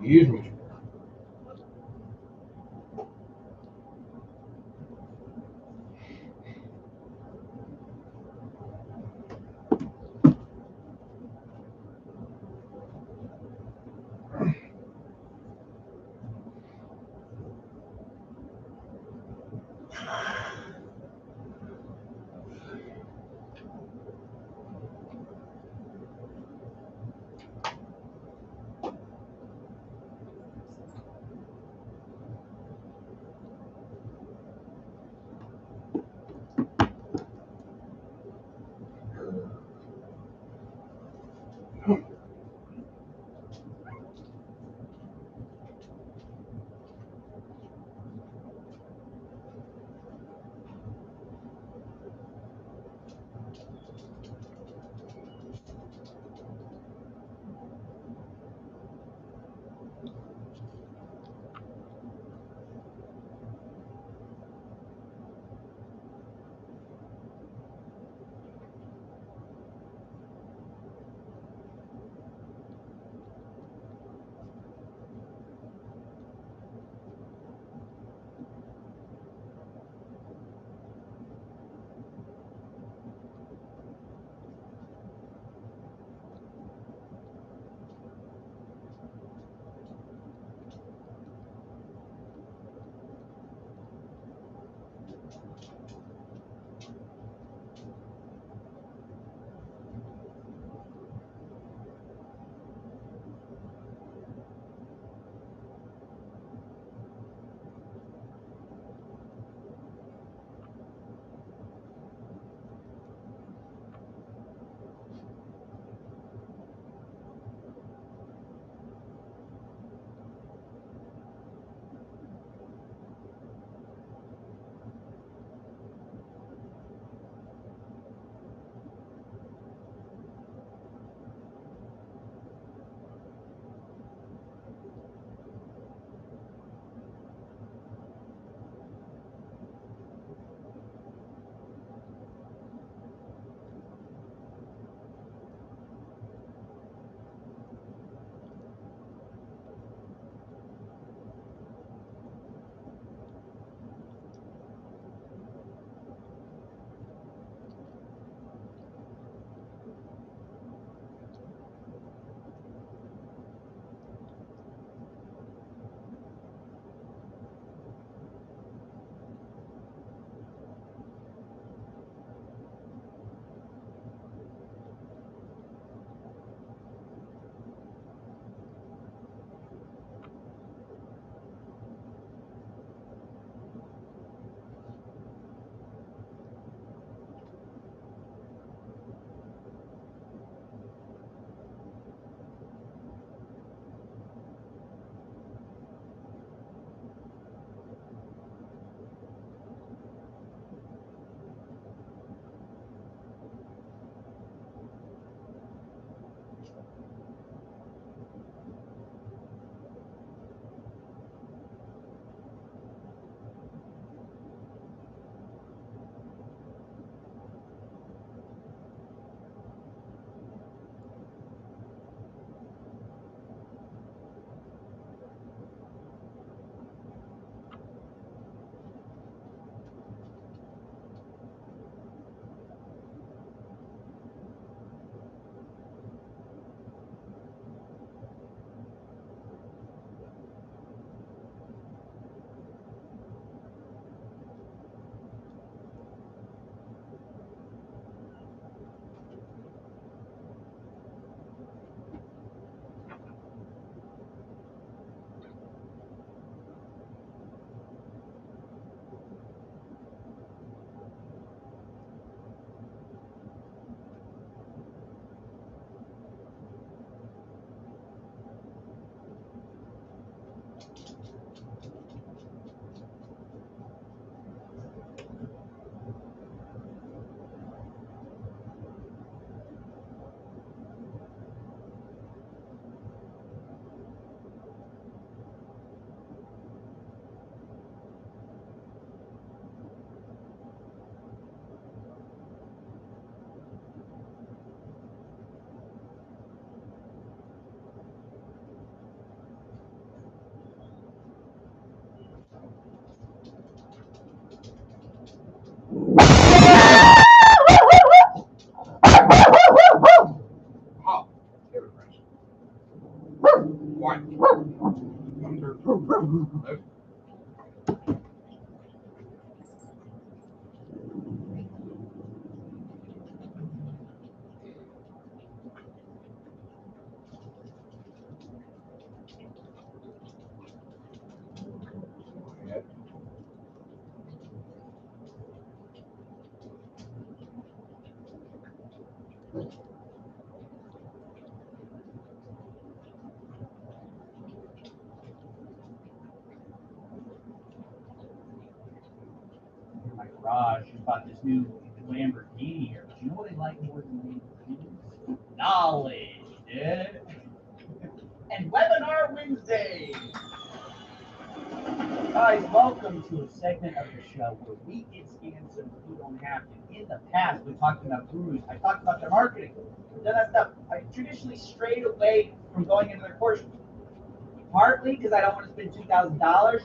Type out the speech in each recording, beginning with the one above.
Excuse me. Nope. Yep. In my garage, just bought this new Lamborghini here. But you know what I like more than Lamborghinis? Knowledge, dude. And Webinar Wednesday. Guys, welcome to a segment of the show where we get scans so you don't have to. In the past, we talked about gurus. I talked about their marketing. I've done that stuff. I traditionally strayed away from going into their course, partly because I don't want to spend $2,000.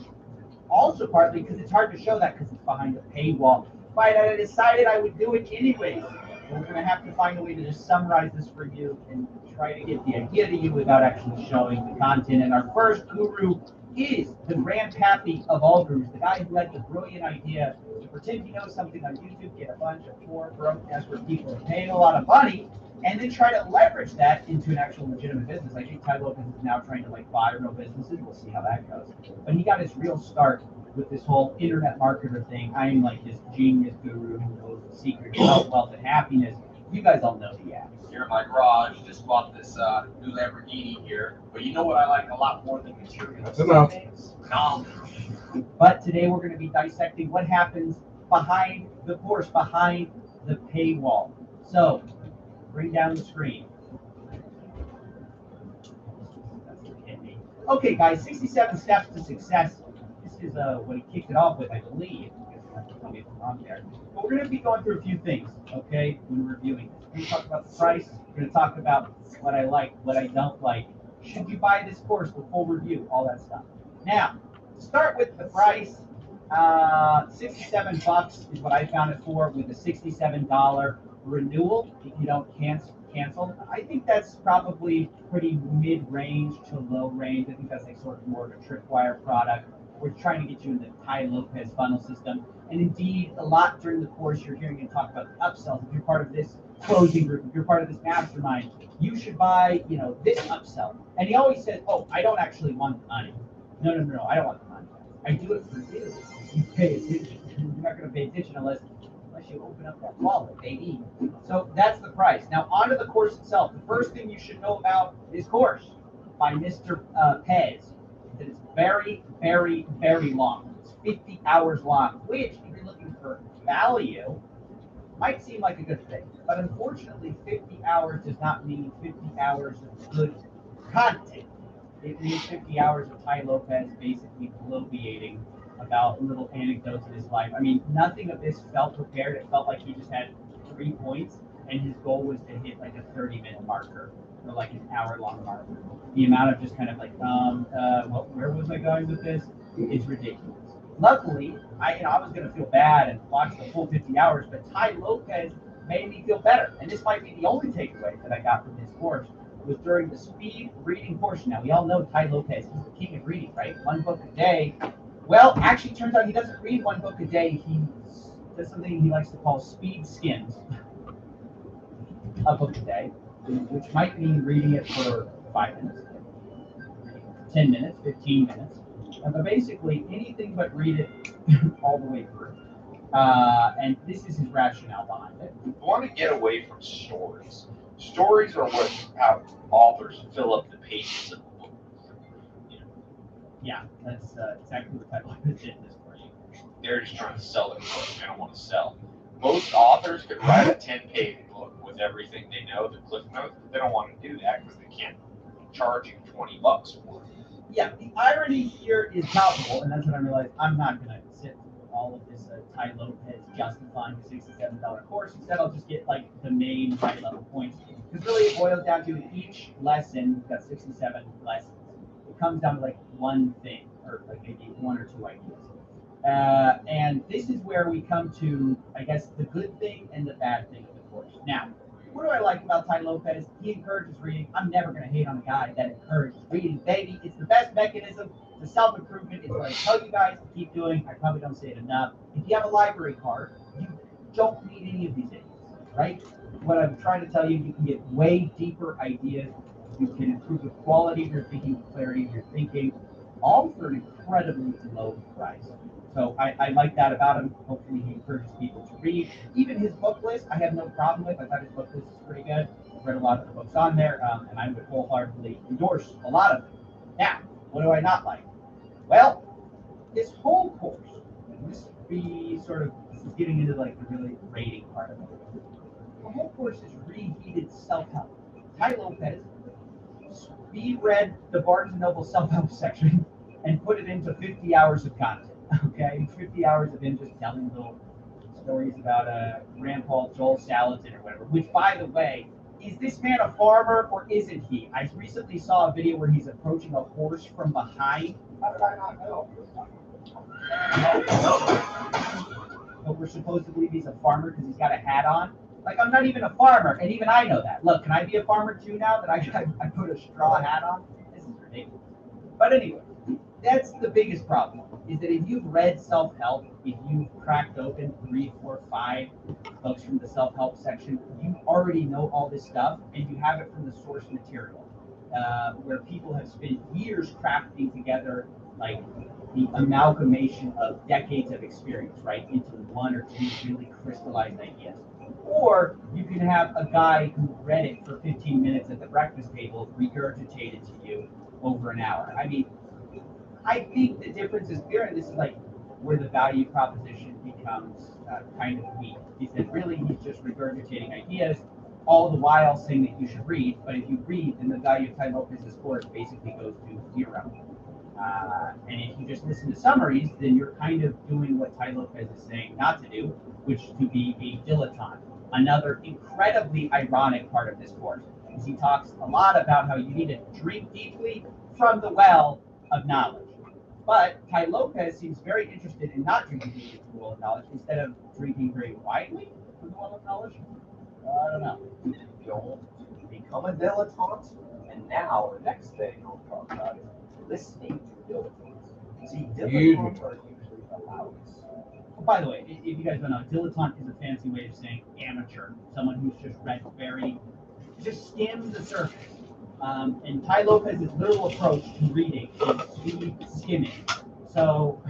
Also, partly because it's hard to show that because it's behind a paywall. But I decided I would do it anyways. We're going to have to find a way to just summarize this for you and try to get the idea to you without actually showing the content. And our first guru is the grandpappy of all gurus, the guy who had the brilliant idea to pretend he knows something on YouTube, get a bunch of poor, broke, desperate people paying a lot of money, and then try to leverage that into an actual legitimate business. I think Ty Lopez is now trying to buy real businesses. We'll see how that goes. But he got his real start with this whole internet marketer thing. I'm like this genius guru who knows the secret of health, wealth, and happiness. You guys all know the app. Here in my garage, just bought this new Lamborghini here. But you know what I like a lot more than materials? That's enough. Knowledge. But today we're going to be dissecting what happens behind the course, behind the paywall. So, bring down the screen. Okay, guys, 67 steps to success. This is what he kicked it off with, I believe. You guys have to tell me if I'm wrong there. But we're going to be going through a few things, okay, when we're reviewing this. We're going to talk about the price. We're going to talk about what I like, what I don't like. Should you buy this course? The full review, all that stuff. Now, to start with the price, $67 is what I found it for, with a $67 renewal if you don't cancel. I think that's probably pretty mid-range to low range. I think that's sort of more of a tripwire product. We're trying to get you in the Ty Lopez funnel system. And indeed, a lot during the course you're hearing him talk about upsells. If you're part of this closing group, if you're part of this mastermind, you should buy, this upsell. And he always says, oh, I don't actually want the money. No, I don't want the money. I do it for you. You pay attention. You're not going to pay attention unless you open up that wallet, baby. So that's the price. Now, onto the course itself. The first thing you should know about this course by Mr. Pez is that it's very, very, very long. It's 50 hours long, which, if you're looking for value, might seem like a good thing. But unfortunately, 50 hours does not mean 50 hours of good content. It means 50 hours of Ty Lopez basically bloviating about little anecdotes in his life. I mean, nothing of this felt prepared. It felt like he just had 3 points, and his goal was to hit a 30-minute marker or an hour-long marker. The amount of just kind of where was I going with this? It's ridiculous. Luckily, I was going to feel bad and watch the full 50 hours, but Ty Lopez made me feel better. And this might be the only takeaway that I got from this course, was during the speed reading portion. Now, we all know Ty Lopez, he's the king of reading, right? 1 book a day. Well, actually, it turns out he doesn't read 1 book a day. He does something he likes to call speed skims a book a day, which might mean reading it for 5 minutes, 10 minutes, 15 minutes. But basically, anything but read it all the way through. And this is his rationale behind it. You want to get away from stories. Stories are what how authors fill up the pages of the book. Yeah, that's exactly what Ty Lopez did this for you. They're just trying to sell their book. They don't want to sell. Most authors could write a 10-page book with everything they know, the cliff notes, but they don't want to do that because they can't charge you $20 for it. Yeah, the irony here is palpable, and that's what I realized. I'm not going to sit through all of this Ty Lopez justifying the $67 course. Instead, I'll just get the main high-level points. Because really, it boils down to each lesson. We've got 67 lessons. It comes down to one thing, or maybe 1 or 2 ideas. And this is where we come to, I guess, the good thing and the bad thing of the course. Now, what do I like about Ty Lopez? He encourages reading. I'm never going to hate on a guy that encourages reading. Baby, it's the best mechanism to self-improvement. It's what I tell you guys to keep doing. I probably don't say it enough. If you have a library card, you don't need any of these idiots, right? What I'm trying to tell you, you can get way deeper ideas. You can improve the quality of your thinking, the clarity of your thinking, all for an incredibly low price. So I like that about him. Hopefully he encourages people to read. Even his book list, I have no problem with. I thought his book list is pretty good. I've read a lot of the books on there, and I would wholeheartedly endorse a lot of them. Now, what do I not like? Well, this whole course, and this is getting into like the really rating part of it. The whole course is reheated self-help. Ty Lopez speed read the Barnes and Noble self-help section and put it into 50 hours of content. Okay, 50 hours of him just telling little stories about Grandpa Joel Salatin or whatever. Which, by the way, is this man a farmer or isn't he? I recently saw a video where he's approaching a horse from behind. How did I not know? But we're supposed to believe he's a farmer because he's got a hat on. Like, I'm not even a farmer, and even I know that. Look, can I be a farmer too now that I put a straw hat on? This is ridiculous. But anyway, that's the biggest problem, is that if you've read self-help, if you've cracked open 3, 4, 5 books from the self-help section, you already know all this stuff, and you have it from the source material, where people have spent years crafting together, like, the amalgamation of decades of experience, right, into 1 or 2 really crystallized ideas. Or you can have a guy who read it for 15 minutes at the breakfast table regurgitate it to you over an hour. I mean, I think the difference is clear, and this is like where the value proposition becomes kind of weak. He said, really, he's just regurgitating ideas, all the while saying that you should read. But if you read, then the value of Ty Lopez's course basically goes to 0. And if you just listen to summaries, then you're kind of doing what Ty Lopez is saying not to do, which is to be a dilettante. Another incredibly ironic part of this course is he talks a lot about how you need to drink deeply from the well of knowledge. But Ty Lopez seems very interested in not drinking deeply from the well of knowledge instead of drinking very widely from the well of knowledge. I don't know. Don't become a dilettante. And now, the next thing I'll talk about is listening to dilettantes. See, dilettantes are usually allowed. Oh, by the way, if you guys don't know, dilettante is a fancy way of saying amateur, someone who's just read just skimmed the surface. And Ty Lopez's literal approach to reading is speed skimming. So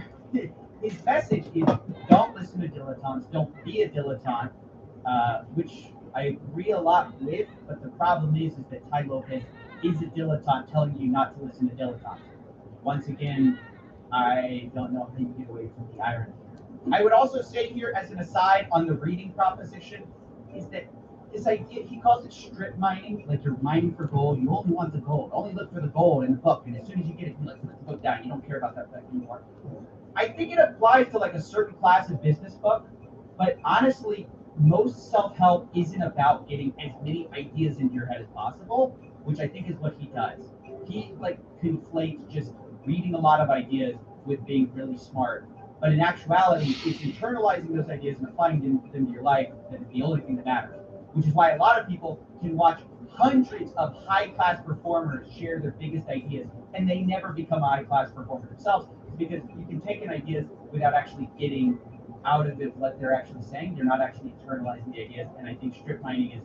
his message is don't listen to dilettantes, don't be a dilettante, which I agree a lot with, but the problem is that Ty Lopez is a dilettante telling you not to listen to dilettantes. Once again, I don't know how you get away from the irony. I would also say here, as an aside on the reading proposition, is that this idea, he calls it strip mining, like you're mining for gold. You only want the gold. Only look for the gold in the book, and as soon as you get it, you like put the book down. You don't care about that anymore. I think it applies to like a certain class of business book, but honestly, most self-help isn't about getting as many ideas into your head as possible, which I think is what he does. He like conflates just reading a lot of ideas with being really smart. But in actuality, it's internalizing those ideas and applying them to your life that is the only thing that matters. Which is why a lot of people can watch hundreds of high-class performers share their biggest ideas, and they never become a high-class performer themselves, because you can take in ideas without actually getting out of it what they're actually saying. You're not actually internalizing the ideas, and I think strip mining is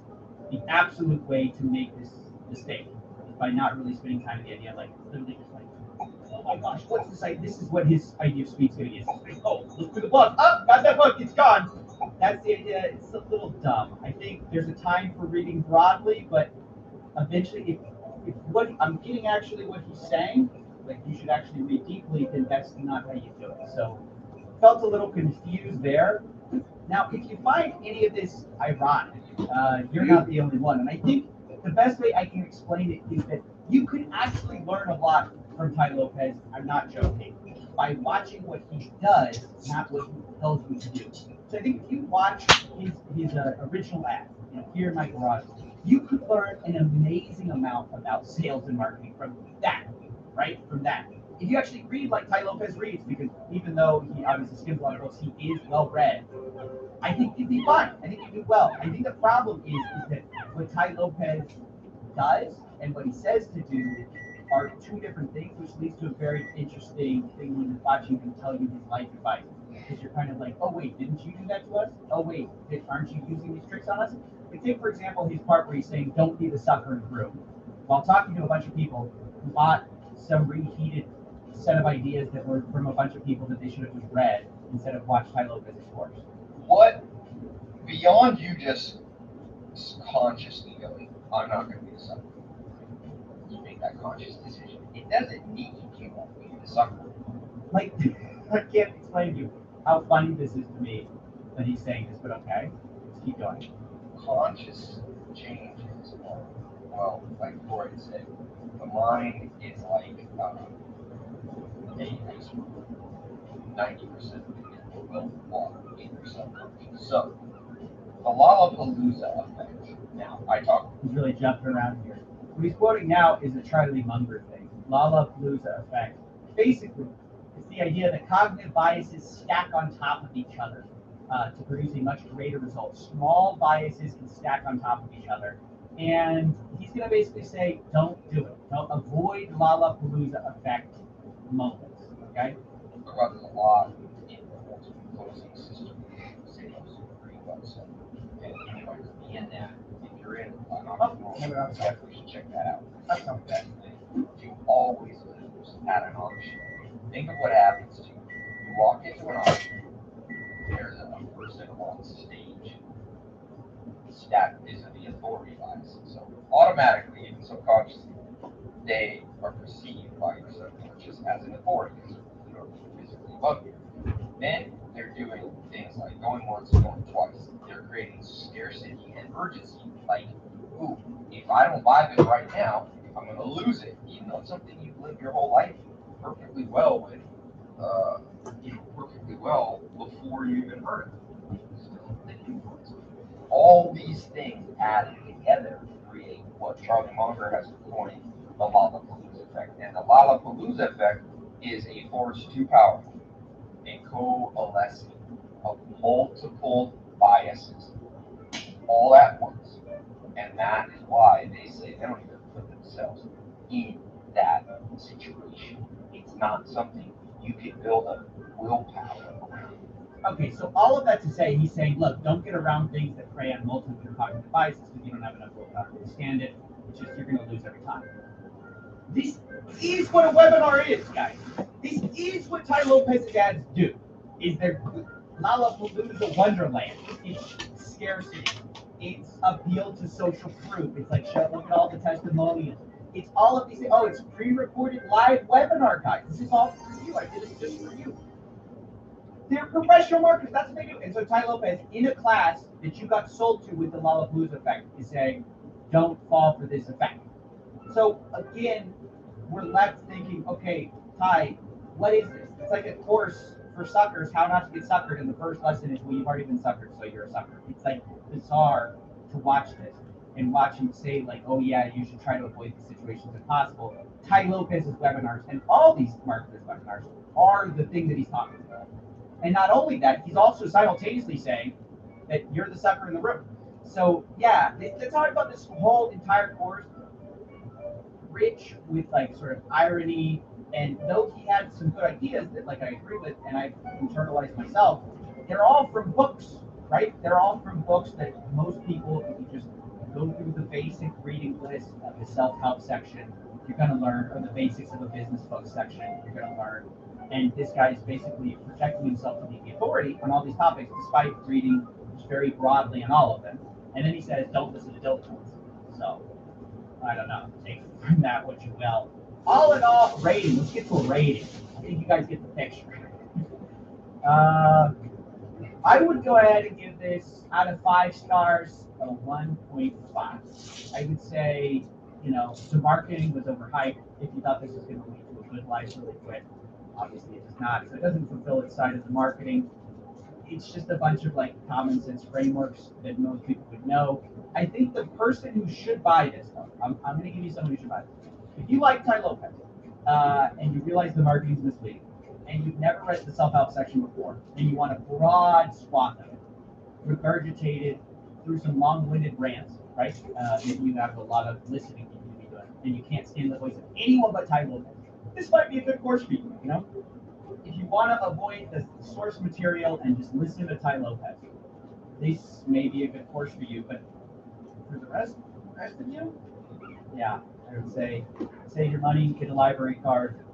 the absolute way to make this mistake, is by not really spending time with the idea, like literally just like, oh my gosh, what's this idea? This is what his idea of speed's going to be. Oh, look through the book. Oh, got that book. It's gone. That's the idea. It's a little dumb. I think there's a time for reading broadly, but eventually, if what I'm getting actually what he's saying, like you should actually read deeply, then that's not how you do it. So, felt a little confused there. Now, if you find any of this ironic, you're not the only one. And I think the best way I can explain it is that you could actually learn a lot from Ty Lopez. I'm not joking. By watching what he does, not what he tells you to do. So I think if you watch his original ad, here in my garage, you could learn an amazing amount about sales and marketing from that, right? From that. If you actually read like Ty Lopez reads, because even though he obviously skims a lot of books, he is well read. I think you'd be fine. I think you'd do well. I think the problem is that what Tai Lopez does and what he says to do are two different things, which leads to a very interesting thing when you're watching him tell you his life advice. Because you're kind of like, oh wait, didn't you do that to us? Oh wait, aren't you using these tricks on us? Like take for example his part where he's saying, don't be the sucker in the room, while talking to a bunch of people who bought some reheated set of ideas that were from a bunch of people that they should have just read instead of watched Tai Lopez's course. What, beyond you just consciously going, I'm not going to be the sucker, you make that conscious decision. It doesn't need you to be the sucker. Like, I can't explain to you how funny this is to me that he's saying this, but okay, let's keep going. Conscious change is, well, like Freud said, the mind is like a iceberg. 90% of people will water, 8% conscious. So, the Lollapalooza effect. Now, He's really jumping around here. What he's quoting now is a Charlie Munger thing. Lollapalooza effect. Basically, it's the idea that cognitive biases stack on top of each other to produce a much greater result. Small biases can stack on top of each other. And he's going to basically say, don't do it. Don't avoid Lollapalooza effect moments. Okay? there's a lot in the closing system. Say those pretty well said. And anyway, in that, if you're in definitely should check that out. That's the best thing. You always lose at an auction. Think of what happens to you. You walk into an auction, there's a person on stage. That is the authority bias. So automatically, even subconsciously, they are perceived by your subconscious as an authority because they're physically above you. Then they're doing things like going once, going twice. They're creating scarcity and urgency. Like, ooh, if I don't buy this right now, I'm going to lose it. Even though it's something you've lived your whole life perfectly well with, perfectly well before you even heard it. Still, the influence. All these things added together create what Charlie Munger has coined the Lollapalooza effect. And the Lollapalooza effect is a force too powerful, a coalescing of multiple biases all at once. And that is why they say they don't even put themselves in that situation. It's not something you can build a willpower around. Okay, so all of that to say, he's saying, look, don't get around things that prey on multiple cognitive biases because you don't have enough willpower to withstand it. It's just you're going to lose every time. This is what a webinar is, guys. This is what Tai Lopez's ads do. Is they're Lollapalooza Wonderland. It's scarcity. It's appeal to social proof. It's like, look at all the testimonials. It's all of these things. Oh, it's pre-recorded live webinar, guys. This is all for you. I did this just for you. They're professional marketers. That's what they do. And so Tai Lopez, in a class that you got sold to with the Lollapalooza effect, is saying, don't fall for this effect. So again, we're left thinking, okay, Tai, what is this? It's like a course for suckers, how not to get suckered. And the first lesson is, well, you've already been suckered, so you're a sucker. It's like bizarre to watch this and watch him say, like, oh yeah, you should try to avoid these situations if possible. Tai Lopez's webinars and all these marketers' webinars are the thing that he's talking about. And not only that, he's also simultaneously saying that you're the sucker in the room. So yeah, they talk about this whole entire course, rich with like sort of irony. And though he had some good ideas that like I agree with and I've internalized myself, they're all from books, right? They're all from books that most people, if you just go through the basic reading list of the self-help section, you're going to learn, or the basics of a business book section, you're going to learn. And this guy is basically protecting himself from the authority on all these topics, despite reading just very broadly on all of them. And then he says, don't listen to dilettantes. So, I don't know. Take from that what you will. All in all, rating. Let's get to a rating. I think you guys get the picture. I would go ahead and give this, out of 5 stars, a 1.5. I would say, the marketing was overhyped. If you thought this was going to lead to a good life really quick, obviously it does not. So it doesn't fulfill its side of the marketing. It's just a bunch of like common sense frameworks that most people would know. I think the person who should buy this, I'm going to give you someone who should buy this. If you like Tai Lopez and you realize the marketing is misleading, and you've never read the self-help section before, and you want a broad swath of it, regurgitated through some long-winded rants, right? Maybe you have a lot of listening you need to be doing, and you can't stand the voice of anyone but Ty Lopez. This might be a good course for you, you know? If you want to avoid the source material and just listen to Ty Lopez, this may be a good course for you, but for the rest of you, yeah, I would say save your money, get a library card,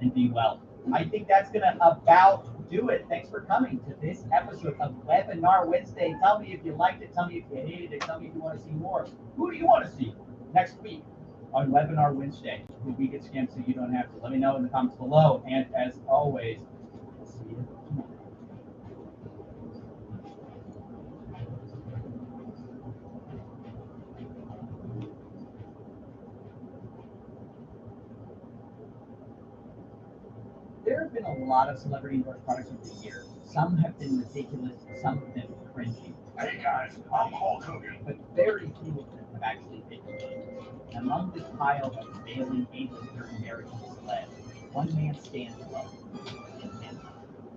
and be well. I think that's gonna about do it. Thanks for coming to this episode of Webinar Wednesday. Tell me if you liked it. Tell me if you hated it. Tell me if you want to see more. Who do you want to see next week on Webinar Wednesday? Will we get scammed so you don't have to? Let me know in the comments below. And as always, we'll see you tomorrow. There have been a lot of celebrity endorsed products over the years. Some have been ridiculous, some have been cringy. Hey guys, I'm Hulk Hogan. But very few of them have actually been good. Among this pile of failing A-lister American celebs, one man stands alone.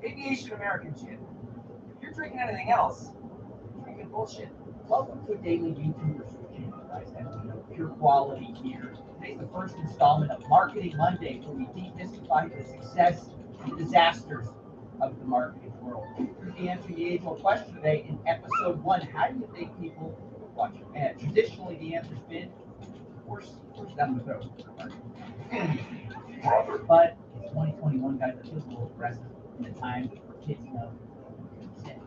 Aviation American shit. If you're drinking anything else, you're drinking bullshit. Welcome to a daily YouTuber channel, guys. As we know, pure quality here. Today's the first installment of Marketing Monday, where we demystify the success and disasters of the marketing world. Here's the answer to the age-old question today in episode 1. How do you think people watch your ad? Traditionally, the answer's been, force down the throat. But it's 2021, guys. It feels a little aggressive in the time where kids know consent.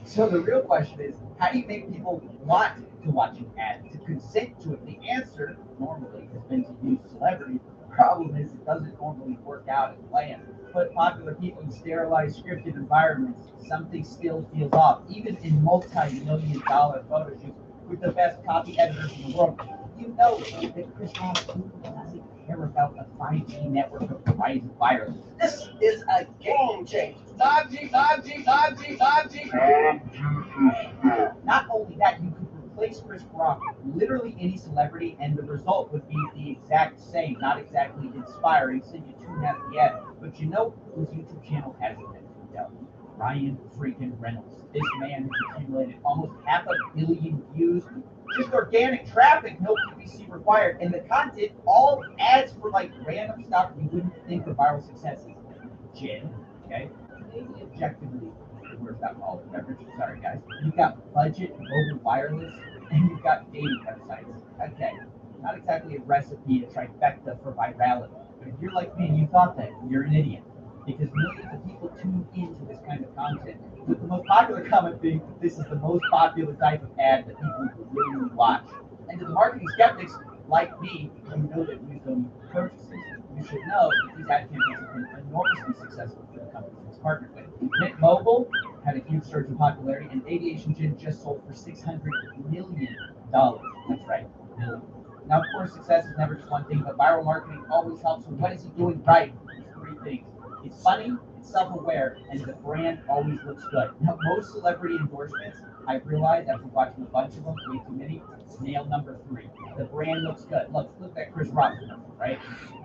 So the real question is, how do you make people want to watch an ad, to consent to it? The answer normally has been to use celebrity. The problem is it doesn't normally work out as planned. Put popular people in sterilized, scripted environments, something still feels off. Even in multi-million-dollar photo shoots with the best copy editors in the world, you know that Chris Rock doesn't care about a 5G network of Verizon wireless. This is a game changer. 5G, 5G, 5G, 5G. Not only that, you could replace Chris Rock with literally any celebrity, and the result would be the exact same, not exactly inspiring. Send you 2.5 the ad. But you know whose YouTube channel hasn't been? No. Ryan freaking Reynolds. This man has accumulated almost 500 million views. Just organic traffic, no PPC required. And the content, all ads for like random stuff you wouldn't think of viral successes. Gin, okay? Maybe objectively the worst alcoholic beverage. Sorry guys. You've got budget over wireless, and you've got dating websites. Okay. Not exactly a recipe, a trifecta for virality. But if you're like me and you thought that, you're an idiot. Because millions of people tune into this kind of content. With the most popular comment being that this is the most popular type of ad that people will really watch. And to the marketing skeptics like me, who know that we don't make purchases, you should know that these ad campaigns have been enormously successful for the companies it's partnered with. Mint Mobile had a huge surge in popularity, and Aviation Gin just sold for $600 million. That's right, million. Now, of course, success is never just one thing, but viral marketing always helps. So what is he doing right? There's 3 things. It's funny, it's self-aware, and the brand always looks good. Now, most celebrity endorsements, I realized after watching a bunch of them, way too many, nail number 3. The brand looks good. Look at Chris Rock, right?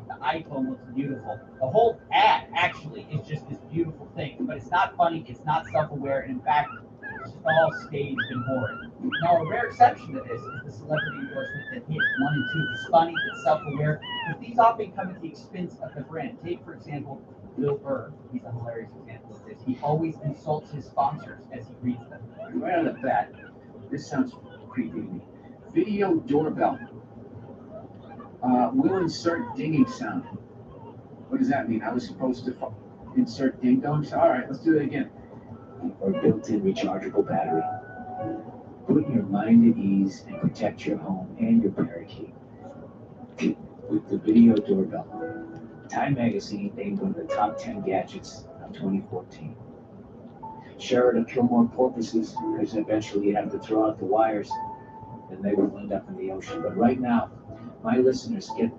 The iPhone looks beautiful. The whole ad actually is just this beautiful thing, but it's not funny, it's not self-aware, and in fact, it's just all staged and boring. Now, a rare exception to this is the celebrity endorsement that hit 1 and 2. It's funny, it's self-aware, but these often come at the expense of the brand. Take, for example, Bill Burr. He's a hilarious example of this. He always insults his sponsors as he reads them. Right on the bat, this sounds creepy to me. Video doorbell. We'll insert dinging sound. What does that mean? I was supposed to insert ding dongs? All right, let's do that again. Or built-in rechargeable battery. Put your mind at ease and protect your home and your parakeet with the video doorbell. Time Magazine named one of the top 10 gadgets of 2014. Share it to kill more porpoises, because eventually you have to throw out the wires, and they will end up in the ocean. But right now, my listeners get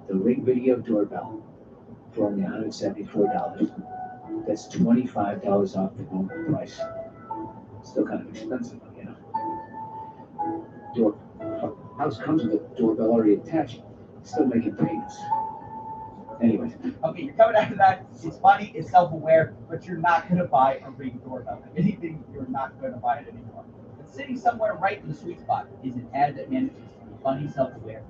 the Ring Video Doorbell for only $174. That's $25 off the normal price. Still kind of expensive, you know. House comes with a doorbell already attached. Still making payments. Anyways. Okay, you're coming after that. It's funny, it's self-aware, but you're not going to buy a Ring doorbell. If anything, you're not going to buy it anymore. sitting somewhere right in the sweet spot is an ad that manages to be funny, self-aware,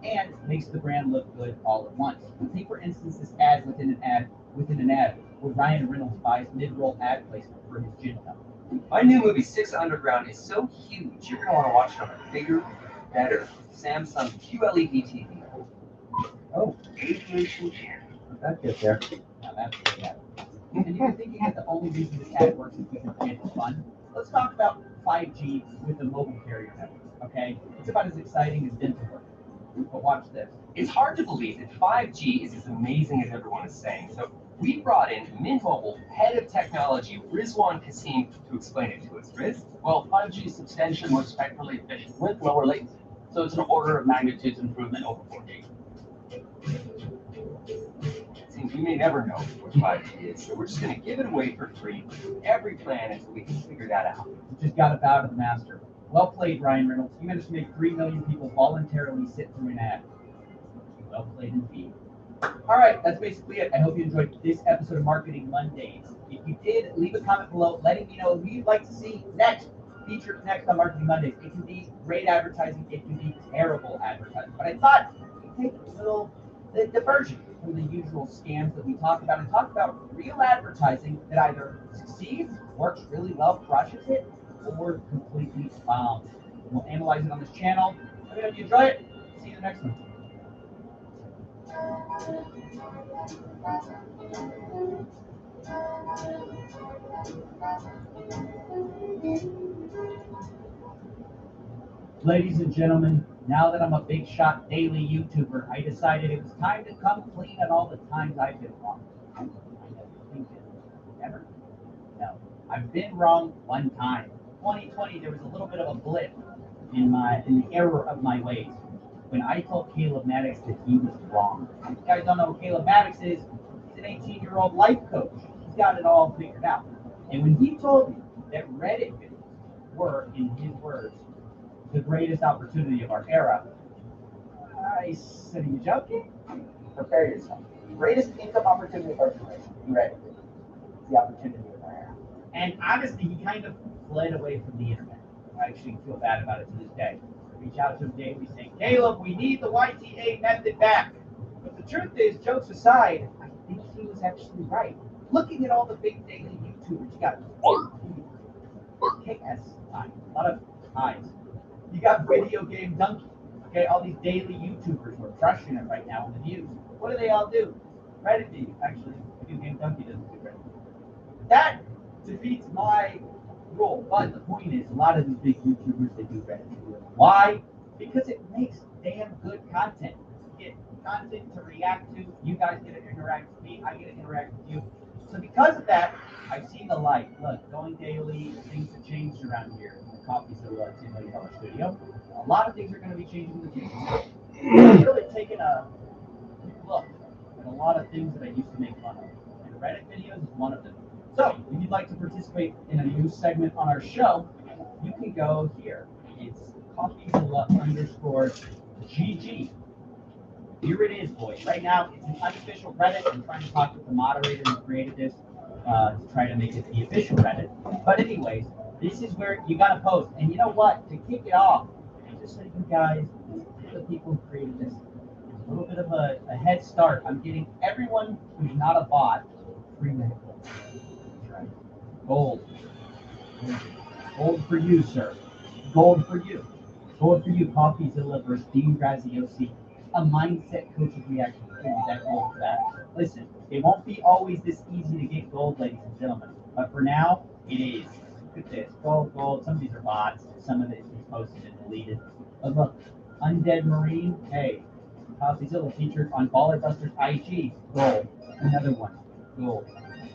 and makes the brand look good all at once. Take, for instance, this ad within an ad where Ryan Reynolds buys mid-roll ad placement for his gin cup. My new movie, Six Underground, is so huge, you're going to want to watch it on a bigger, better Samsung QLED TV. Oh, aviation channel. That gets there. Now that's the ad. And you're thinking that the only reason this ad works is because it's fun? Let's talk about 5G with the mobile carrier network, okay? It's about as exciting as dental work. But watch this. It's hard to believe that 5G is as amazing as everyone is saying. So we brought in Mint Mobile head of technology, Rizwan Kasim, to explain it to us. Riz? Well, 5G is substantially more spectrally efficient with lower latency. So it's an order of magnitude improvement over 4G. It seems we may never know what 5G is, so we're just going to give it away for free for every plan until we can figure that out. You just got to bow to the master. Well played, Ryan Reynolds. You managed to make 3 million people voluntarily sit through an ad. Well played indeed. All right, that's basically it. I hope you enjoyed this episode of Marketing Mondays. If you did, leave a comment below letting me know who you'd like to see next, featured next on Marketing Mondays. It can be great advertising, it can be terrible advertising. But I thought we'd take a little diversion from the usual scams that we talk about and talk about real advertising that either succeeds, works really well, crushes it, or completely bombs. We'll analyze it on this channel. Let me know if you enjoy it. See you in the next one. Ladies and gentlemen, now that I'm a big shot daily YouTuber, I decided it was time to come clean on all the times I've been wrong. I never think it. Ever? No. I've been wrong one time. 2020, there was a little bit of a blip in the error of my ways when I told Caleb Maddox that he was wrong. If you guys don't know who Caleb Maddox is, he's an 18-year-old life coach. He's got it all figured out. And when he told me that Reddit videos were, in his words, the greatest opportunity of our era, I said, are you joking? Prepare yourself. Greatest income opportunity of our generation. Reddit videos. It's the opportunity of our era. And honestly, he kind of fled away from the internet. I actually feel bad about it to this day. I reach out to him daily saying, Caleb, we need the YTA method back. But the truth is, jokes aside, I think he was actually right. Looking at all the big daily YouTubers, you got kick-ass time, a lot of eyes. You got Video Game Donkey. Okay, all these daily YouTubers who are crushing it right now in the views. What do they all do? Reddit views. Actually, Video Game Donkey doesn't do Reddit. That defeats my rule. But the point is, a lot of these big YouTubers, they do Reddit videos. Why? Because it makes damn good content. You get content to react to. You guys get to interact with me. I get to interact with you. So because of that, I've seen the light. Look, going daily, things have changed around here in the Coffee Zilla $2 million studio. A lot of things are going to be changing in the future. I've really taken a look at a lot of things that I used to make fun of. And Reddit videos is one of them. So, if you'd like to participate in a new segment on our show, you can go here. It's CoffeeZilla_GG. Here it is, boys. Right now, it's an unofficial Reddit. I'm trying to talk with the moderator who created this to try to make it the official Reddit. But anyways, this is where you got to post. And you know what? To kick it off, just so you guys, the people who created this, a little bit of a head start. I'm getting everyone who's not a bot 3 minutes. Right. Gold. Gold for you, sir. Gold for you. Gold for you, CoffeeZilla versus Dean Graziosi. A mindset coach's reaction. That gold for that. Listen, it won't be always this easy to get gold, ladies and gentlemen. But for now, it is. Look at this. Gold, gold. Some of these are bots. Some of it is posted and deleted. But look, Undead Marine. Hey, CoffeeZilla featured on Baller Busters IG. Gold. Another one. Gold.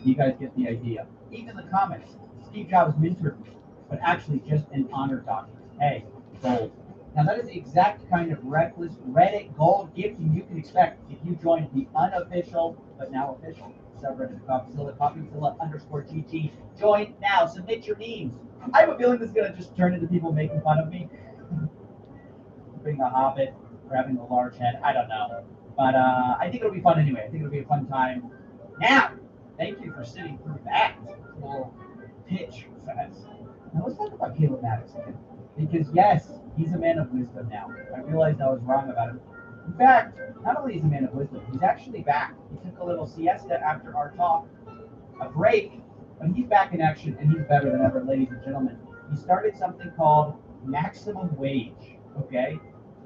You guys get the idea. Even the comments. Steve Jobs mentored me, but actually just an honor doctor. Hey, gold. Now that is the exact kind of reckless Reddit gold gifting you can expect if you join the unofficial, but now official, subreddit of CoffeeZilla, CoffeeZilla_GG. Join now. Submit your memes. I have a feeling this is going to just turn into people making fun of me. Being a hobbit, or having a large head. I don't know. But I think it'll be fun anyway. I think it'll be a fun time. Now, thank you for sitting through that little pitch fest. Now let's talk about Caleb Maddox again. Because yes, he's a man of wisdom now. I realized I was wrong about him. In fact, not only is he a man of wisdom, he's actually back. He took a little siesta after our talk, a break, but he's back in action and he's better than ever, ladies and gentlemen. He started something called maximum wage. Okay?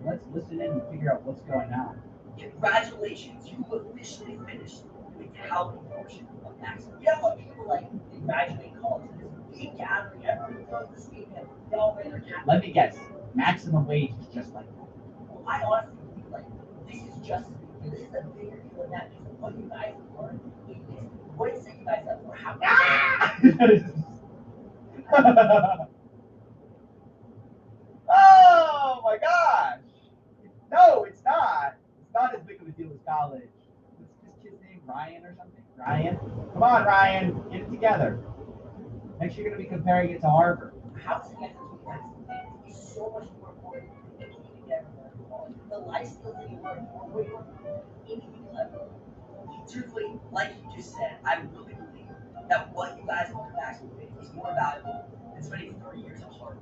Let's listen in and figure out what's going on. Congratulations, you've officially finished the housing portion of maximum. You know what people like they graduate college and this big gathering, everyone goes to sleep and they all wear their cap. Let me guess. Maximum wage is just like that. Well, I honestly feel like this is just this is a bigger deal than that because what you guys learned in this, what it set you guys up for how Oh my gosh! No, it's not. It's not as big of a deal as college. What's this kid's name? Ryan or something? Ryan? Come on, Ryan. Get it together. Next, you're going to be comparing it to Harvard. housing as a maximum is so much more important than keeping together in college. The life skills that you learn are way more important than anything you'll ever learn. Truthfully, like you just said, I really believe that what you guys want to maximum is more valuable than spending 30 years at Harvard.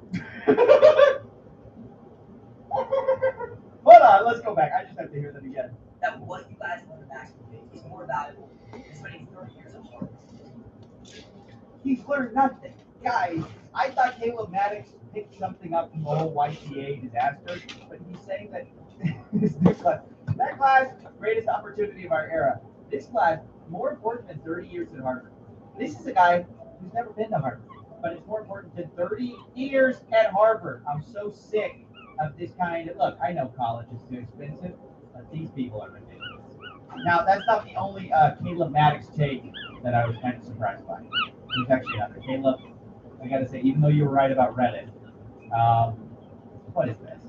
Hold on, let's go back. I just have to hear that again. That what you guys want to maximum is more valuable than spending 30 years at Harvard. He's learned nothing. Guys, I thought Caleb Maddox picked something up from the whole YCA disaster, but he's saying that this new class, that class, greatest opportunity of our era. This class, more important than 30 years at Harvard. This is a guy who's never been to Harvard, but it's more important than 30 years at Harvard. I'm so sick of this kind of, look, I know college is too expensive, but these people are ridiculous. Now, that's not the only Caleb Maddox take that I was kind of surprised by. There's actually another. Caleb, I gotta say, even though you were right about Reddit, what is this?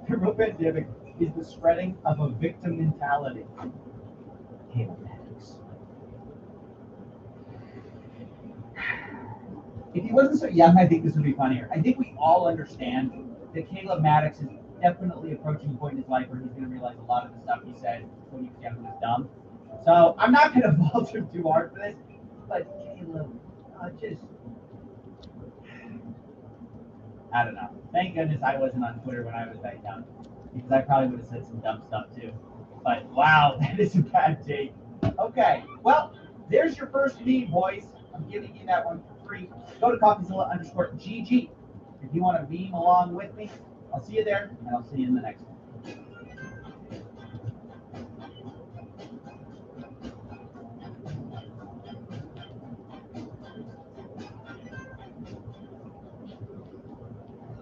The real pandemic is the spreading of a victim mentality. Caleb Maddox. If he wasn't so young, I think this would be funnier. I think we all understand that Caleb Maddox is definitely approaching a point in his life where he's going to realize a lot of the stuff he said when he was young was dumb. So I'm not going to fault him too hard for this, but Caleb, just, I don't know. Thank goodness I wasn't on Twitter when I was that young, because I probably would have said some dumb stuff too. But wow, that is a bad take. Okay, well, there's your first meme, boys. I'm giving you that one for free. Go to coffeezilla_GG if you want to meme along with me. I'll see you there, and I'll see you in the next one.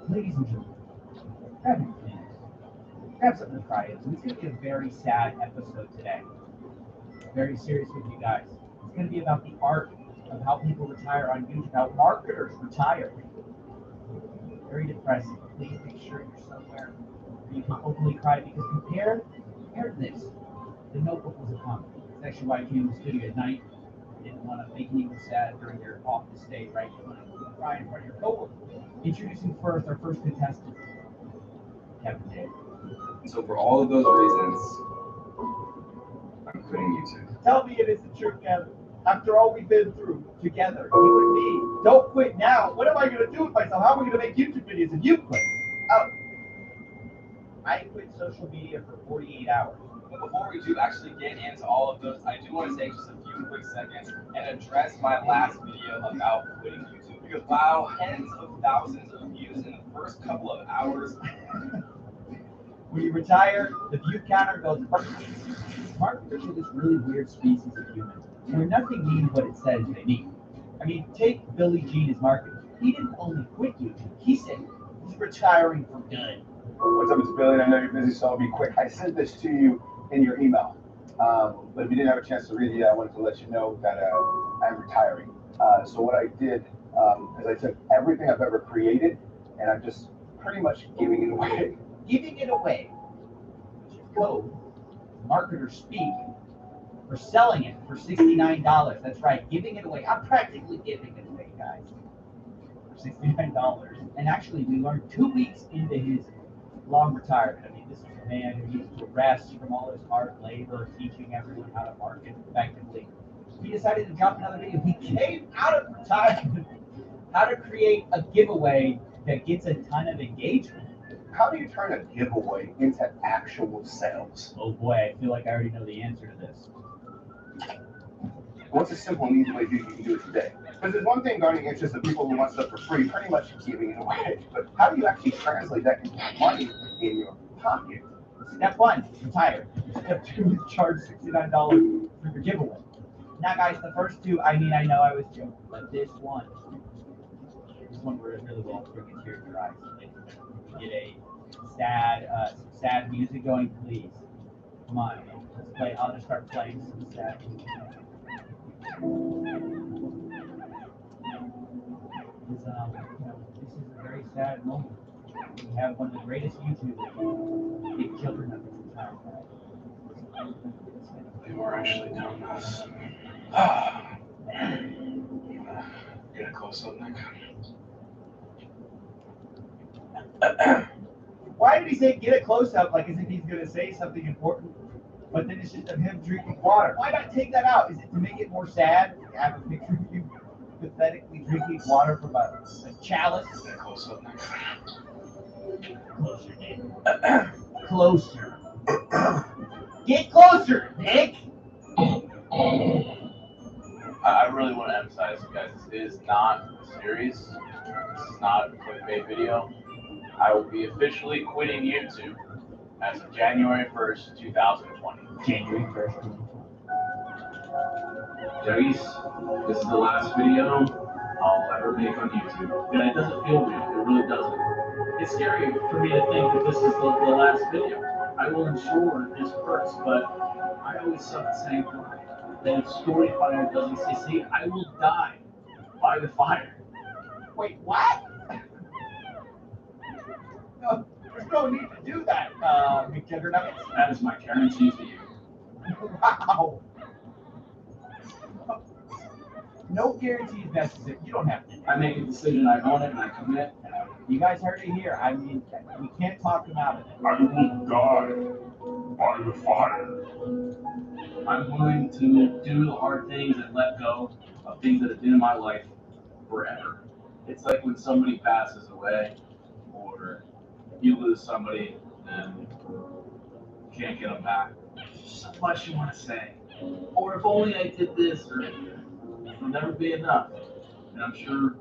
Ladies and gentlemen, grab your things. Grab something to cry into. It's going to be a very sad episode today. Very serious with you guys. It's going to be about the art of how people retire on YouTube, how marketers retire. Very depressing. Please make sure you're somewhere where you can openly cry, because compare to this. The Notebook was a comedy. It's actually why I came to the studio at night. I didn't want to make anyone sad during your office stay, right? You want to cry in front of your coworkers. Introducing first our first contestant, Kevin Day. So for all of those reasons, I'm quitting YouTube. Tell me it is the truth, Kevin. After all we've been through together, you and me, don't quit now. What am I going to do with myself? How am I going to make YouTube videos if you quit? Oh, I quit social media for 48 hours. But before we do actually get into all of those, I do want to take just a few quick seconds and address my last video about quitting YouTube. Because wow, tens of thousands of views in the first couple of hours. When you retire, the view counter goes up. Marketers are this really weird species of humans where nothing means what it says they mean. I mean, take Billy Jean as marketer. He didn't only quit YouTube, he said he's retiring for good. What's up, it's Billy, and I know you're busy, so I'll be quick. I sent this to you in your email, but if you didn't have a chance to read it yet, I wanted to let you know that I'm retiring. So what I did is I took everything I've ever created, and I'm just pretty much giving it away. Giving it away. Code, marketers speak, for selling it for $69. That's right, giving it away. I'm practically giving it away, guys, for $69. And actually, we learned 2 weeks into his long retirement. I mean, this is a man who used to rest from all his hard labor, teaching everyone how to market effectively. He decided to drop another video. He came out of retirement how to create a giveaway that gets a ton of engagement. How do you turn a giveaway into actual sales? Oh boy, I feel like I already know the answer to this. What's a simple and easy way you can do it today? Because there's one thing garnering interest of people who want stuff for free, pretty much giving it away. But how do you actually translate that into money in your pocket? Step one, retire. Step two, charge $69 for your giveaway. Now, guys, the first two, I mean, I know I was joking, but this one really will bring a tear to your eyes. Get a sad music going, please. Come on, let's play. I'll just start playing some sad music. This is a very sad moment. We have one of the greatest YouTubers, big children of this time. They were actually doing this. Get a close up, Nick. Why did he say get a close up like as if he's going to say something important, but then it's just of him drinking water? Why not take that out? Is it to make it more sad? Have a picture of you pathetically drinking water from a chalice? Get a close up, Nick. Closer, Nick. Closer. Get closer, Nick! I really want to emphasize, guys, this is not serious. This is not a clickbait video. I will be officially quitting YouTube as of January 1st, 2020. January 1st, 2020. Juggies, this is the last video I'll ever make on YouTube. And it doesn't feel real. It really doesn't. It's scary for me to think that this is the last video. I will ensure this works, but I always suck at saying that story fire doesn't succeed. I will die by the fire. Wait, what? No, there's no need to do that, McJuggernuggets. That is my guarantee to you. Wow. No guarantees necessary. You don't have to. I make a decision, I own it, and I commit. You guys heard it here. I mean, we can't talk him out of it. I will die by the fire. I'm willing to do the hard things and let go of things that have been in my life forever. It's like when somebody passes away, or you lose somebody and you can't get them back. There's so much you want to say. Or if only I did this, or it'll never be enough. And I'm sure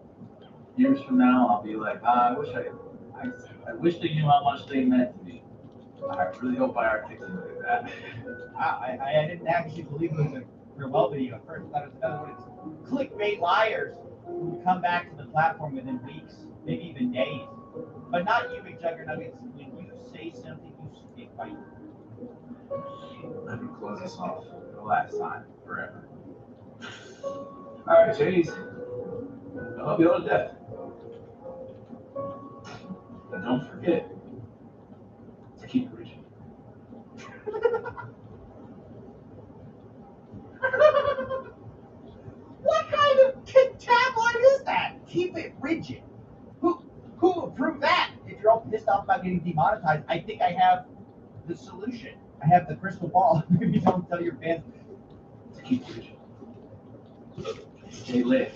years from now I'll be like, I wish they knew how much they meant to me. I really hope I articulated that. I didn't actually believe it was a farewell video at first. I thought it was another one. It's clickbait liars who come back to the platform within weeks, maybe even days. But not you, McJuggernuggets. When you say something, you stick by it. Let me close this off for the last time, forever. Alright, Chase. I love you all to death. But don't forget to keep reaching. What kind of tabloid is that? Keep it rigid. Who approved that? If you're all pissed off about getting demonetized, I think I have the solution. I have the crystal ball. Maybe don't tell your fans To keep reaching. Stay lit.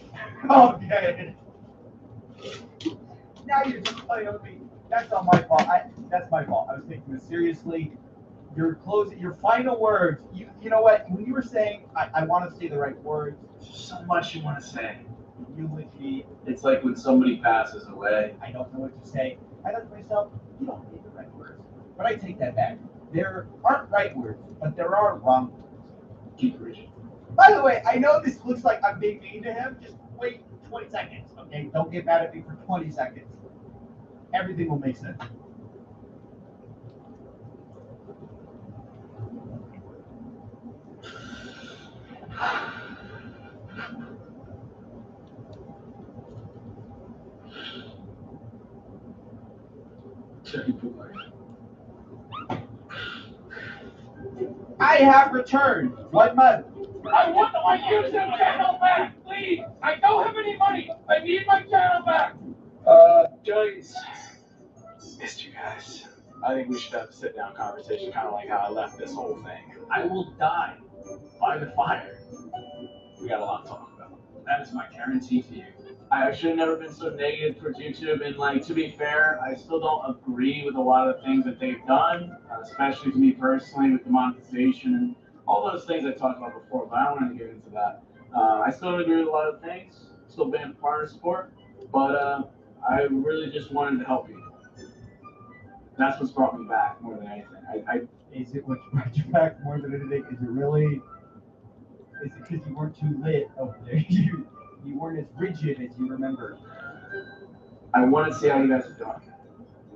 Okay. Now you're just playing with me. That's not my fault. That's my fault. I was taking this seriously. Your final words. You know what? When you were saying, I want to say the right words. There's so much you want to say. You would be. It's like when somebody passes away. I don't know what to say. I thought to myself, you don't need the right words. But I take that back. There aren't right words, but there are wrong words. Keep reaching. By the way, I know this looks like I'm being mean to him. Just wait 20 seconds, okay? Don't get mad at me for 20 seconds. Everything will make sense. I have returned. 1 month. I want my YouTube channel back, please. I don't have any money. I need my channel back. Guys, missed you guys. I think we should have a sit-down conversation, kind of like how I left this whole thing. I will die by the fire. We got a lot to talk about. That is my guarantee to you. I should have never been so negative towards YouTube. And like, to be fair, I still don't agree with a lot of the things that they've done, especially to me personally with the monetization and all those things I talked about before. But I don't want to get into that. I still don't agree with a lot of things. Still being part of sport, but I really just wanted to help you. That's what's brought me back more than anything. Is it what brought you back more than anything? Is it really? Is it because you weren't too lit over there? You weren't as rigid as you remember. I want to see how you guys are doing.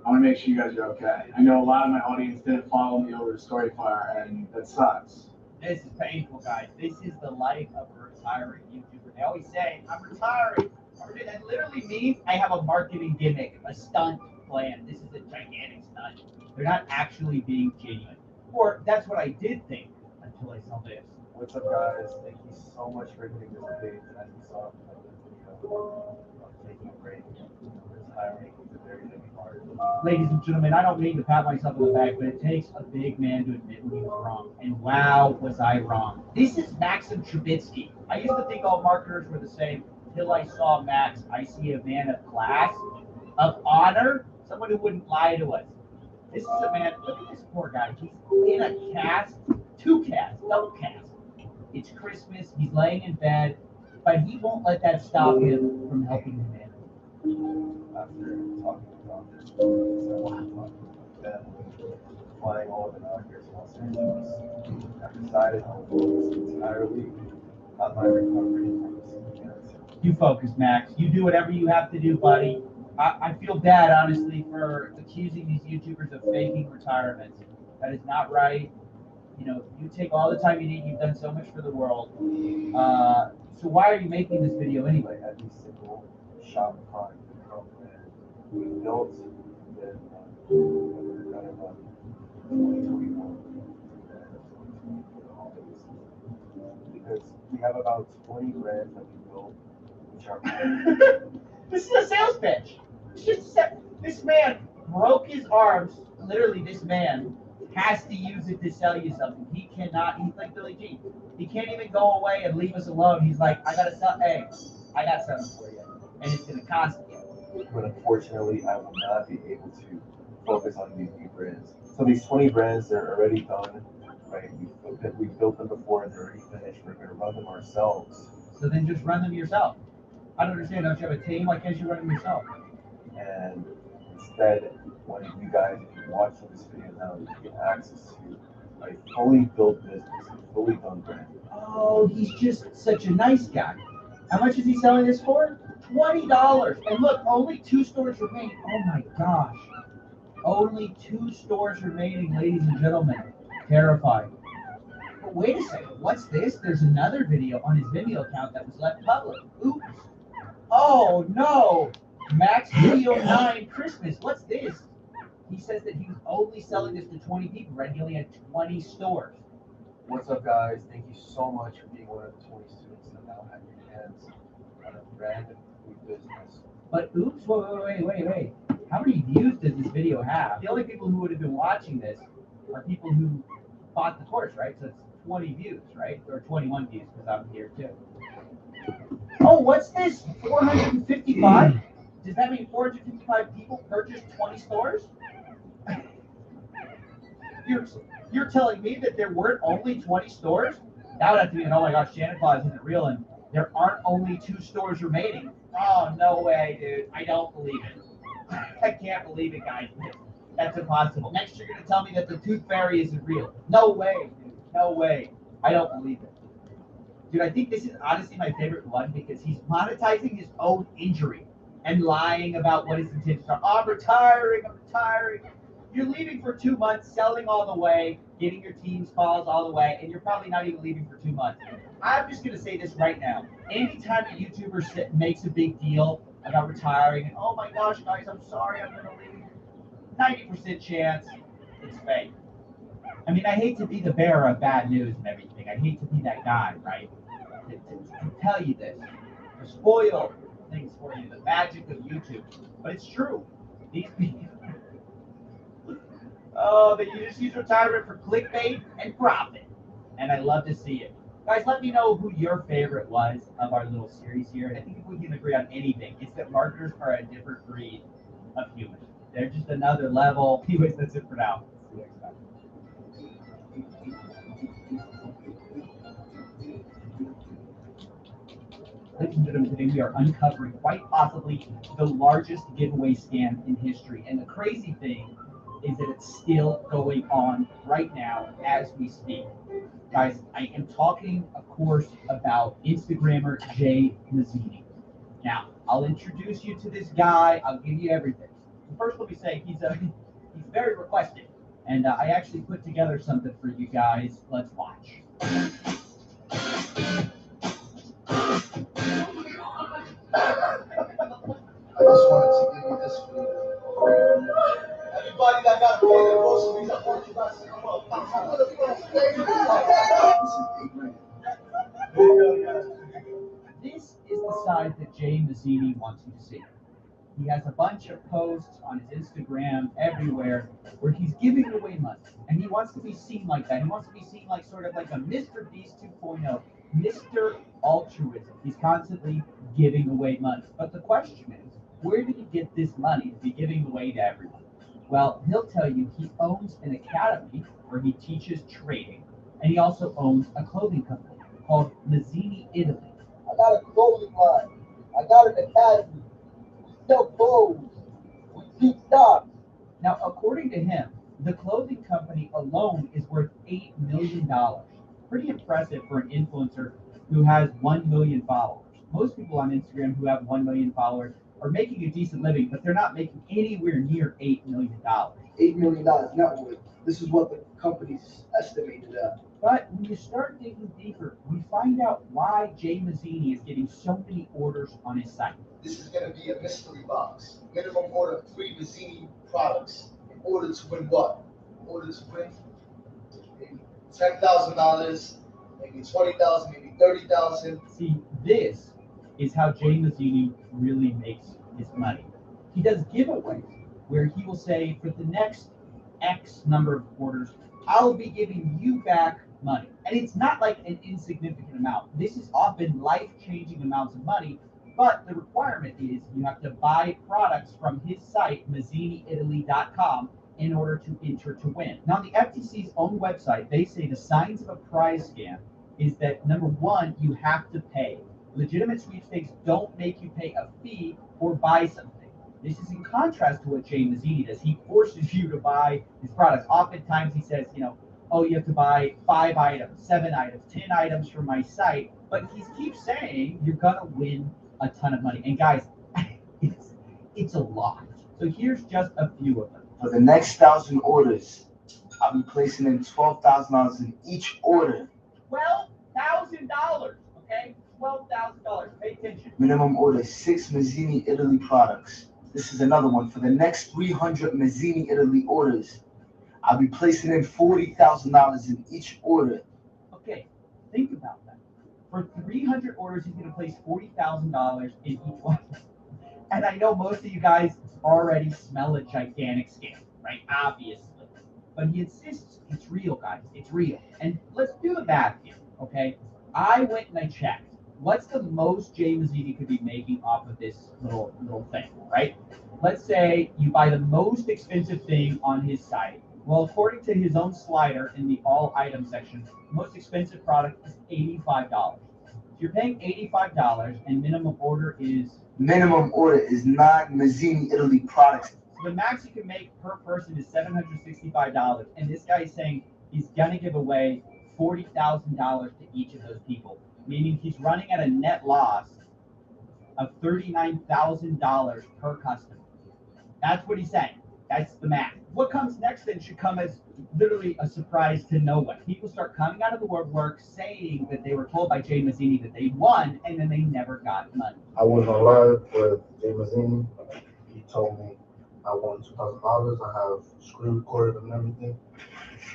I want to make sure you guys are okay. I know a lot of my audience didn't follow me over to Storyfire, and that sucks. This is painful, guys. This is the life of a retiring YouTuber. They always say, I'm retiring. That literally means I have a marketing gimmick, a stunt plan. This is a gigantic stunt. They're not actually being genuine. Or that's what I did think until I saw this. What's up, guys? Thank you so much for hitting this page. As you saw in the video, I'm taking a break. Retiring is a very heavy part. Ladies and gentlemen, I don't mean to pat myself on the back, but it takes a big man to admit when he was wrong. And wow, was I wrong. This is Maxim Trubisky. I used to think all marketers were the same till I saw Max. I see a man of class, of honor, someone who wouldn't lie to us. This is a man, look at this poor guy. He's in a cast, two casts, double cast. It's Christmas, he's laying in bed, but he won't let that stop him from helping the man. After talking about this, I want to talk about family, flying all over out here to Los Angeles. I've decided I'll focus entirely on my recovery from this cancer. You focus, Max. You do whatever you have to do, buddy. I feel bad, honestly, for accusing these YouTubers of faking retirement. That is not right. You know, you take all the time you need. You've done so much for the world. So why are you making this video anyway? Every single shop product we built in we're kind of 2021 and the holiday season. Because we have about 20 brands that we built, which are This is a sales pitch. It's just this man broke his arms. Literally, this man has to use it to sell you something. He cannot. He's like Billy Jean. He can't even go away and leave us alone. He's like, I gotta sell. Hey, I got something for you, and it's gonna cost you. But unfortunately, I will not be able to focus on these new brands. So these 20 brands, they're already done, right? We've built them before, and they're already finished. We're gonna run them ourselves. So then just run them yourself. I don't understand. Don't you have a team? Why can't you run them yourself? And instead, when you guys, if you're watching this video now, you get access to a fully built business, a fully done brand. Oh, he's just such a nice guy. How much is he selling this for? $20. And look, only 2 stores remain. Oh my gosh. Only 2 stores remaining, ladies and gentlemen. Terrifying. But wait a second. What's this? There's another video on his Vimeo account that was left public. Oops. Oh no. Max Video 9 Christmas. What's this? He says that he was only selling this to 20 people, right? He only had 20 stores. What's up, guys? Thank you so much for being one of the 20 students that now have your hands on a brand new business. But oops, wait. How many views does this video have? The only people who would have been watching this are people who bought the course, right? So it's 20 views, right? Or 21 views, because I'm here too. Oh, what's this? 455? Does that mean 455 people purchased 20 stores? You're telling me that there weren't only 20 stores? That would have to mean, oh my gosh, Santa Claus isn't real, and there aren't only 2 stores remaining. Oh, no way, dude. I don't believe it. I can't believe it, guys. That's impossible. Next, you're going to tell me that the Tooth Fairy isn't real. No way, dude. No way. I don't believe it. Dude, I think this is honestly my favorite one because he's monetizing his own injury and lying about what his intentions are. Oh, I'm retiring. You're leaving for 2 months, selling all the way, getting your team's calls all the way, and you're probably not even leaving for 2 months. I'm just going to say this right now. Anytime a YouTuber makes a big deal about retiring, and oh my gosh, guys, I'm sorry, I'm going to leave, 90% chance it's fake. I mean, I hate to be the bearer of bad news and everything. I hate to be that guy, right? To tell you this, to spoil things for you, the magic of YouTube. But it's true. These people, oh, they just use retirement for clickbait and profit. And I love to see it. Guys, let me know who your favorite was of our little series here. And I think if we can agree on anything, it's that marketers are a different breed of human. They're just another level. Anyways, that's it for now. See you next time. Ladies and gentlemen, today we are uncovering quite possibly the largest giveaway scam in history. And the crazy thing is that it's still going on right now as we speak. Guys, I am talking, of course, about Instagrammer Jay Mazzini. Now, I'll introduce you to this guy. I'll give you everything. First, let me say he's very requested. And I actually put together something for you guys. Let's watch. I just wanted to give you this food. Everybody that got to pay their groceries, I want you guys to come up. This is the side that Jay Mazzini wants you to see. He has a bunch of posts on his Instagram everywhere where he's giving away money. And he wants to be seen like that. He wants to be seen like sort of like a Mr. Beast 2.0, Mr. Altruism. He's constantly giving away money. But the question is, where did he get this money to be giving away to everyone? Well, he'll tell you he owns an academy where he teaches trading, and he also owns a clothing company called Mazzini Italy. I got a clothing line. I got an academy. We sell clothes. We teach jobs. Now, according to him, the clothing company alone is worth $8 million. Pretty impressive for an influencer who has 1 million followers. Most people on Instagram who have 1 million followers are making a decent living, but they're not making anywhere near $8 million. $8 million net worth. This is what the company's estimated at. But when you start digging deeper, we find out why Jay Mazzini is getting so many orders on his site. This is going to be a mystery box. Minimum order 3 Mazzini products. In order to win what? In order to win maybe $10,000, maybe $20,000, maybe $30,000. See, this is how Jay Mazzini really makes his money. He does giveaways where he will say, for the next X number of orders, I'll be giving you back money. And it's not like an insignificant amount. This is often life-changing amounts of money, but the requirement is you have to buy products from his site, mazziniitaly.com, in order to enter to win. Now, on the FTC's own website, they say the signs of a prize scam is that, number one, you have to pay. Legitimate sweepstakes don't make you pay a fee or buy something. This is in contrast to what Jay Mazzini does. He forces you to buy his products. Oftentimes he says, oh, you have to buy 5 items, 7 items, 10 items from my site. But he keeps saying you're going to win a ton of money. And guys, it's a lot. So here's just a few of them. For the next 1,000 orders, I'll be placing in $12,000 in each order. $12,000, okay? $12,000. Pay attention. Minimum order 6 Mazzini Italy products. This is another one. For the next 300 Mazzini Italy orders, I'll be placing in $40,000 in each order. Okay, think about that. For 300 orders, he's going to place $40,000 in each one. And I know most of you guys already smell a gigantic scam, right? Obviously. But he insists it's real, guys. It's real. And let's do the math here, okay? I went and I checked. What's the most Jay Mazzini could be making off of this little thing, right? Let's say you buy the most expensive thing on his site. Well, according to his own slider in the all item section, the most expensive product is $85. So you're paying $85 and minimum order is? Minimum order is 9 Mazzini Italy products. So the max you can make per person is $765. And this guy is saying he's going to give away $40,000 to each of those people, meaning he's running at a net loss of $39,000 per customer. That's what he's saying. That's the math. What comes next then should come as literally a surprise to no one. People start coming out of the woodwork saying that they were told by Jay Mazzini that they won, and then they never got money. I was on live with Jay Mazzini. He told me I won $2,000. I have screen recorded and everything.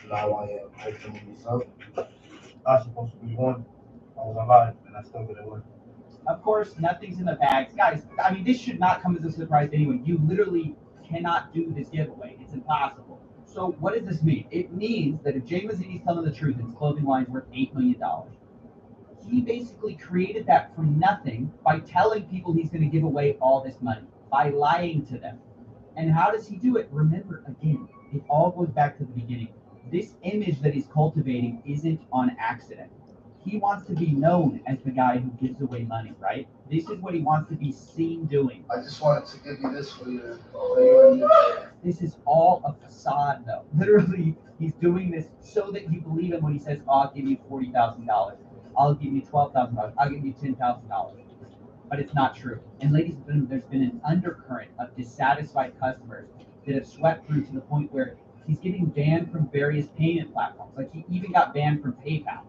Now I am opening these up. I was supposed to be one. I was on live, and I still didn't win. Of course, nothing's in the bags. Guys, I mean, this should not come as a surprise to anyone. You literally cannot do this giveaway. It's impossible. So what does this mean? It means that if Jay Mazzini's telling the truth, his clothing line is worth $8 million, he basically created that from nothing by telling people he's going to give away all this money, by lying to them. And how does he do it? Remember, again, it all goes back to the beginning. This image that he's cultivating isn't on accident. He wants to be known as the guy who gives away money, right? This is what he wants to be seen doing. I just wanted to give you this for you. This is all a facade, though. Literally, he's doing this so that you believe him when he says, oh, I'll give you $40,000. I'll give you $12,000. I'll give you $10,000. But it's not true. And ladies and gentlemen, there's been an undercurrent of dissatisfied customers that have swept through to the point where he's getting banned from various payment platforms. Like he even got banned from PayPal.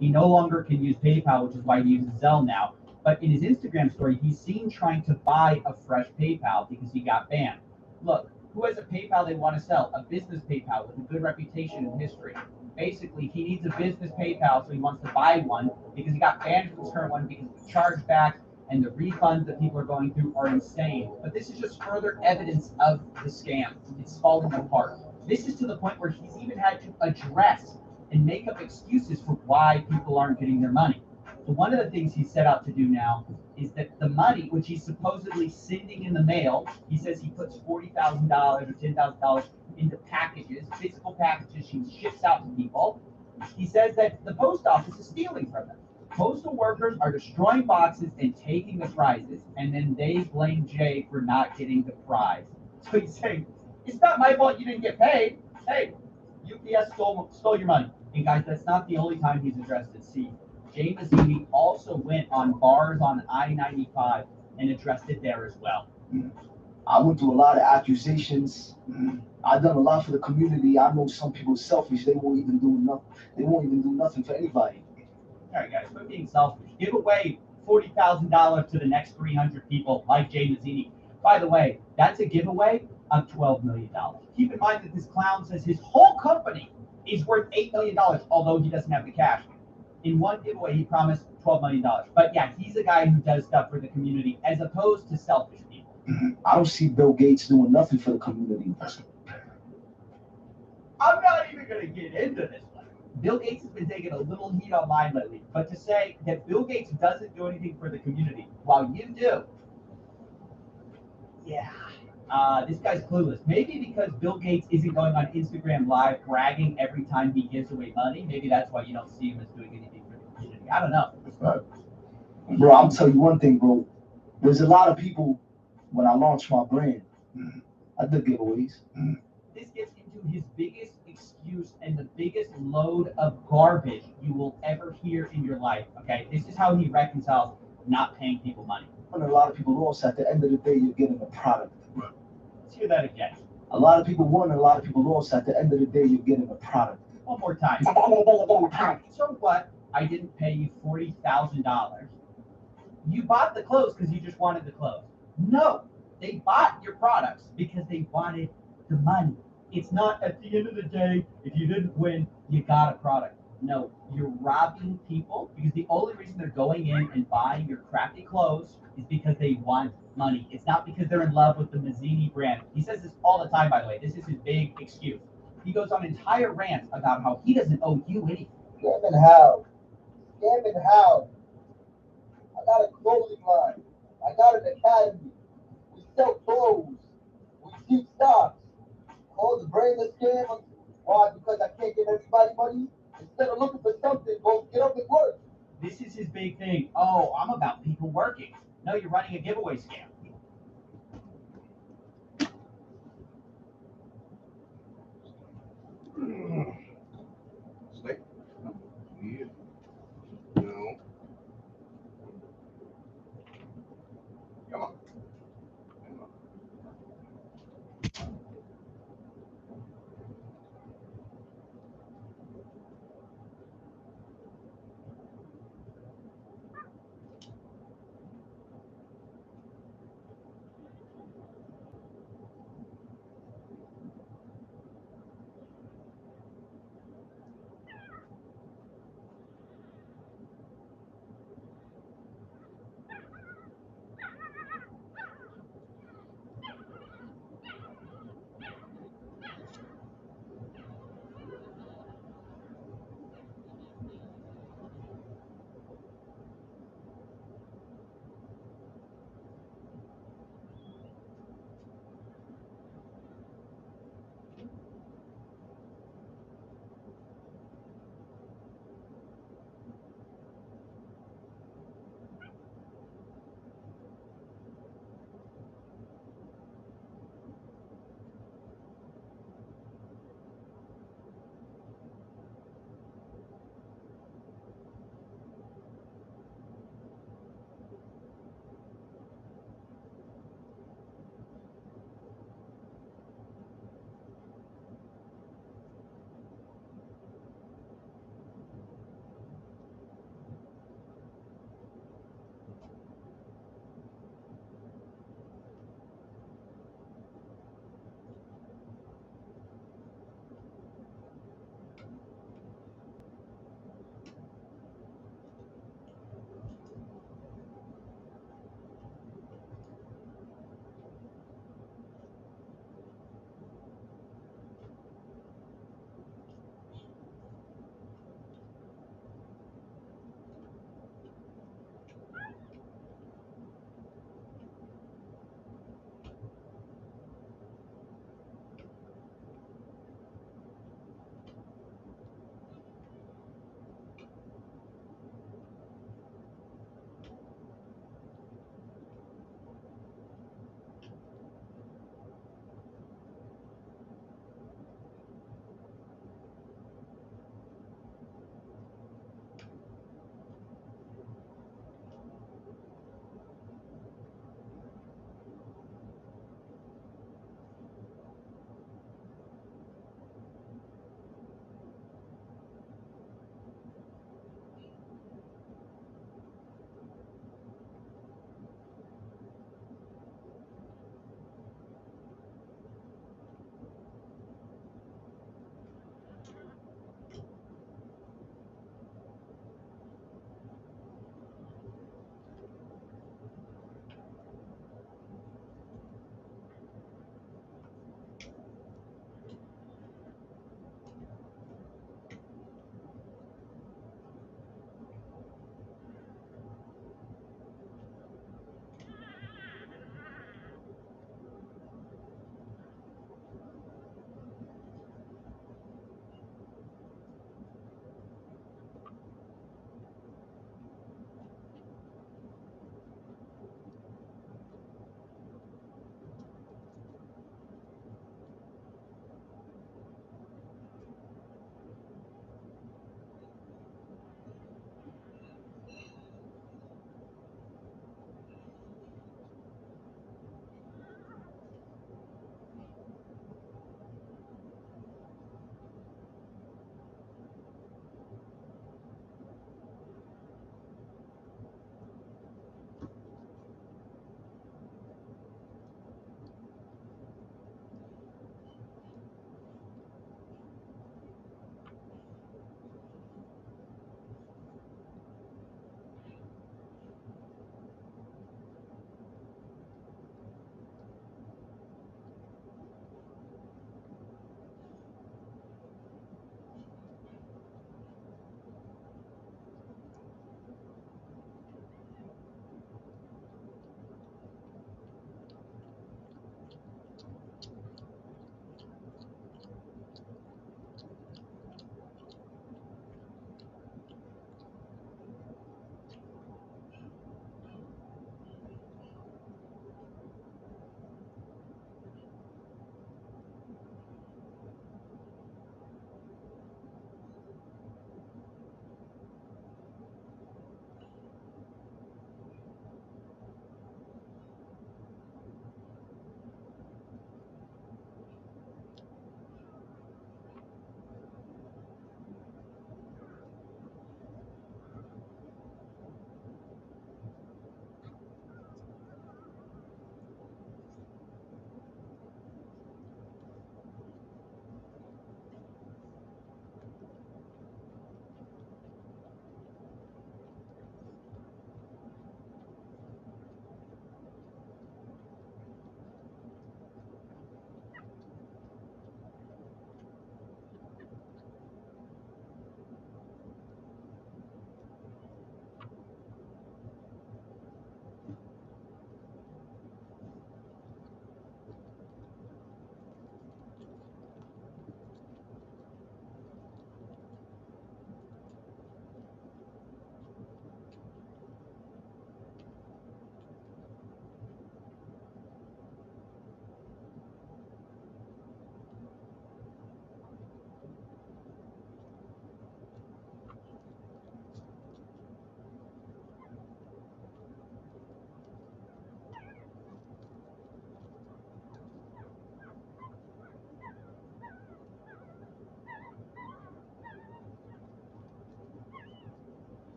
He no longer can use PayPal, which is why he uses Zelle now. But in his Instagram story, he's seen trying to buy a fresh PayPal because he got banned. Look, who has a PayPal they want to sell? A business PayPal with a good reputation and history. Basically, he needs a business PayPal, so he wants to buy one because he got banned from his current one because the chargeback and the refunds that people are going through are insane. But this is just further evidence of the scam. It's falling apart. This is to the point where he's even had to address and make up excuses for why people aren't getting their money. So one of the things he set out to do now is that the money, which he's supposedly sending in the mail, he says he puts $40,000 or $10,000 into packages, physical packages he ships out to people. He says that the post office is stealing from them. Postal workers are destroying boxes and taking the prizes, and then they blame Jay for not getting the prize. So he's saying, it's not my fault you didn't get paid. Hey, UPS stole your money. And guys, that's not the only time he's addressed it. See, Jay Mazzini also went on bars on I-95 and addressed it there as well. I went through a lot of accusations. I've done a lot for the community. I know some people selfish. They won't even do nothing. They won't even do nothing for anybody. All right, guys, quit being selfish. Give away $40,000 to the next 300 people like Jay Mazzini. By the way, that's a giveaway of $12 million. Keep in mind that this clown says his whole company is worth $8 million, although he doesn't have the cash. In one giveaway, he promised $12 million. But yeah, he's a guy who does stuff for the community as opposed to selfish people. I don't see Bill Gates doing nothing for the community. I'm not even going to get into this one. Bill Gates has been taking a little heat online lately, but to say that Bill Gates doesn't do anything for the community, while you do, yeah, this guy's clueless. Maybe because Bill Gates isn't going on Instagram Live bragging every time he gives away money. Maybe that's why you don't see him as doing anything for the community. I don't know. Bro, I'll tell you one thing, bro. There's a lot of people, when I launched my brand, I did giveaways. This gets into his biggest excuse and the biggest load of garbage you will ever hear in your life. Okay, this is how he reconciles not paying people money. And a lot of people lost. At the end of the day, you're getting a product. Let's hear that again. A lot of people won and a lot of people lost. At the end of the day, you're getting a product. One more time. At the end of the day, you're getting a product. So what? I didn't pay you $40,000. You bought the clothes because you just wanted the clothes. No, they bought your products because they wanted the money. It's not at the end of the day, if you didn't win, you got a product. No, you're robbing people because the only reason they're going in and buying your crappy clothes is because they want money. It's not because they're in love with the Mazzini brand. He says this all the time, by the way. This is his big excuse. He goes on entire rants about how he doesn't owe you anything. Scamming how? Scamming how? I got a clothing line. I got an academy. We sell clothes. We keep stocks. Oh, the brain is scam. Why? Because I can't give everybody money? Instead of looking for something, go get up and work. This is his big thing. Oh, I'm about people working. No, you're running a giveaway scam. Snake? Yeah. No. Come on.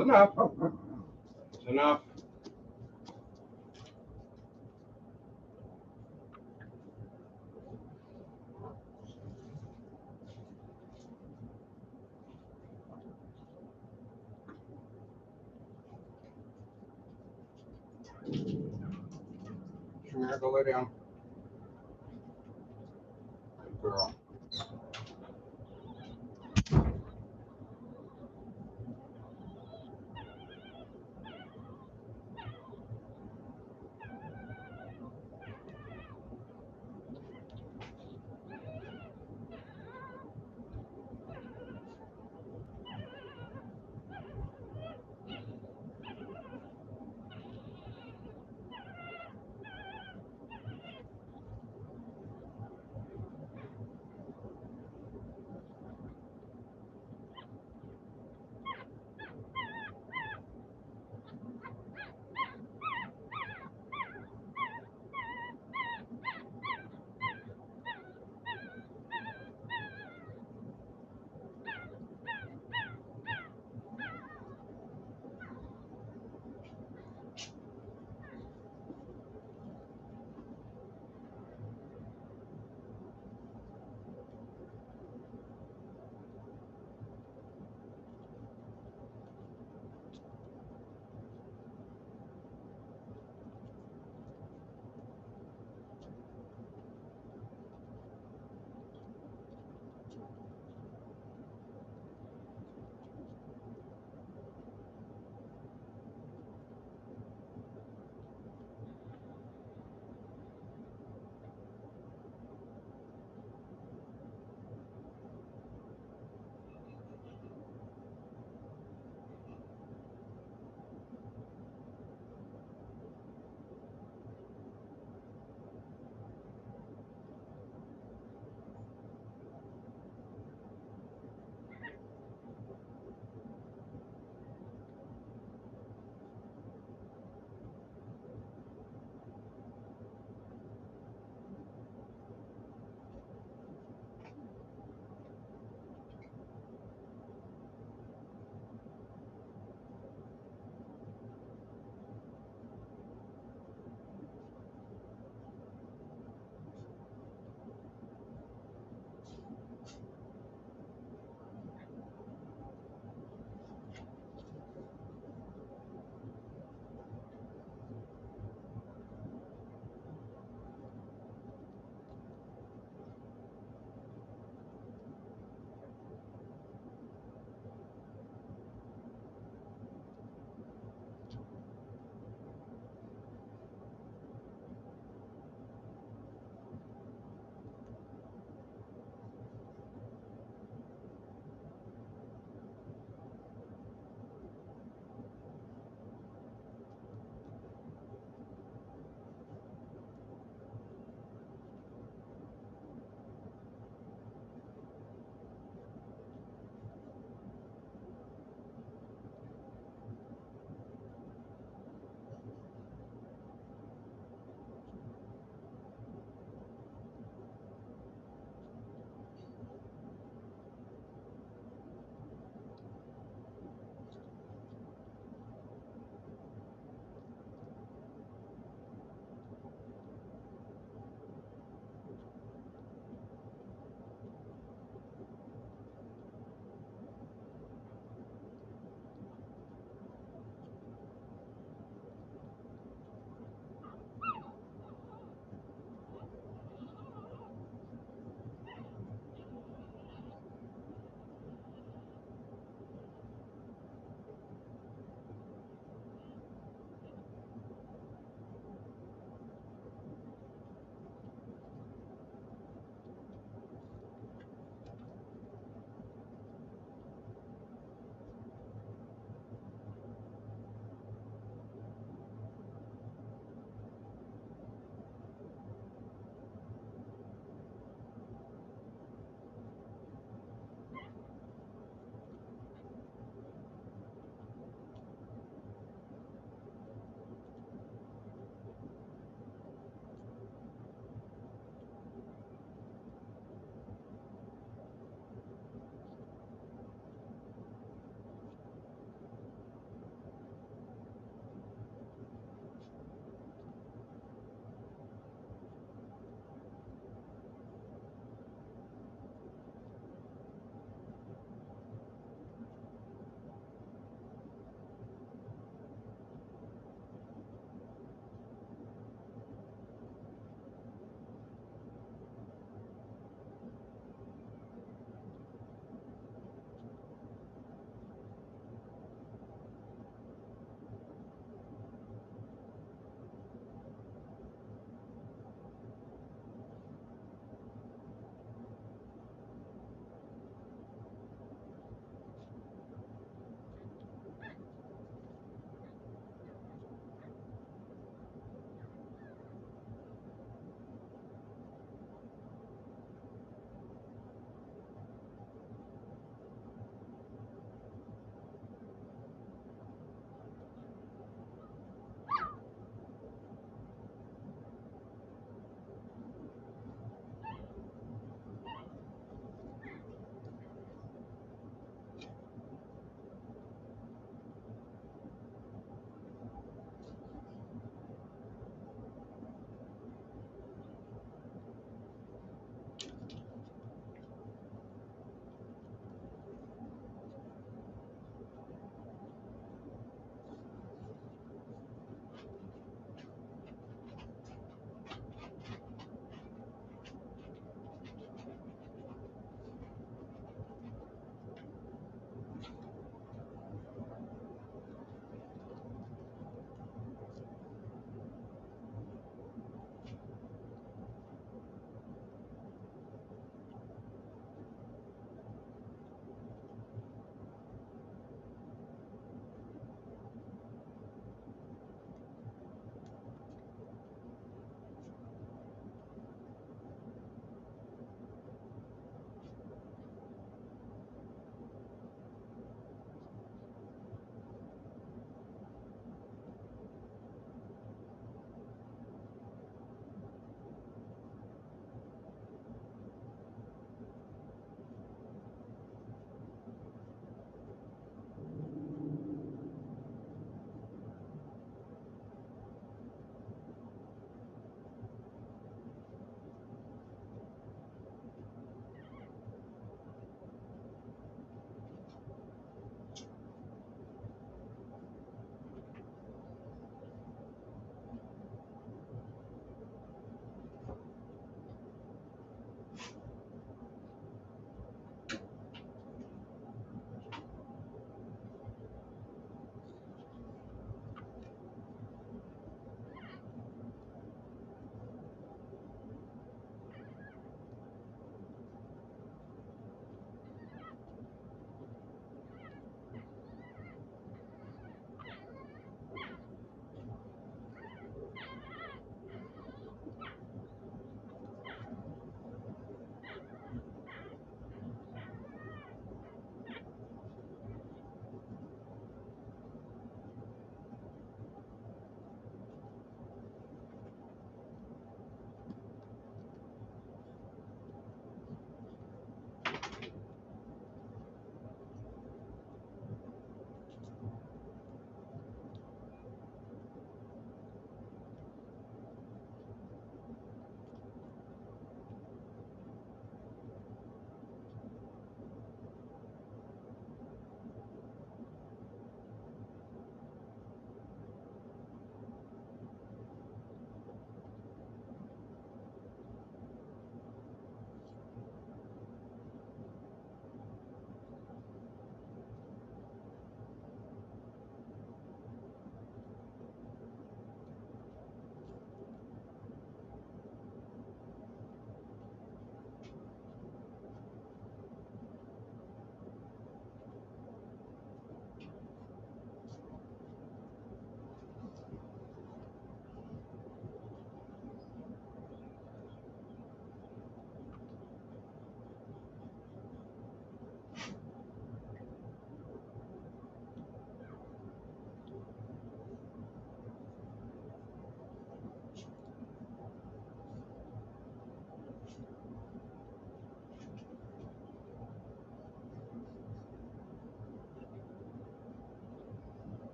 Enough. It's enough. Shamir, go lay down. Good girl.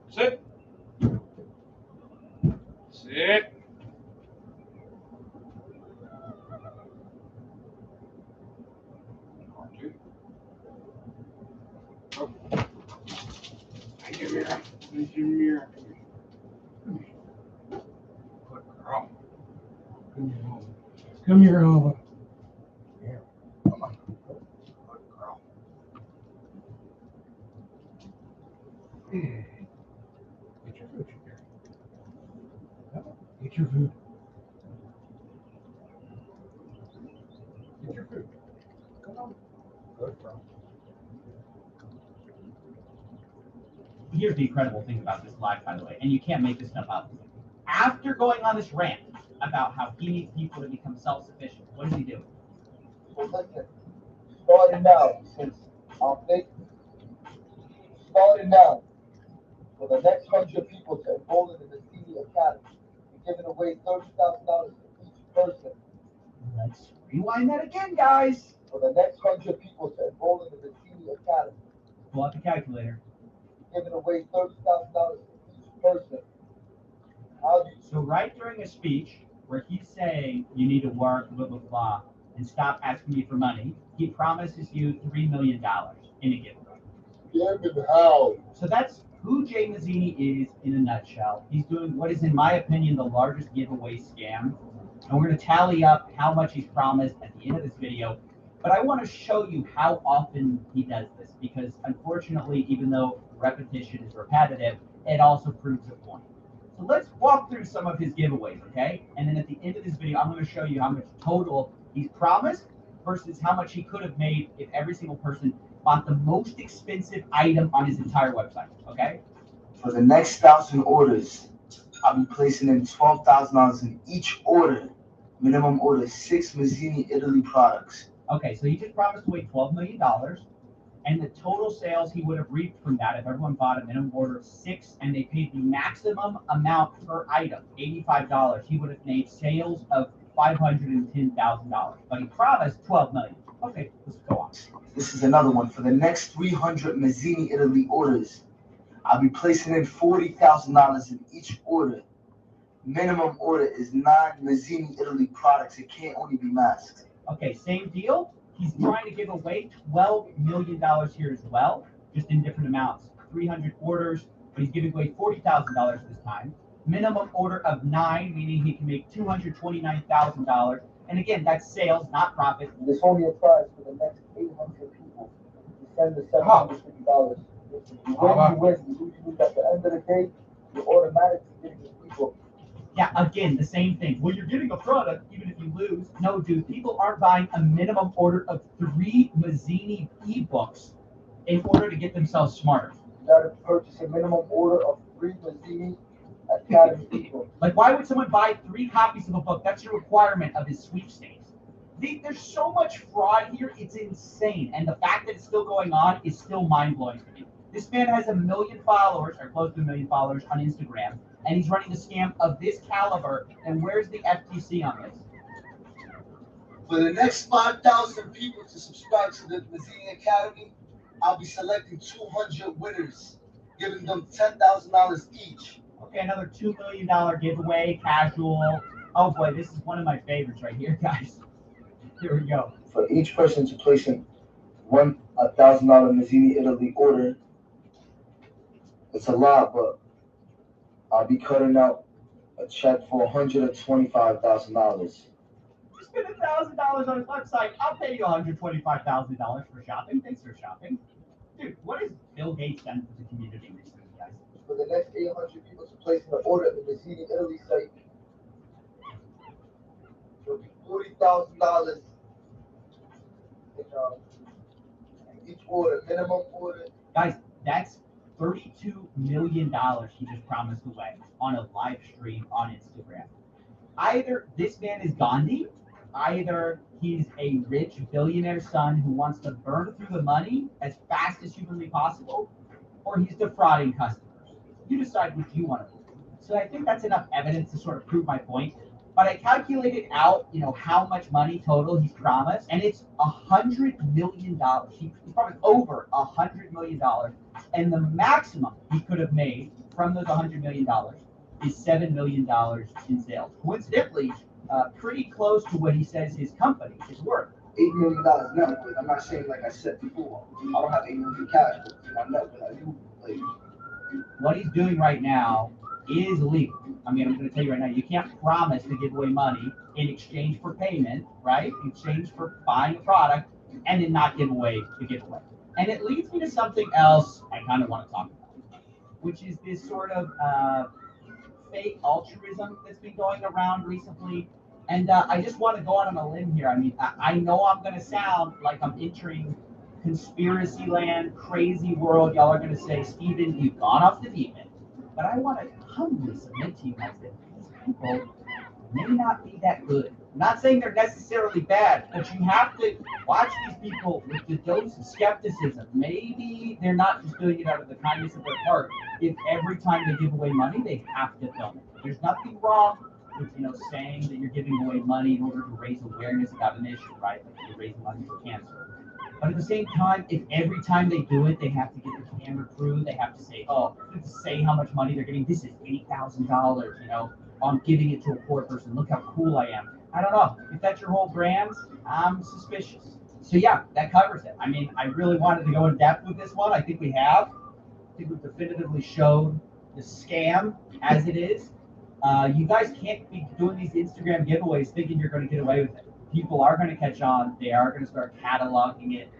Sit. Sit. Oh. Thank you, Mira. Thank you, Mira. Good girl. Come here, Alva. Good girl. Get your food, Junior. Get your food. Get your food. Come on. Good girl. Here's the incredible thing about this live, by the way, and you can't make this stuff up. After going on this rant about how he needs people to become self-sufficient, what does he do? So listen, starting now, since I'm big, starting now, for the next 100 people to enroll in the Senior Academy, we're giving away $30,000 for each person. Let's rewind that again, guys. For the next 100 people to enroll in the Senior Academy, Pull out the calculator. we're giving away $30,000 for each person. How do you So right during a speech where he's saying you need to work, blah, blah, blah, and stop asking me for money, he promises you $3 million in a giveaway. give and how? So that's who Jay Mazzini is in a nutshell. He's doing what is, in my opinion, the largest giveaway scam. And we're going to tally up how much he's promised at the end of this video. But I want to show you how often he does this, because unfortunately, even though repetition is repetitive, it also proves a point. So let's walk through some of his giveaways, okay? And then at the end of this video, I'm going to show you how much total he's promised versus how much he could have made if every single person bought the most expensive item on his entire website, okay? For the next 1,000 orders, I'll be placing in $12,000 in each order. Minimum order 6 Mazzini Italy products. Okay, so he just promised away $12 million, and the total sales he would have reaped from that if everyone bought a minimum order of 6 and they paid the maximum amount per item, $85, he would have made sales of $510,000. But he promised $12 million. Okay, let's go on. This is another one. For the next 300 Mazzini Italy orders, I'll be placing in $40,000 in each order. Minimum order is 9 Mazzini Italy products. It can't only be masks. Okay, same deal. He's trying to give away $12 million here as well, just in different amounts. 300 orders, but he's giving away $40,000 this time. Minimum order of 9, meaning he can make $229,000. And again, that's sales, not profit. There's only a prize for the next 800 people. You send the $750. If you win, you win. You lose, you lose. At the end of the day, you're automatically getting the people. Yeah, again, the same thing. Well, you're getting a product even if you lose. No, dude, people aren't buying a minimum order of 3 Mazzini ebooks in order to get themselves smarter. You gotta purchase a minimum order of 3 Mazzini Academy ebooks. Like, why would someone buy 3 copies of a book? That's a requirement of his sweepstakes. There's so much fraud here, it's insane. And the fact that it's still going on is still mind-blowing to me. This man has 1 million followers, or close to 1 million followers on Instagram, and he's running a scam of this caliber. And where's the FTC on this? For the next 5,000 people to subscribe to the Mazzini Academy, I'll be selecting 200 winners, giving them $10,000 each. Okay, another $2 million giveaway, casual. Oh boy, this is one of my favorites right here, guys. Here we go. For each person to place in $1,000 Mazzini Italy order, it's a lot, but I'll be cutting out a check for $125,000. You spend $1,000 on his website, I'll pay you $125,000 for shopping. Thanks for shopping. Dude, what has Bill Gates done for the community recently, guys? For the next 800 people to place an order at the Mazzini Italy site, it'll be $40,000 in each order, minimum order. Guys, that's $32 million he just promised away on a live stream on Instagram. Either this man is Gandhi, either he's a rich billionaire son who wants to burn through the money as fast as humanly possible, or he's defrauding customers. You decide which you want to believe. So I think that's enough evidence to sort of prove my point. But I calculated out, how much money total he's promised, and it's $100 million. He promised over $100 million, and the maximum he could have made from those $100 million is $7 million in sales. Coincidentally, pretty close to what he says his company is worth. $8 million net worth. I'm not saying like I said before. I don't have $8 million cash, but my net worth, I do like. What he's doing right now is illegal. I mean, I'm going to tell you right now, you can't promise to give away money in exchange for payment, right? In exchange for buying a product and then not give away the giveaway. And it leads me to something else I kind of want to talk about, which is this sort of fake altruism that's been going around recently. And I just want to go out on a limb here. I mean, I know I'm going to sound like I'm entering conspiracy land, crazy world. Y'all are going to say, Steven, you've gone off the deep end. But I want to humbly submit to you guys that these people may not be that good. I'm not saying they're necessarily bad, but you have to watch these people with the dose of skepticism. Maybe they're not just doing it out of the kindness of their heart. If every time they give away money, they have to film it. There's nothing wrong with, saying that you're giving away money in order to raise awareness about an issue, right? Like you're raising money for cancer. But at the same time, if every time they do it, they have to get the camera crew, they have to say, say how much money they're getting. This is $8,000, I'm giving it to a poor person. Look how cool I am. I don't know. If that's your whole brand, I'm suspicious. So yeah, that covers it. I mean, I really wanted to go in depth with this one. I think we have. I think we've definitively showed the scam as it is. You guys can't be doing these Instagram giveaways thinking you're going to get away with it. People are going to catch on. They are going to start cataloging it.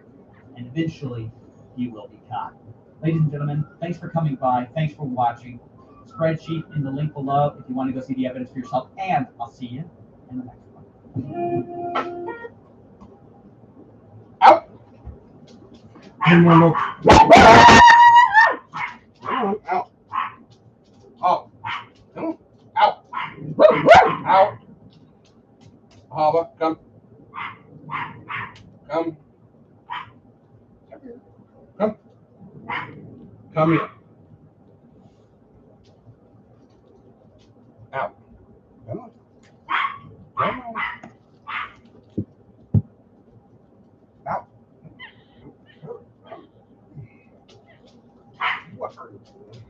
And eventually, you will be caught. Ladies and gentlemen, thanks for coming by. Thanks for watching. Spreadsheet in the link below if you want to go see the evidence for yourself. And I'll see you in the next one. Out! Out! Oh! Out! Out! Hava, come. Come. Come. Come here. Out. Come on. Come on. Out. What are you doing?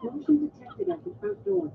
Motion detected at the front door.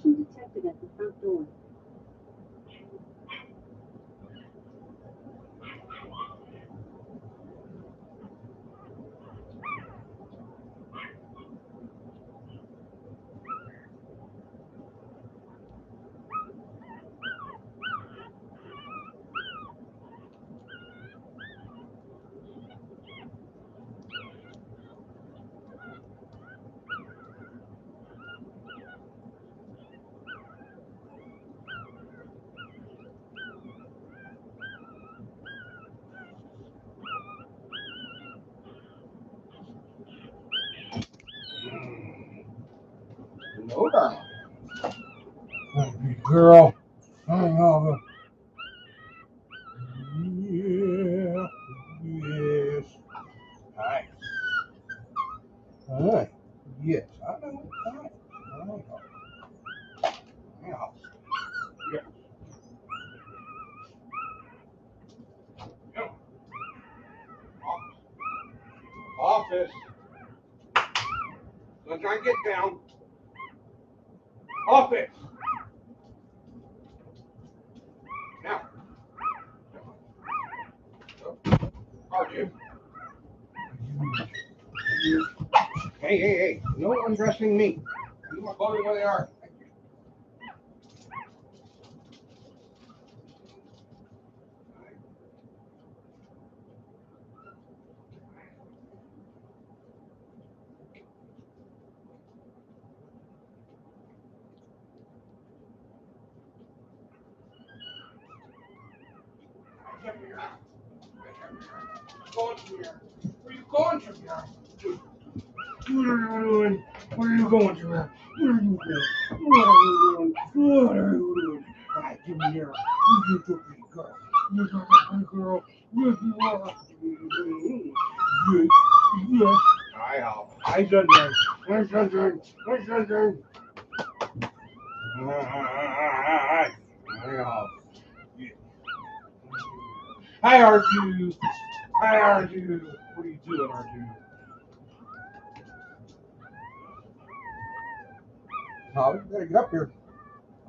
Motion detected at the front door. No, darling. Good girl. Hang on. Yeah. Yes. Hi. Hi. Yes, I know. Hi. Yeah. Yeah. Yeah. Office. Sunshine, get down. Office. Now. Are you? Hey. No undressing me. Leave my clothes where they are. Going to here. Where are you going to here? What are you doing? Where are you going to here? What are you doing? What are you doing? What are you doing? All right, give me here. You do pretty girl. You do pretty girl. Yes, you are. Yes. Hi, Sunshine. Hi, Sunshine. Hi, Sunshine. Hi. Hi, R2. Hi, R2. What are you doing, R2? Oh, you gotta get up here.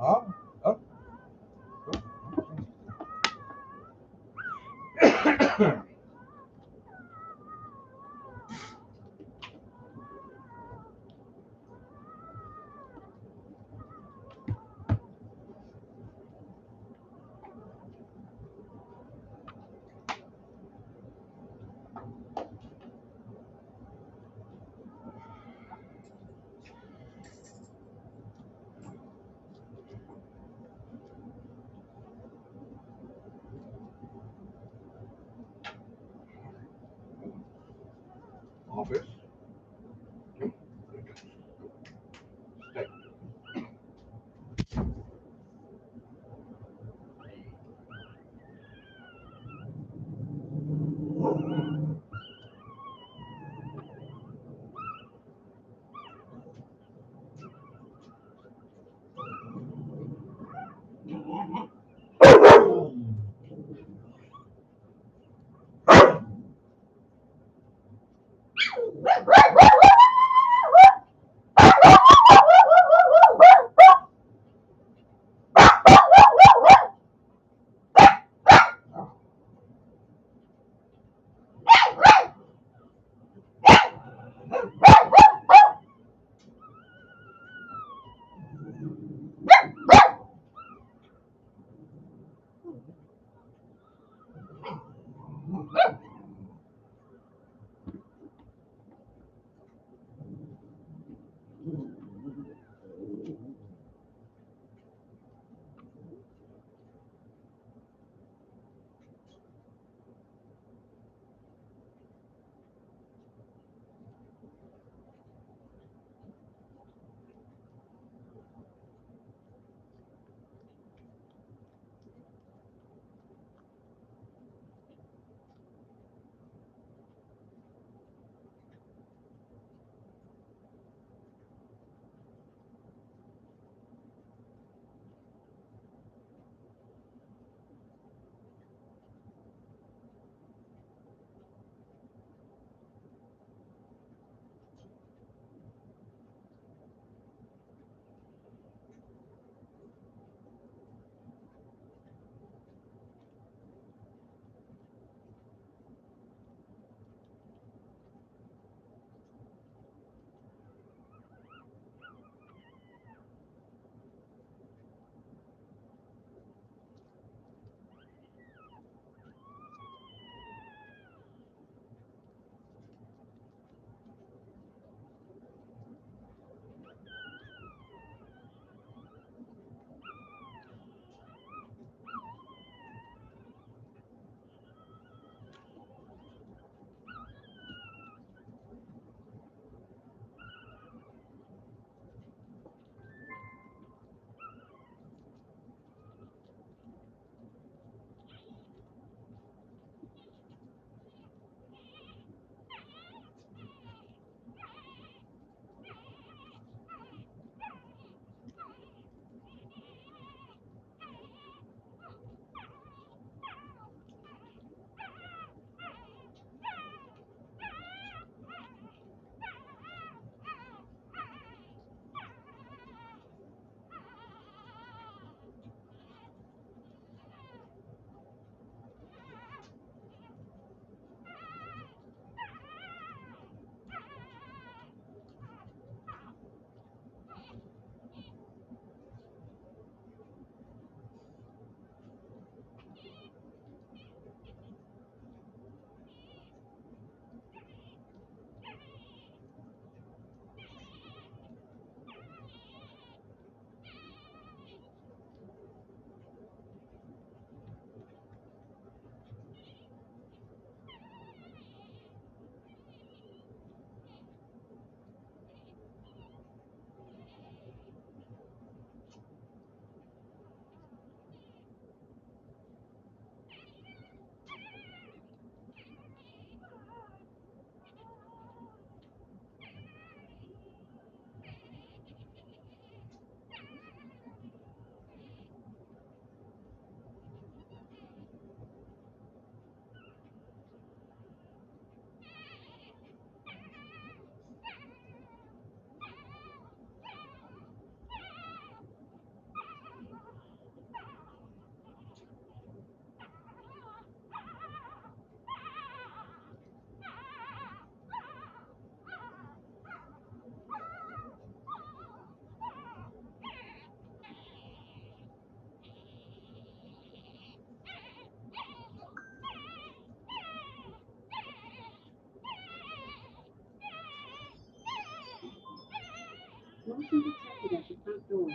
Oh, up. Office. Stay. be detected at the front door.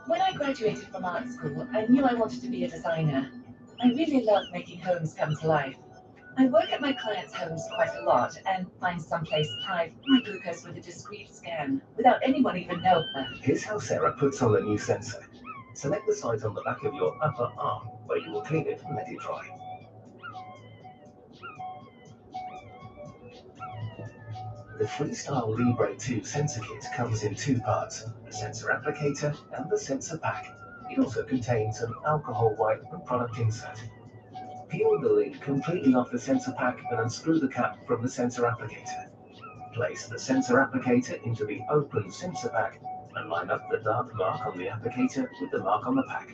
When I graduated from art school, I knew I wanted to be a designer. I really love making homes come to life. I work at my clients' homes quite a lot and find someplace to hide my glucose with a discreet scan without anyone even knowing. Here's how Sarah puts on the new sensor. Select the site on the back of your upper arm where you will clean it and let it dry. The Freestyle Libre 2 sensor kit comes in two parts, the sensor applicator and the sensor pack. It also contains an alcohol wipe and product insert. Peel the lid completely off the sensor pack and unscrew the cap from the sensor applicator. Place the sensor applicator into the open sensor pack and line up the dark mark on the applicator with the mark on the pack.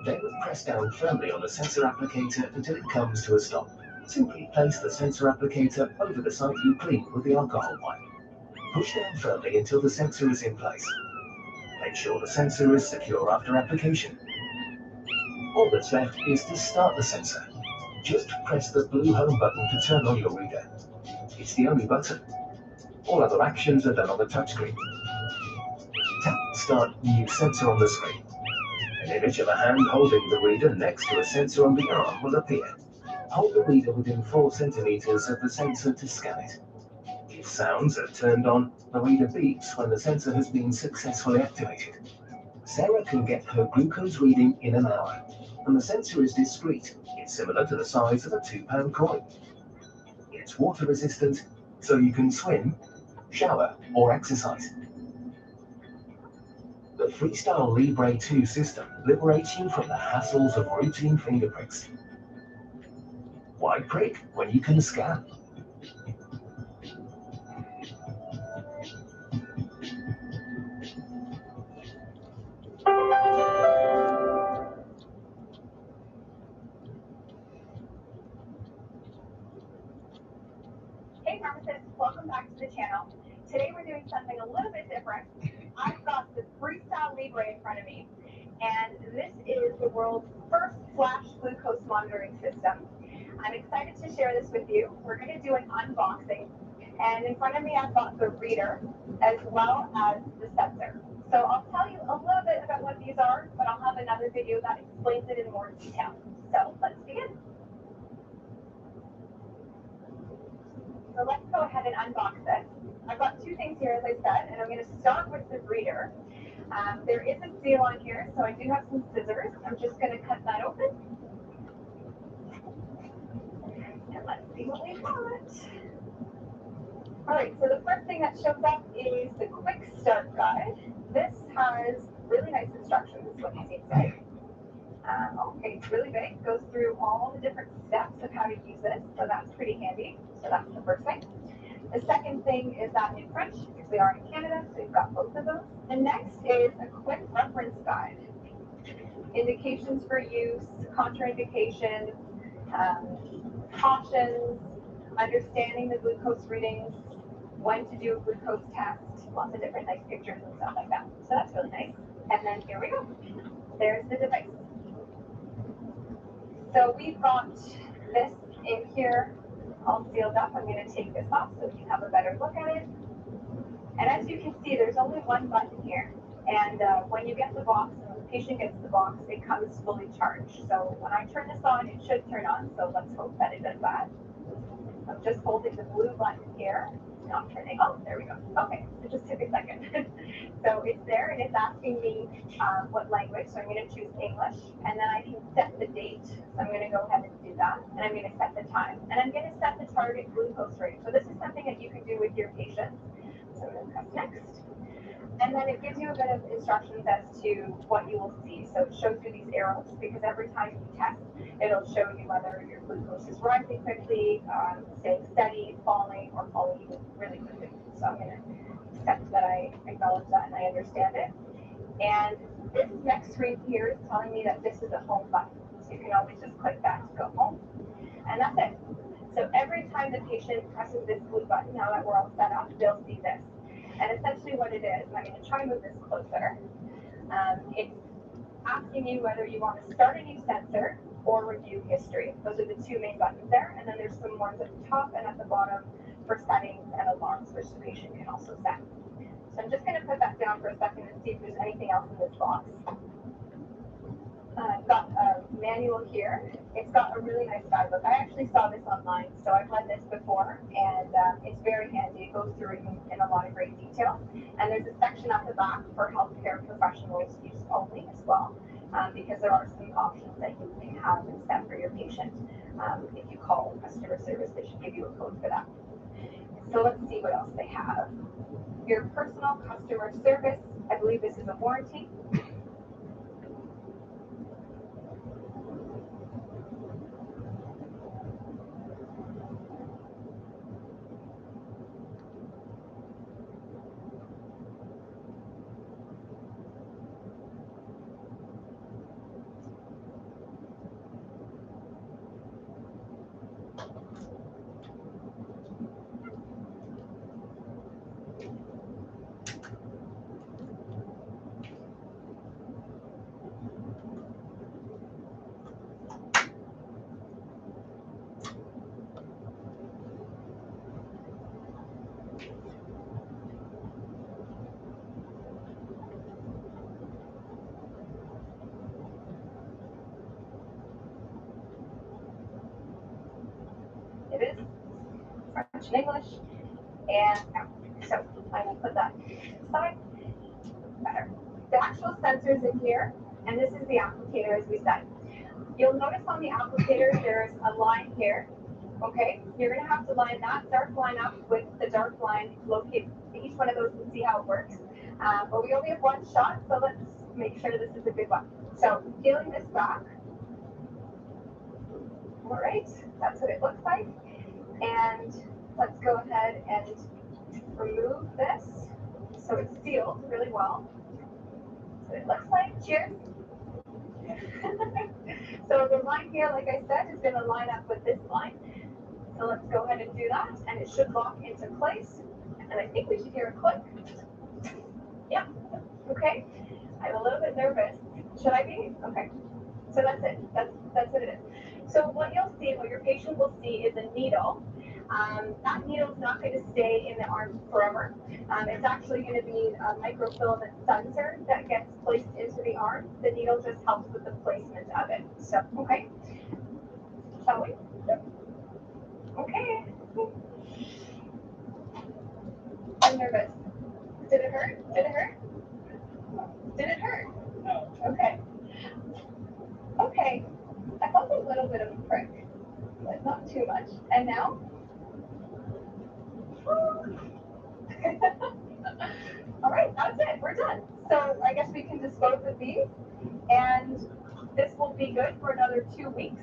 Then press down firmly on the sensor applicator until it comes to a stop. Simply place the sensor applicator over the site you cleaned with the alcohol wipe. Push down firmly until the sensor is in place. Make sure the sensor is secure after application. All that's left is to start the sensor. Just press the blue home button to turn on your reader. It's the only button. All other actions are done on the touchscreen. Tap Start New Sensor on the screen. An image of a hand holding the reader next to a sensor on the arm will appear. Hold the reader within 4 centimeters of the sensor to scan it. If sounds are turned on, the reader beeps when the sensor has been successfully activated. Sarah can get her glucose reading in an hour, and the sensor is discreet. It's similar to the size of a £2 coin. It's water resistant, so you can swim, shower, or exercise. The Freestyle Libre 2 system liberates you from the hassles of routine finger pricks. Why prick when you can scan? Hey pharmacists, welcome back to the channel. Today we're doing something a little bit different. I've got the Freestyle Libre in front of me, and this is the world's first flash glucose monitoring system. I'm excited to share this with you. We're going to do an unboxing, and in front of me I've got the reader as well as the sensor. So I'll tell you a little bit about what these are, but I'll have another video that explains it in more detail. So let's begin. So let's go ahead and unbox this. I've got two things here, as I said, and I'm going to start with the reader. There is a seal on here, so I do have some scissors. I'm just going to cut that open. And let's see what we got. All right, so the first thing that shows up is the quick start guide. This has really nice instructions, is what you see inside. Okay, it's really big. It goes through all the different steps of how to use this, so that's pretty handy. So that's the first thing. The second thing is that in French, because we are in Canada, so we've got both of those. And next is a quick reference guide. Indications for use, contraindications, cautions, understanding the glucose readings, when to do a glucose test, lots of different nice pictures and stuff like that. So that's really nice. And then here we go. There's the device. So we've got this in here all sealed up. I'm going to take this off so we can have a better look at it. And as you can see, there's only one button here. And when you get the box, and when the patient gets the box, it comes fully charged. So when I turn this on, it should turn on. So let's hope that it does that. I'm just holding the blue button here. It's not turning. Oh, there we go. Okay, it just took a second. So it's there, and it's asking me what language. So I'm going to choose English, and then I can set the date. So I'm going to go ahead and do that, and I'm going to set the time, and I'm going to set the target glucose rate. So this is something that you can do with your patients. So I'm going to press next. And then it gives you a bit of instructions as to what you will see. So it shows you these arrows because every time you test, it'll show you whether your glucose is rising quickly, staying steady, falling, or falling really quickly. So I'm going to accept that I acknowledge that and I understand it. And this next screen here is telling me that this is a home button. So you can always just click that to go home. And that's it. So every time the patient presses this blue button, now that we're all set up, they'll see this. And essentially what it is, I'm going to try and move this closer. It's asking you whether you want to start a new sensor or review history. Those are the two main buttons there. And then there's some ones at the top and at the bottom for settings and alarms, which the patient can also set. So I'm just going to put that down for a second and see if there's anything else in this box. I've got a manual here. It's got a really nice guidebook. I actually saw this online, so I've read this before, and it's very handy. It goes through it in a lot of great detail. And there's a section at the back for healthcare professionals use only as well, because there are some options that you can have and set for your patient. If you call customer service, they should give you a code for that. So let's see what else they have. Your personal customer service, I believe this is a warranty. It is French and English, and so I will put that aside. Better. The actual sensors in here, and this is the applicator as we said. You'll notice on the applicator there's a line here. Okay, you're going to have to line that dark line up with the dark line, locate each one of those and see how it works. But we only have one shot, so let's make sure this is a good one. So peeling this back. All right, that's what it looks like. And let's go ahead and remove this. So it's sealed really well. So it looks like. Cheers. So the line here, like I said, is going to line up with this line. So let's go ahead and do that, and it should lock into place. And I think we should hear a click. Yeah. Okay. I'm a little bit nervous. Should I be? Okay. So that's it. That's what it is. So what you'll see, what your patient will see, is a needle. That needle is not going to stay in the arm forever. It's actually going to be a microfilament sensor that gets placed into the arm. The needle just helps with the placement of it. So, okay. Shall we? Okay. I'm nervous. Did it hurt? Did it hurt? Did it hurt? No. Okay. Okay. I felt a little bit of a prick, but not too much. And now? All right, that's it. We're done. So I guess we can dispose of these, and this will be good for another 2 weeks.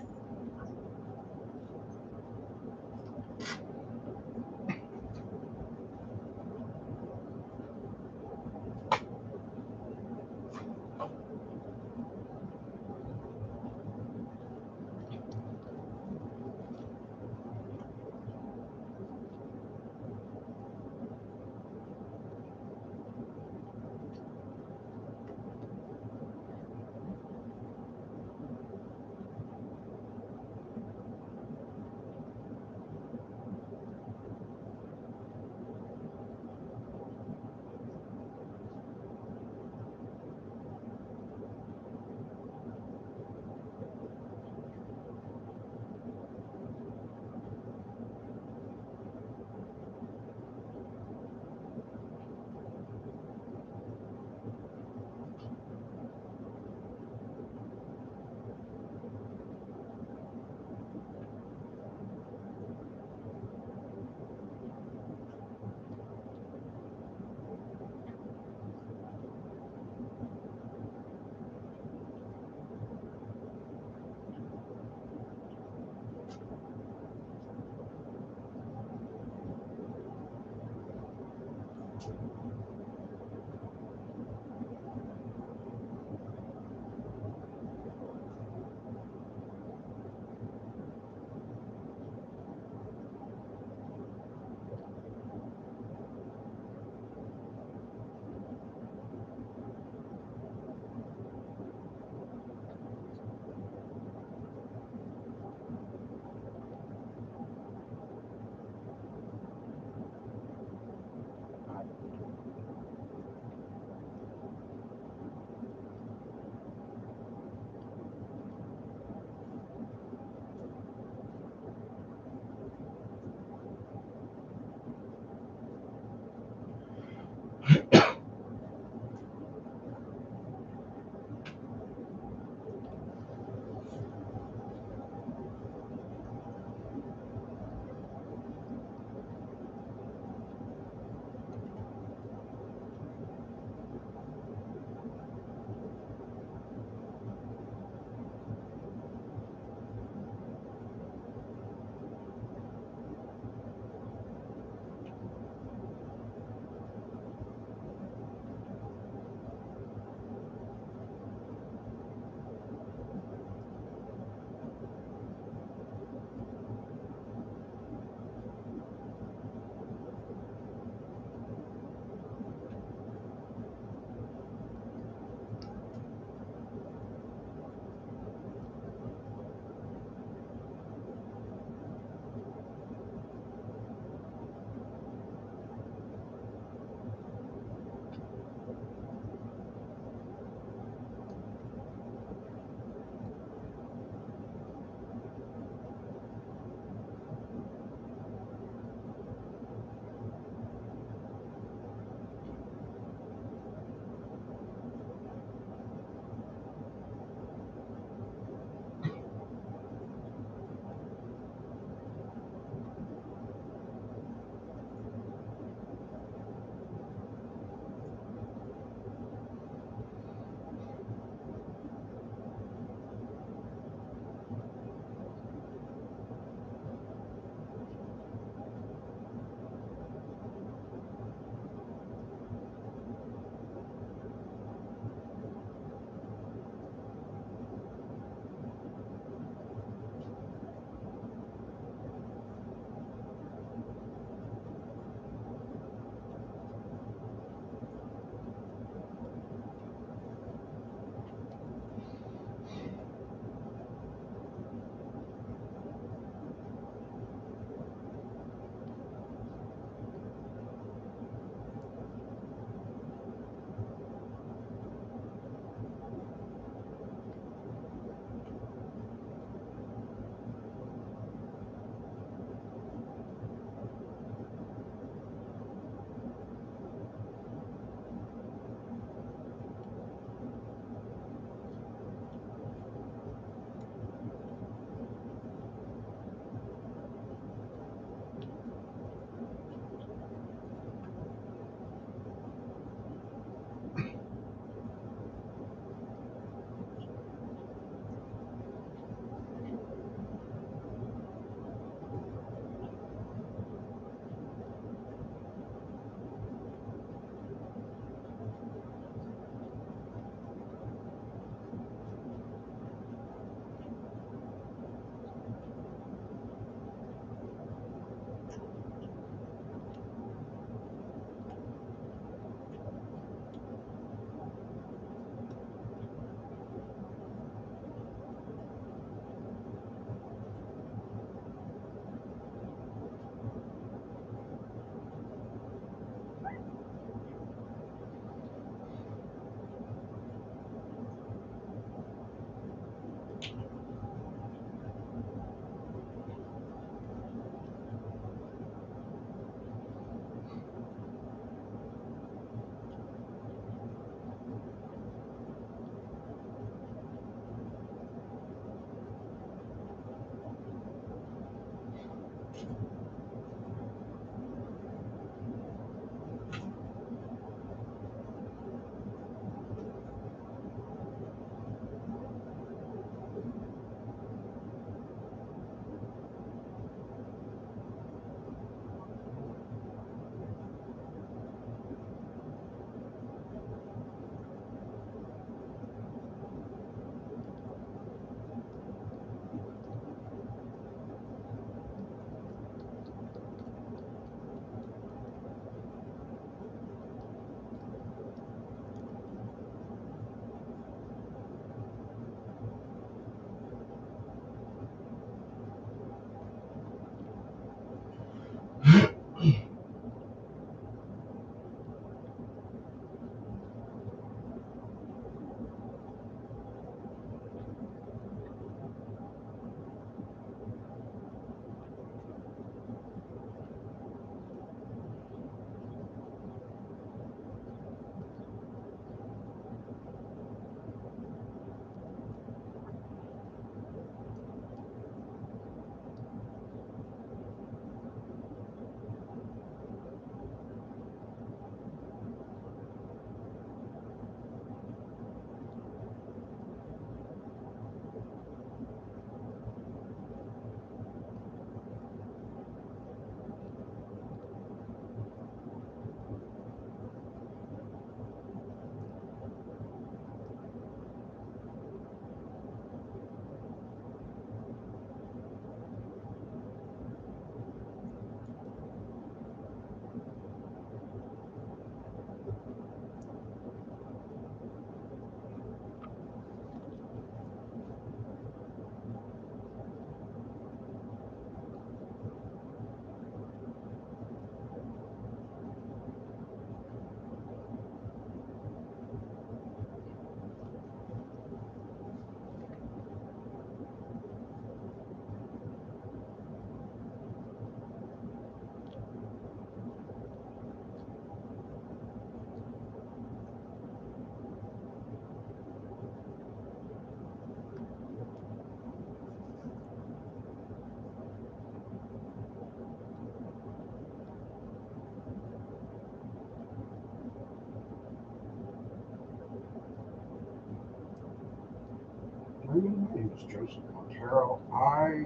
afternoon. My name is Joseph Montero. I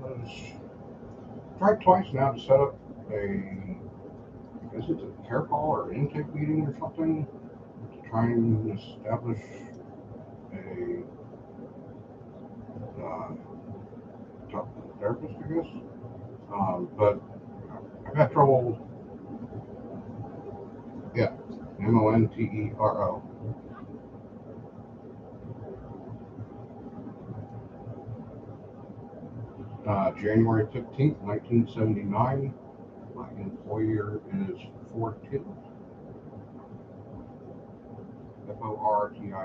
was tried twice now to set up I guess it's a care call or intake meeting or something to try and establish a therapist, I guess. But I've had trouble. Yeah, Montero. January 15th, 1979. My employer is Fortid. Fortid.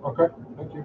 Okay, thank you.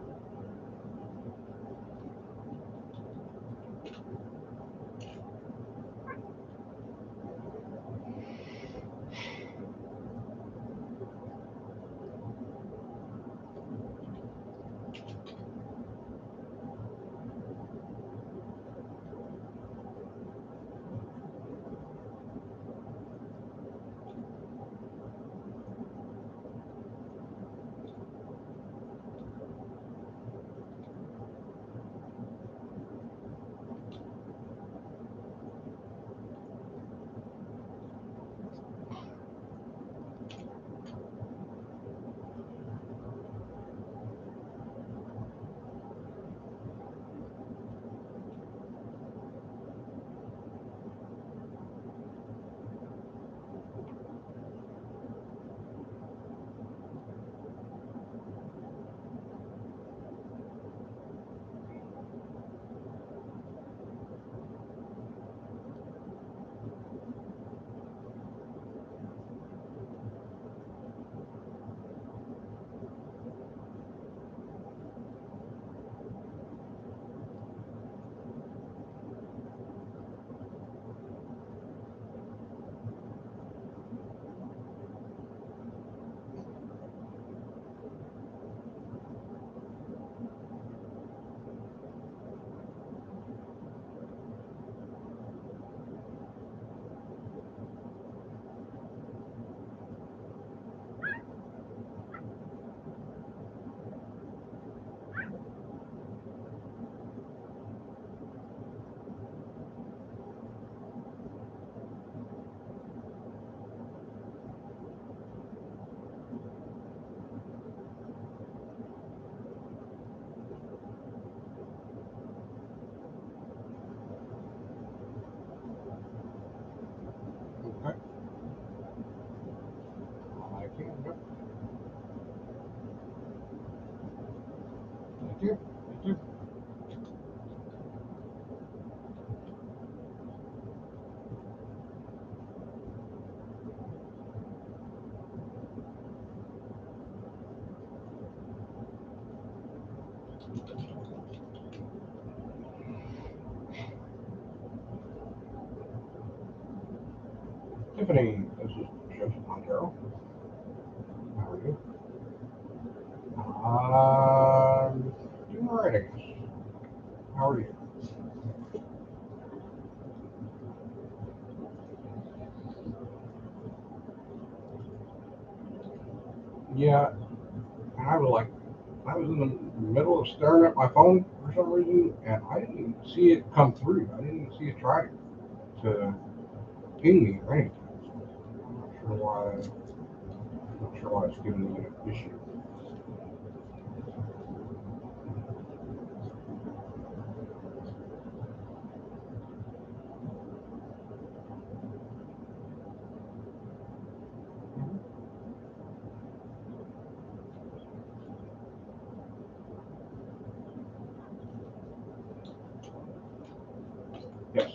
Okay. I can, yep. Thank you. Thank you. Tiffany, this is Joseph Montero. How are you? Doing all right, I guess. How are you? Yeah, and I was in the middle of staring at my phone for some reason, and I didn't even see it come through. I didn't even see it try to ping me or anything. I'm not sure why it's giving me an issue. Yes.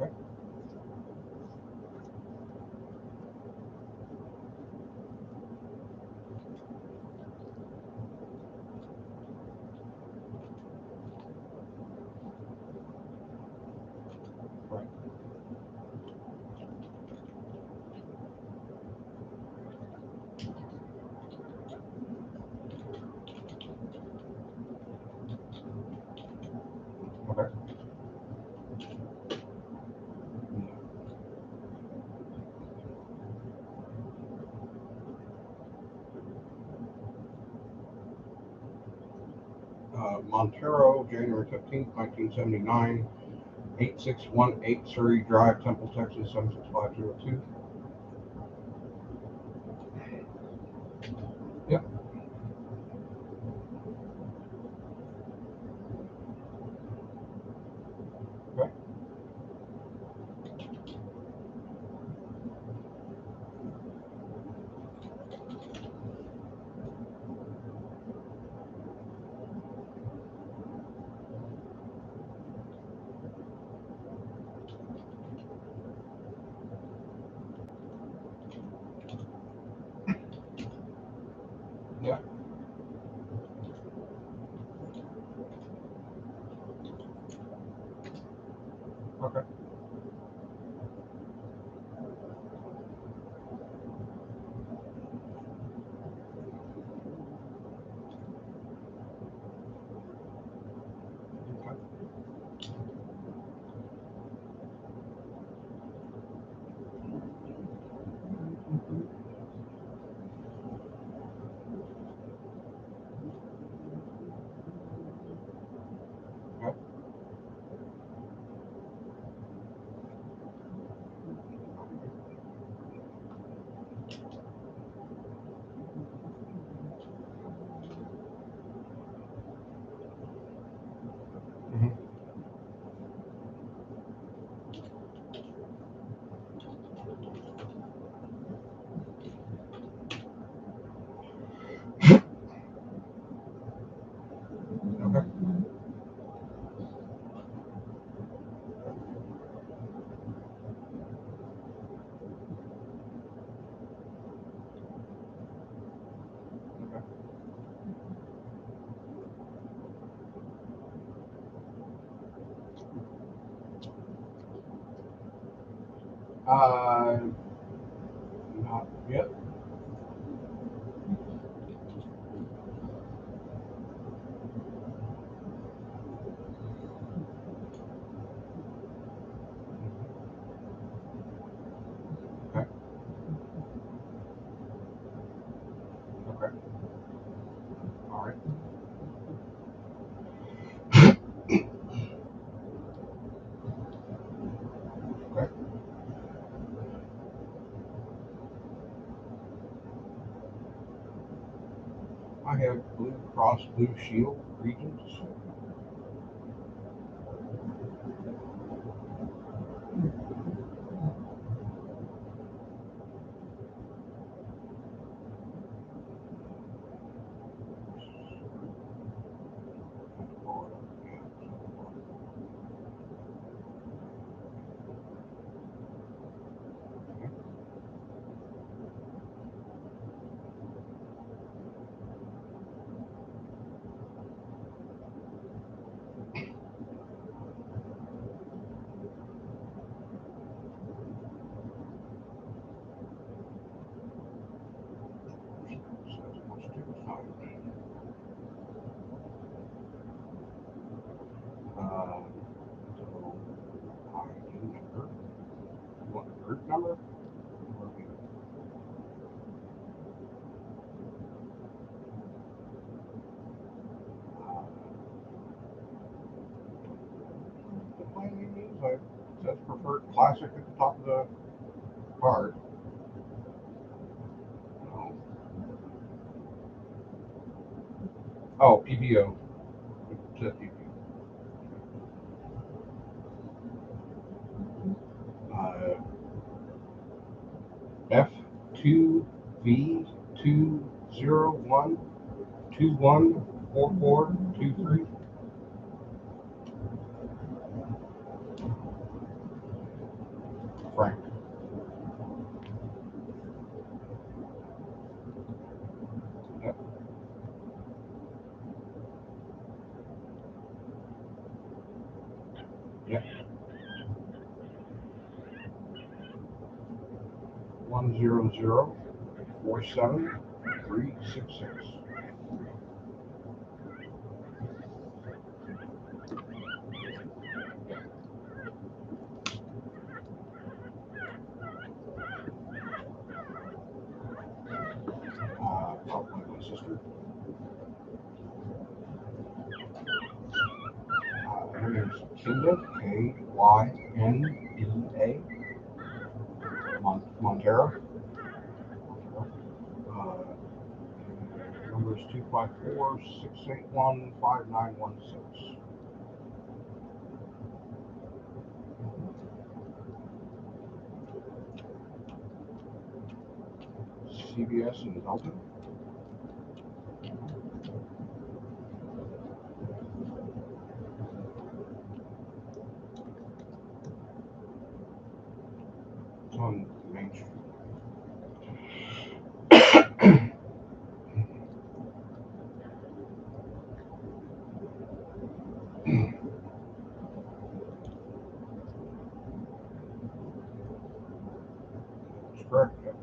Okay. Right. Okay. Montero, January 15th, 1979, 8618 Surrey Drive, Temple, Texas, 76502. Yep. Okay. Yeah. Okay. Okay. Mhm. Okay. Okay. Not yet. Okay. Okay. All right. Okay. I have Blue Cross Blue Shield Regents. classic at the top of the card. No. Oh, PPO. It said PPO. F2V201214423. Frank. Yep. Yep. 10047366. Probably my sister. Her name is Kynda, Kynda, Montero. Number is 254-681-5916. CBS in Delta. It's on Main Street. That's correct. Yeah.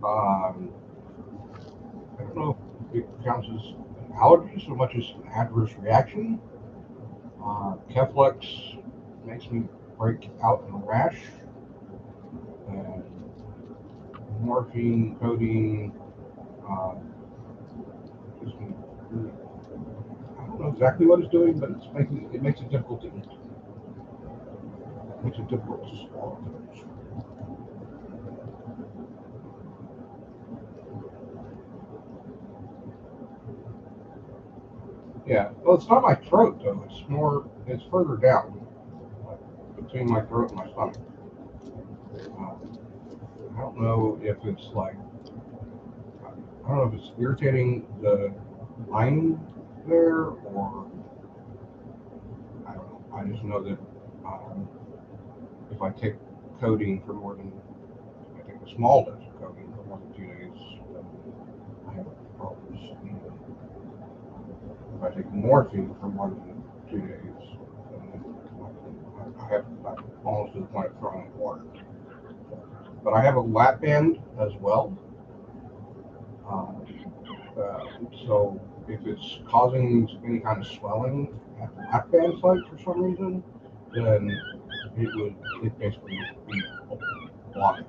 I don't know if it counts as an allergy so much as an adverse reaction. Keflex makes me break out in a rash. And morphine, codeine, gives me really, I don't know exactly what it's doing, but it makes it difficult to eat. It makes it difficult to swallow things. Yeah, well, it's not my throat though. It's further down, like between my throat and my stomach. I don't know if it's like, I don't know if it's irritating the lining there or I don't know. I just know that if I take codeine for more than, if I take a small dose of codeine for more than 2 days, then I have problems eating. If I take morphine for more than 2 days, then I'm almost to the point of throwing up water. But I have a lap band as well. So if it's causing any kind of swelling at the lap band site for some reason, then it basically be blocking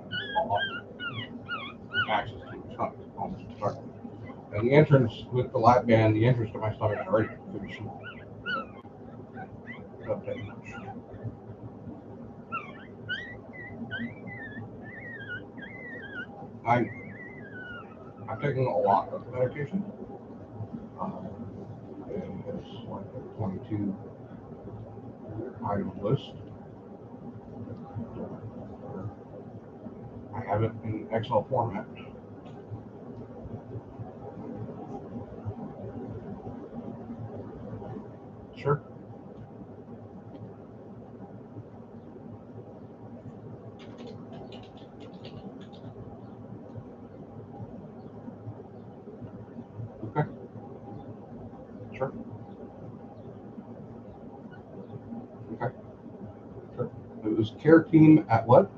access to the stomach almost entirely. And the entrance with the lap band, the entrance to my stomach is already pretty small. So it doesn't take much. I'm taking a lot of medication. It's like a 22 item list. I have it in Excel format. Sure. Okay. Sure. Okay. Sure. It was care team at what?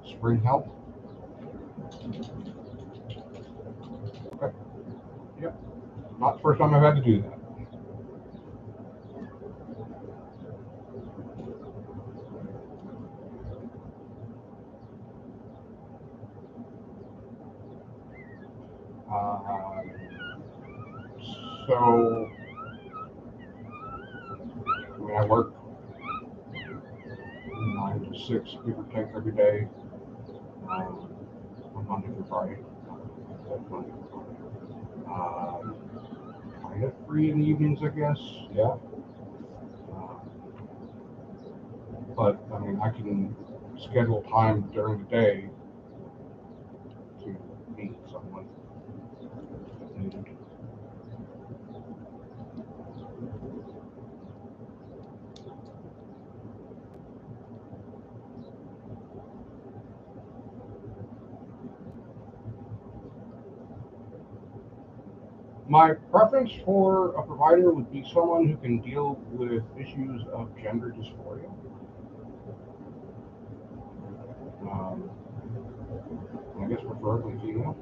Spring Health? Okay. Yep. Not the first time I've had to do that. So, I mean, I work 9 to 6, give or take, every day, on Monday through Friday. Monday through Friday. Kind of free in the evenings, I guess. Yeah. But I mean, I can schedule time during the day to meet someone if needed. My preference for a provider would be someone who can deal with issues of gender dysphoria. I guess preferably female.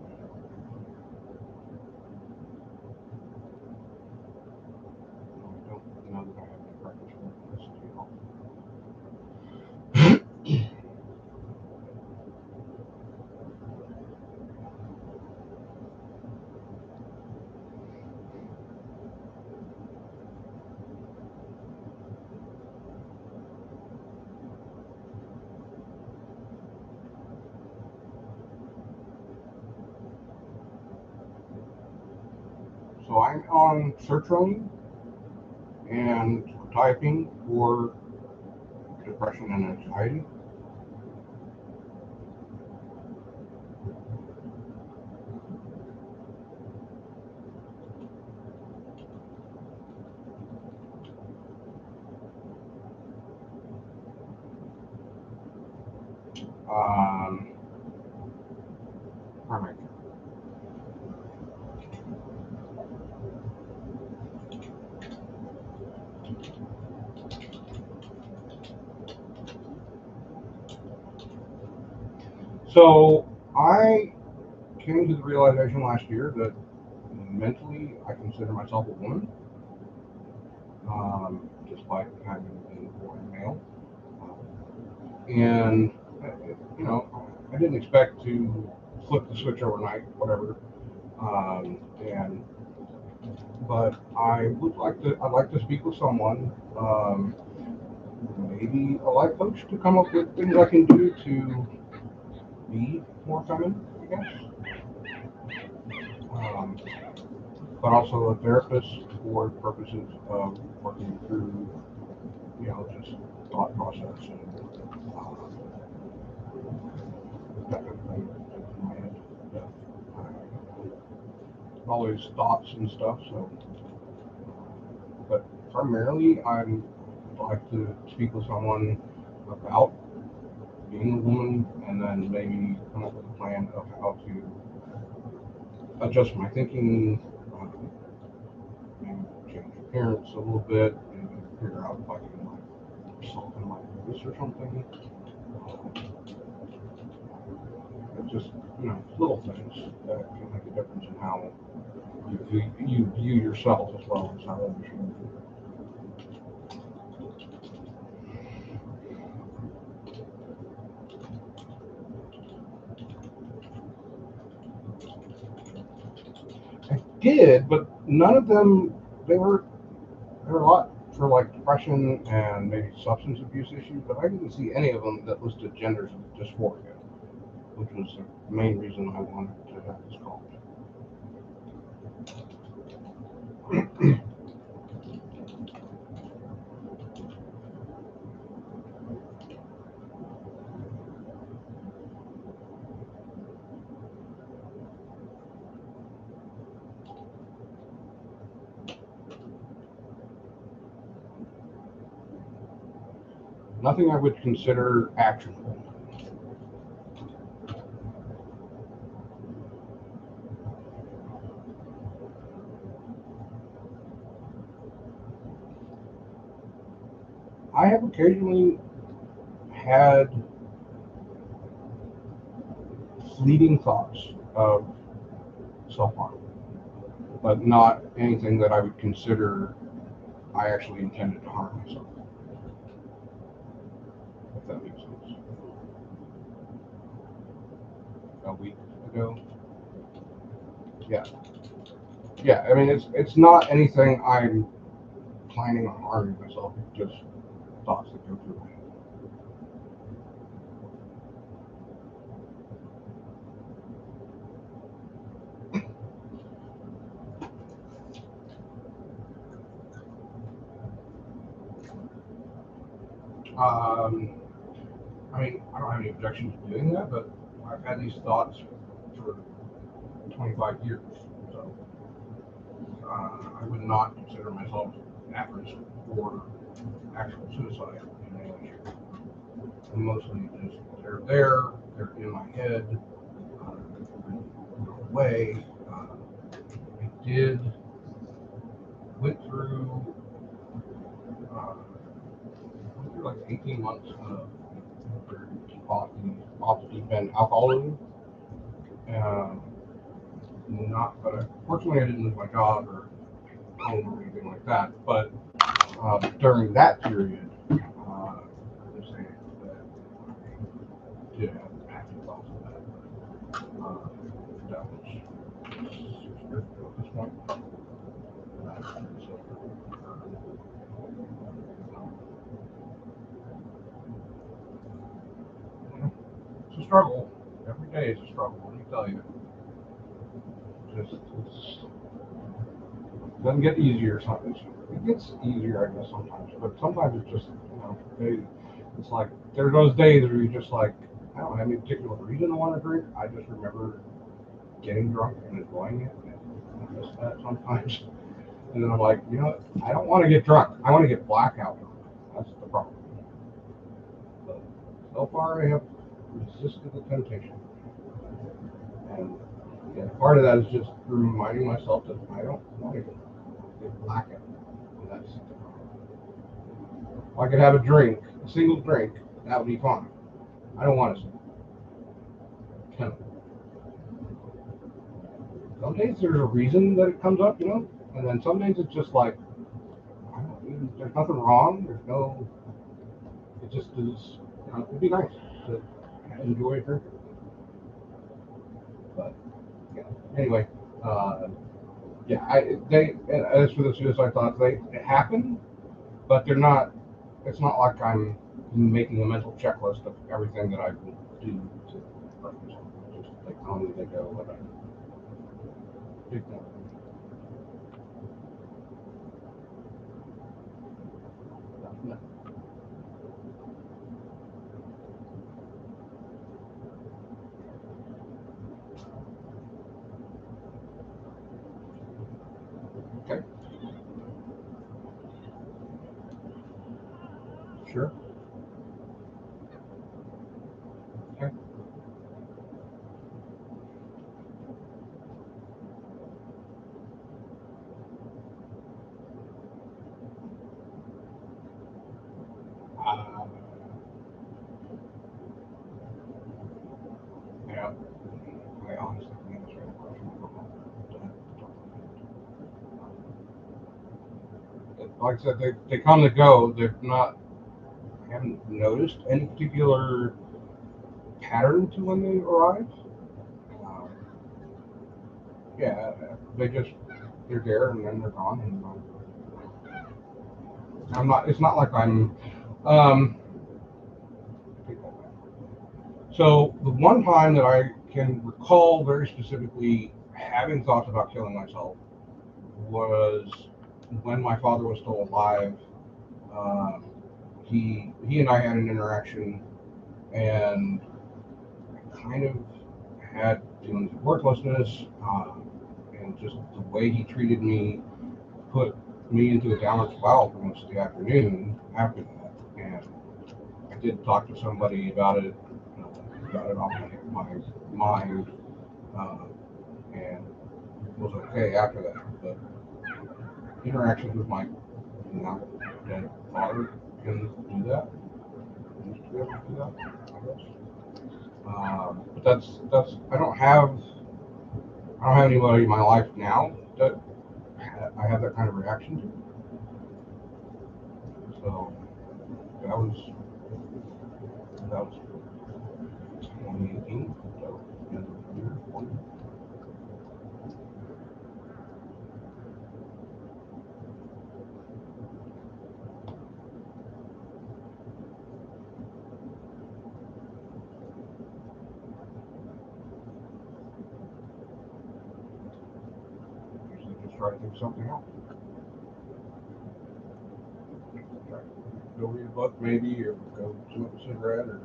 I don't know that I have any preference for this female. So I'm on sertraline and typing for depression and anxiety. Primary care. So I came to the realization last year that mentally I consider myself a woman, despite having been born male. And you know, I didn't expect to flip the switch overnight, whatever. But I'd like to speak with someone, maybe a life coach, to come up with things I can do to be more feminine, I guess. But also a therapist for purposes of working through, you know, just thought process and that kind of thing in my head. Always thoughts and stuff. So, but primarily, I'd like to speak with someone about being a woman, and then maybe come up with a plan of how to adjust my thinking, maybe change appearance a little bit, maybe figure out if I can like soften my voice or something. It's just, you know, little things that can make a difference in how you view yourself as well as how others view you. I did, but none of them, they were a lot for like depression and maybe substance abuse issues, but I didn't see any of them that listed gender dysphoria, which was the main reason I wanted to have this call. Nothing I would consider actionable. I have occasionally had fleeting thoughts of self-harm, but not anything that I would consider I actually intended to harm myself, if that makes sense. A week ago, yeah. Yeah, I mean, it's not anything I'm planning on harming myself. It's just thoughts that go through my head. I mean, I don't have any objection to doing that, but I've had these thoughts for 25 years, so I would not consider myself at risk for actual suicide in any way, shape, or form. And mostly just they're in my head, go away. I did went through like 18 months off the deep end alcoholism. Not, but fortunately I didn't lose my job or home or anything like that. But during that period, I would say that I did have active thoughts of that. That was 6 years ago at this point. It's a struggle. Every day is a struggle, let me tell you. It doesn't get easier sometimes. It gets easier, I guess, sometimes. But sometimes it's just, it's like, there are those days where you're just like, I don't have any particular reason to want to drink. I just remember getting drunk and enjoying it. And I miss that sometimes. And then I'm like, I don't want to get drunk. I want to get blackout drunk. That's the problem. But so far, I have resisted the temptation. And part of that is just reminding myself that I don't want to get blackout. And that's the problem. If I could have a single drink, that would be fine. I don't want to. Some days there's a reason that it comes up, and then some days it's just like, there's nothing wrong. It just is, it'd be nice to enjoy a drink. But, anyway, as for the suicide thoughts, they happen, but they're not, it's not like I'm making a mental checklist of everything that I will do to hurt myself. Just like on they go, whatever. Ignore them. No. Okay. Sure. Okay. Yeah. I honestly can't answer that question. Like I said, they come to go. They're not. I haven't noticed any particular pattern to when they arrive. Yeah, they're there and then they're gone. And I'm not. It's not like I'm. So the one time that I can recall very specifically having thoughts about killing myself was when my father was still alive. He and I had an interaction, and I kind of had feelings of worthlessness, and just the way he treated me put me into a downward spiral for most of the afternoon after that. And I did talk to somebody about it, got it off my mind, and was okay after that. But interactions with my now dead father can do that. Used to be able to do that, I guess. But that's I don't have anybody in my life now that I have that kind of reaction to. So that was 2018. So end of the year, try to think of something else. Go read a book maybe, or go smoke a cigarette, or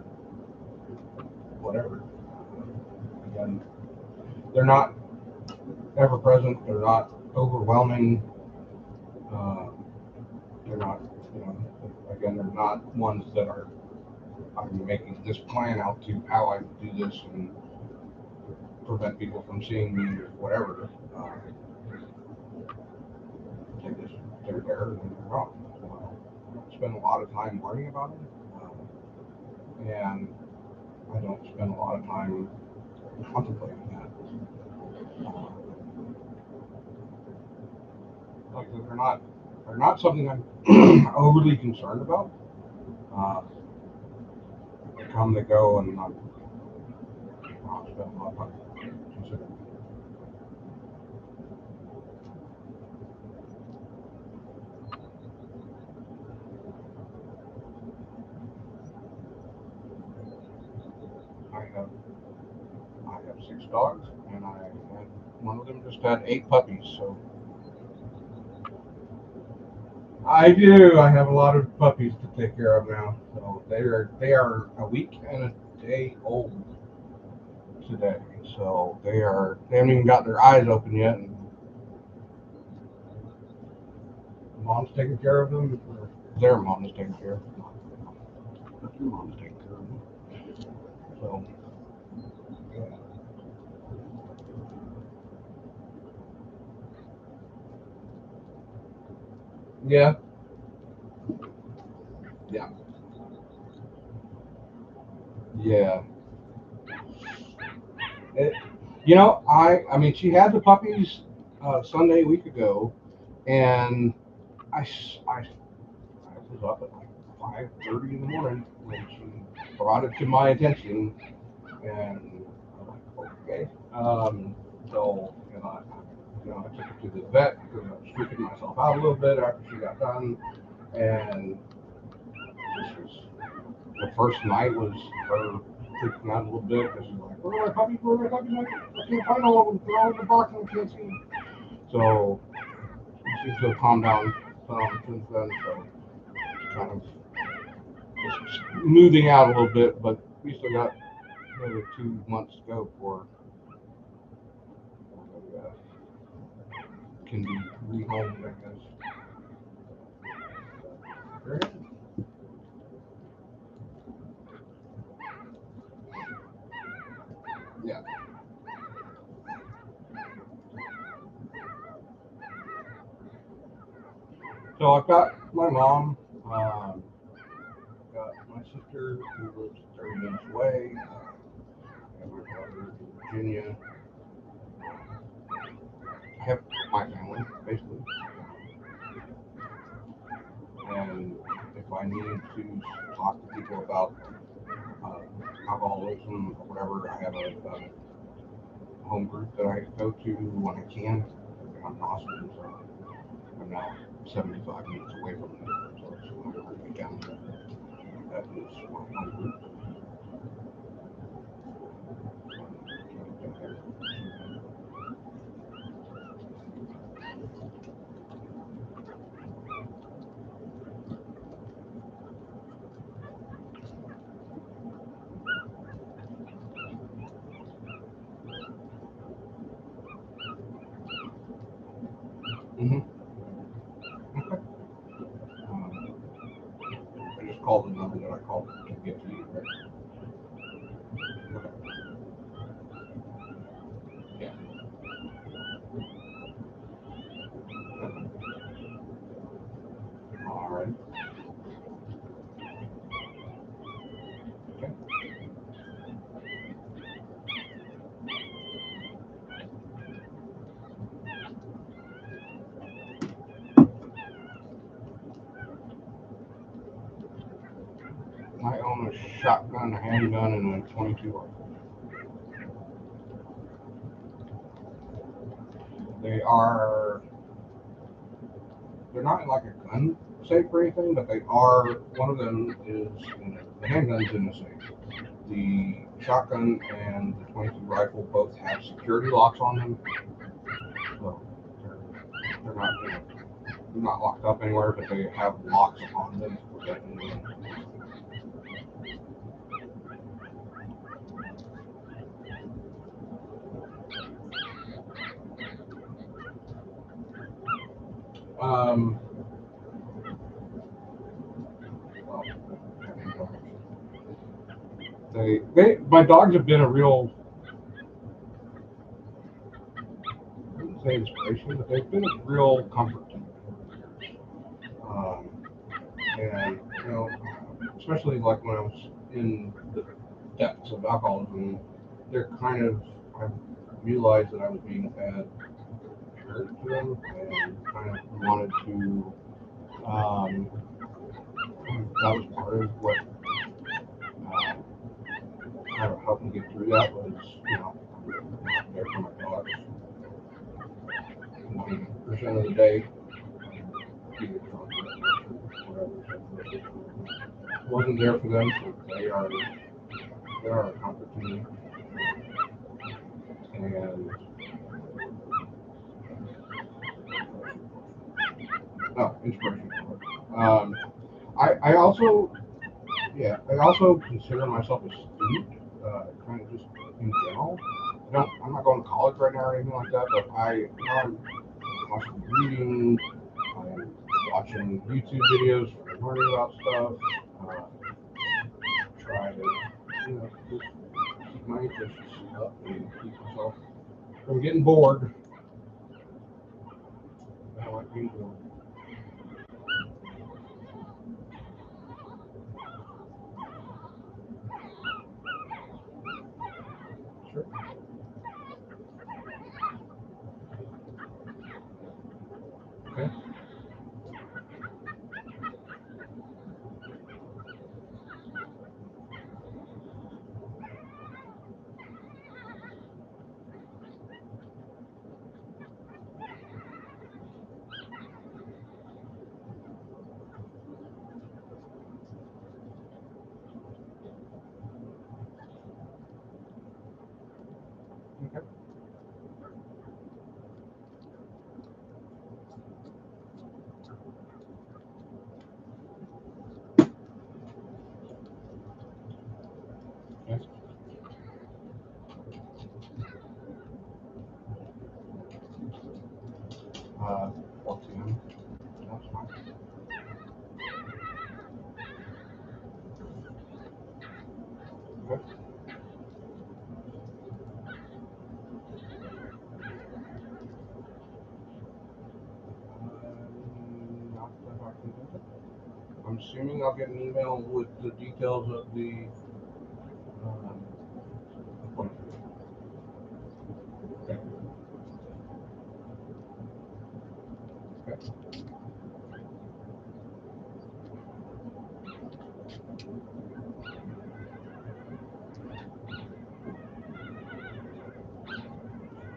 whatever. Again, they're not ever present. They're not overwhelming. They're not, again, they're not ones that are, I'm making this plan out to how I do this and prevent people from seeing me or whatever. They're there and they're wrong. I don't spend a lot of time worrying about them, and I don't spend a lot of time contemplating that. Like they're not something I'm overly concerned about. They come, they go, and I'll spend a lot of time considering. I have 6 dogs, and one of them just had 8 puppies, so I do. I have a lot of puppies to take care of now. So they are a week and a day old today. So they haven't even got their eyes open yet, and mom's taking care of them. Or their mom is taking care of them. But your mom's taking care of them. So yeah. Yeah. Yeah. I mean, she had the puppies Sunday a week ago, and I was up at like 5:30 in the morning when she brought it to my attention, and I'm like, okay. So I took her to the vet because I was freaking myself out a little bit after she got done, and the first night was her freaking out a little bit because she's like, where are my puppies? Where are my puppies? I can't find all of them. They're all in the box and I can't see them. So she seems to have calmed down some since then. So kind of just moving out a little bit, but we still got another 2 months to go before can be rehomed, I guess. Very good. Yeah. So I've got my mom, got my sister who lives 30 minutes away, and my brother in Virginia. I have my family, basically. And if I need to talk to people about alcoholism or whatever, I have a home group that I go to when I can. I'm in Austin, so I'm now 75 minutes away from them. So it's whenever I get down there, that is my home group. Mm-hmm. Okay. I just called the number that I called to get to you, right? Okay. Yeah. All right. Okay. I own a shotgun, a handgun, and a .22 rifle. They're not like a gun safe or anything, but they are, one of them is, the handgun's in the safe. The shotgun and the .22 rifle both have security locks on them. So they're not, you know, they're not locked up anywhere, but they have locks on them to prevent anyone. Um, my dogs have been a real, I wouldn't say inspiration, but they've been a real comfort to me over the years. And, you know, especially like when I was in the depths of alcoholism, they're kind of, I realized that I was being a bad parent to them and kind of wanted to, that was part of what kind of helped me get through that was, you know, there for my dogs 100% of the day. Either drunk or whatever. Wasn't there for them, so they are a comfort to me. And inspiration. I also consider myself a student, kind of just in general. I'm not going to college right now or anything like that, but I'm constantly reading, I'm watching YouTube videos, learning about stuff, try to, you know, just keep my interests up and keep myself from getting bored. I like being bored. Sure. Okay. Okay. Yes. 4 p.m. That's fine. Okay. Not that I can think of. I'm assuming I'll get an email with the details of the appointment. Okay. Okay.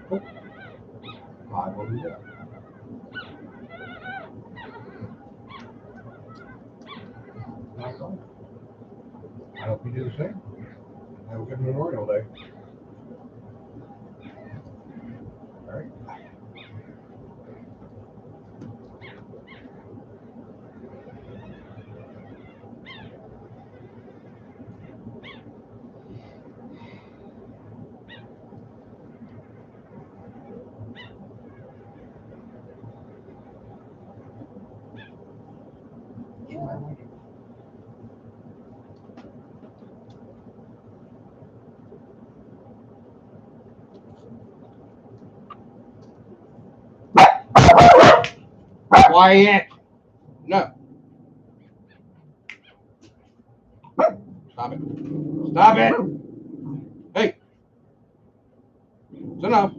Cool. I will do that. Not at all. I hope you do the same. Have a good Memorial Day. All right. Quiet. No. Stop it. Stop it. Hey. It's enough.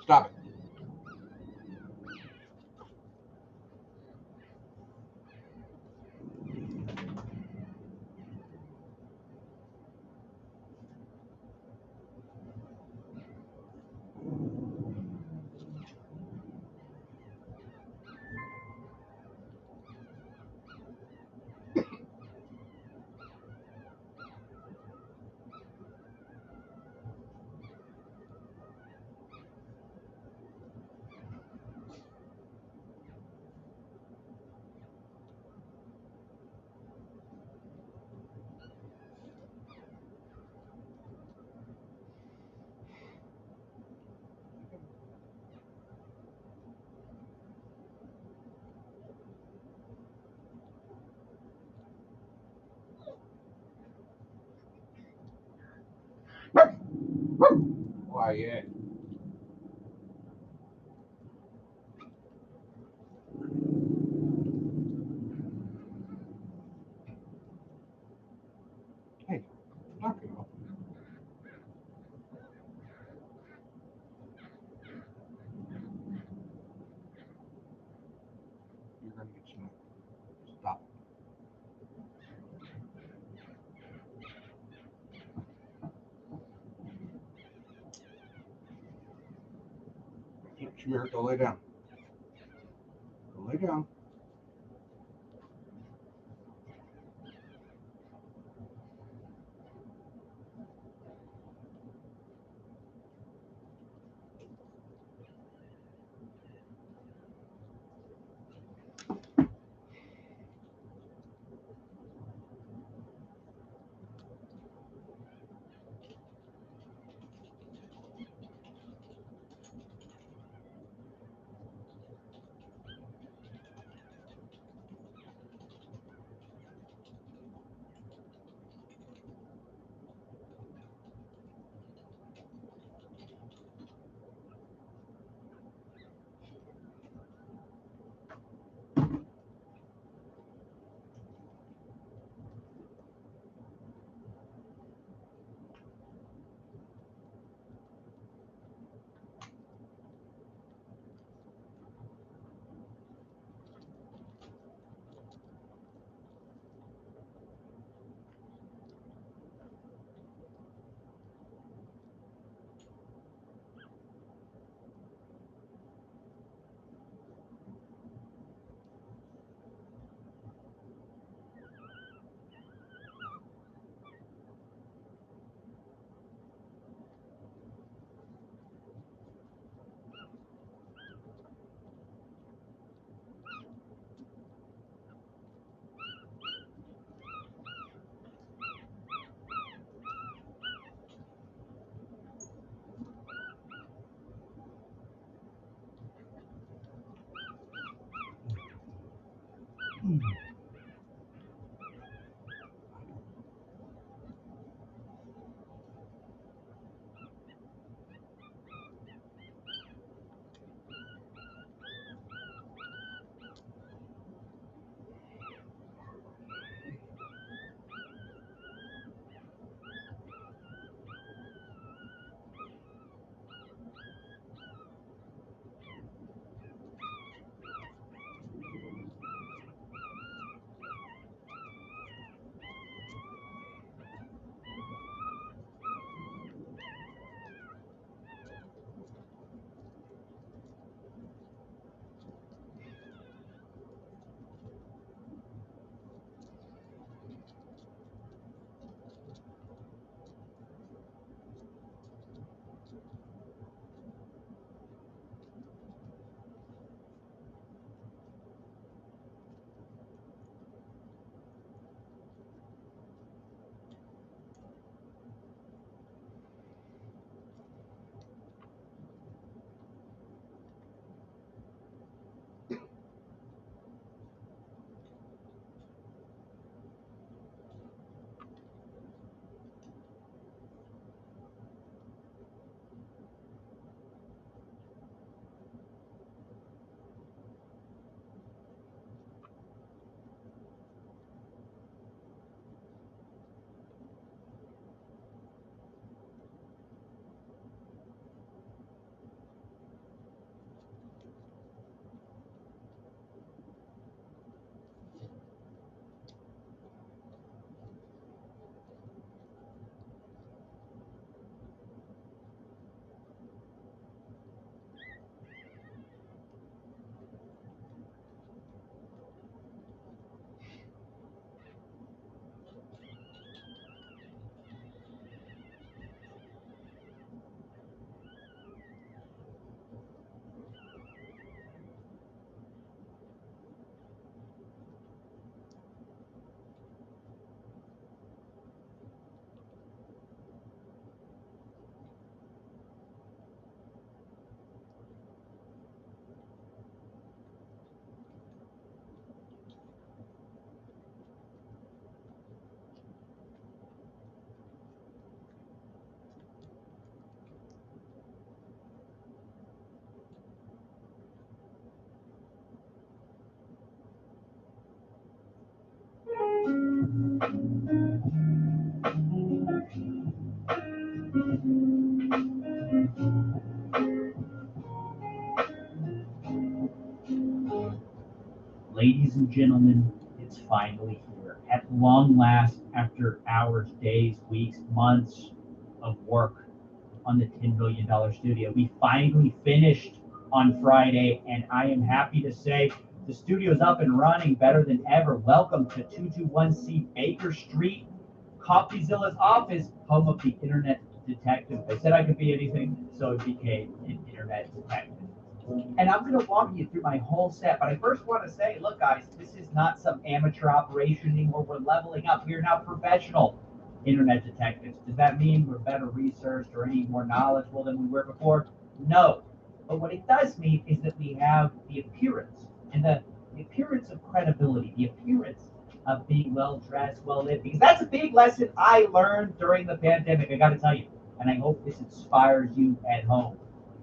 Stop it. Quiet. Hey, knock it off. You're gonna get smacked. Stop. Shamir, go lay down. Go lay down. and gentlemen, it's finally here. At long last, after hours, days, weeks, months of work on the $10 million studio, we finally finished on Friday, and I am happy to say the studio's up and running better than ever. Welcome to 221C Baker Street, CoffeeZilla's office, home of the Internet Detective. I said I could be anything, so it became an Internet Detective. And I'm going to walk you through my whole set, but I first want to say, look, guys, this is not some amateur operation anymore. We're leveling up. We are now professional Internet detectives. Does that mean we're better researched or any more knowledgeable than we were before? No. But what it does mean is that we have the appearance, and the appearance of credibility, the appearance of being well-dressed, well-lit, because that's a big lesson I learned during the pandemic, I got to tell you, and I hope this inspires you at home.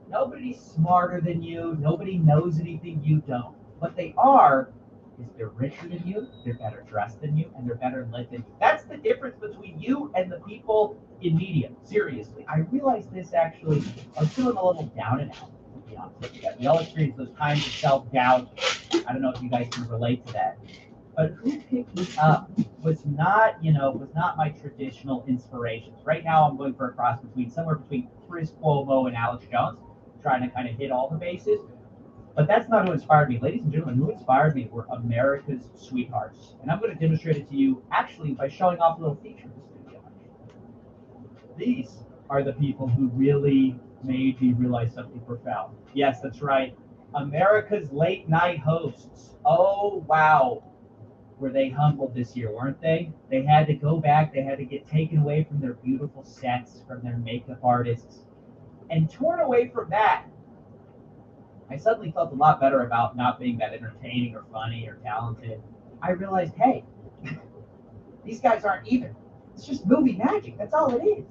Nobody's smarter than you. Nobody knows anything you don't. What they are is they're richer than you, they're better dressed than you, and they're better lit than you. That's the difference between you and the people in media. Seriously. I realized this actually, I was feeling a little down and out, to be honest with you guys. We all experience those times of self-doubt. I don't know if you guys can relate to that. But who picked me up was not my traditional inspirations. Right now I'm going for a cross between somewhere between Chris Cuomo and Alex Jones, trying to kind of hit all the bases. But that's not who inspired me. Ladies and gentlemen, who inspired me were America's sweethearts. And I'm going to demonstrate it to you actually by showing off a little feature in the studio. These are the people who really made me realize something profound. Yes, that's right. America's late night hosts. Oh, wow. Were they humbled this year, weren't they? They had to go back. They had to get taken away from their beautiful sets, from their makeup artists. And torn away from that, I suddenly felt a lot better about not being that entertaining or funny or talented. I realized, hey, these guys aren't either. It's just movie magic. That's all it is.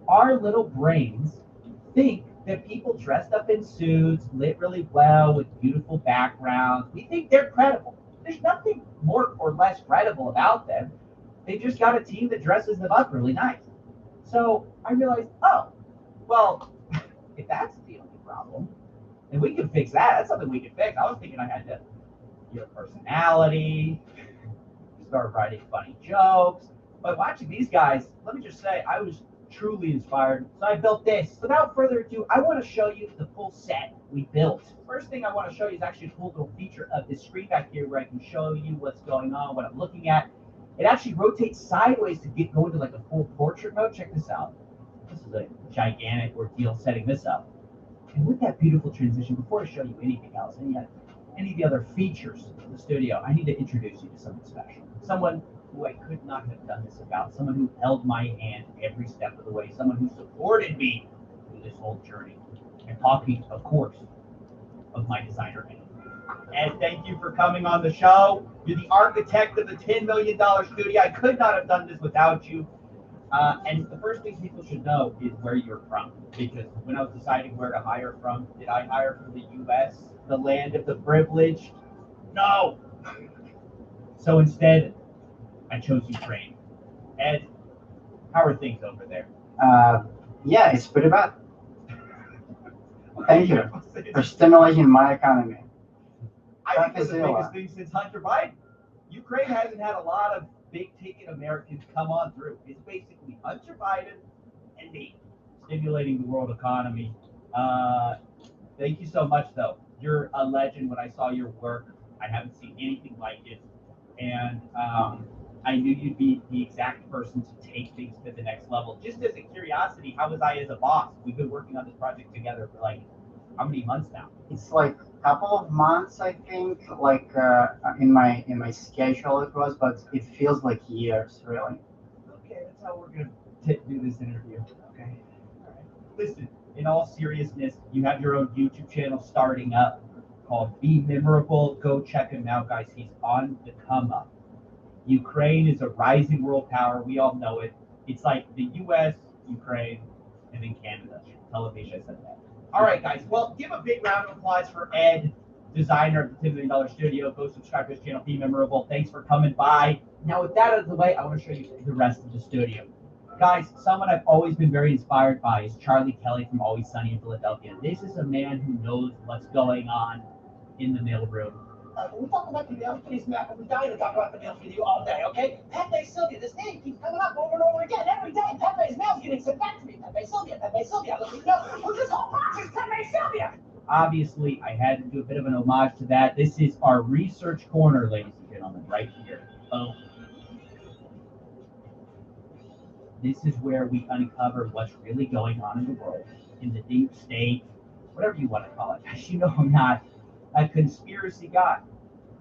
Our little brains think that people dressed up in suits, lit really well with beautiful backgrounds, we think they're credible. There's nothing more or less credible about them. They just got a team that dresses them up really nice. So I realized, oh, well, if that's the only problem, then we can fix that. That's something we can fix. I was thinking I had to get a personality, start writing funny jokes. But watching these guys, let me just say, I was truly inspired. So I built this. Without further ado, I want to show you the full set we built. First thing I want to show you is actually a cool little feature of this screen back here where I can show you what's going on, what I'm looking at. It actually rotates sideways to go into like a full portrait mode. Check this out. This is a gigantic ordeal setting this up. And with that beautiful transition, before I show you anything else, any of the other features of the studio, I need to introduce you to someone special. Someone who I could not have done this without. Someone who held my hand every step of the way. Someone who supported me through this whole journey. And talking, of course, of my designer, Ed. Ed, thank you for coming on the show. You're the architect of the $10 million studio. I could not have done this without you. And the first thing people should know is where you're from. Because when I was deciding where to hire from, did I hire from the U.S., the land of the privileged? No. So instead, I chose Ukraine. Ed, how are things over there? Yeah, it's pretty bad. Thank you for stimulating my economy. I think it's the biggest thing since Hunter Biden. Ukraine hasn't had a lot of big-ticket Americans come on through. It's basically Hunter Biden and me stimulating the world economy. Thank you so much, though. You're a legend. When I saw your work, I haven't seen anything like it. And I knew you'd be the exact person to take things to the next level. Just as a curiosity, how was I as a boss? We've been working on this project together for like, how many months now? It's like a couple of months, I think, like in my schedule it was, but it feels like years, really. Okay, that's how we're going to do this interview. Okay. All right. Listen, in all seriousness, you have your own YouTube channel starting up called Be Memorable. Go check him out, guys. He's on the come up. Ukraine is a rising world power. We all know it. It's like the U.S., Ukraine, and then Canada. Television, I said that. All right, guys. Well, give a big round of applause for Ed, designer of the $10 million studio. Go subscribe to his channel, Be Memorable. Thanks for coming by. Now, with that out of the way, I want to show you the rest of the studio. Guys, someone I've always been very inspired by is Charlie Kelly from Always Sunny in Philadelphia. This is a man who knows what's going on in the mailroom. We talk about the males, please, Mac, and we're dying to talk about the males with you all day, okay? Pepe Sylvia, this name keeps coming up over and over again. Every day, Pepe's mail's getting sent back to me. Pepe Sylvia, Pepe Sylvia. Look, you know, who's this whole box is Pepe Sylvia? Obviously, I had to do a bit of an homage to that. This is our research corner, ladies and gentlemen, right here. Boom. This is where we uncover what's really going on in the world, in the deep state, whatever you want to call it. As you know, I'm not a conspiracy guy.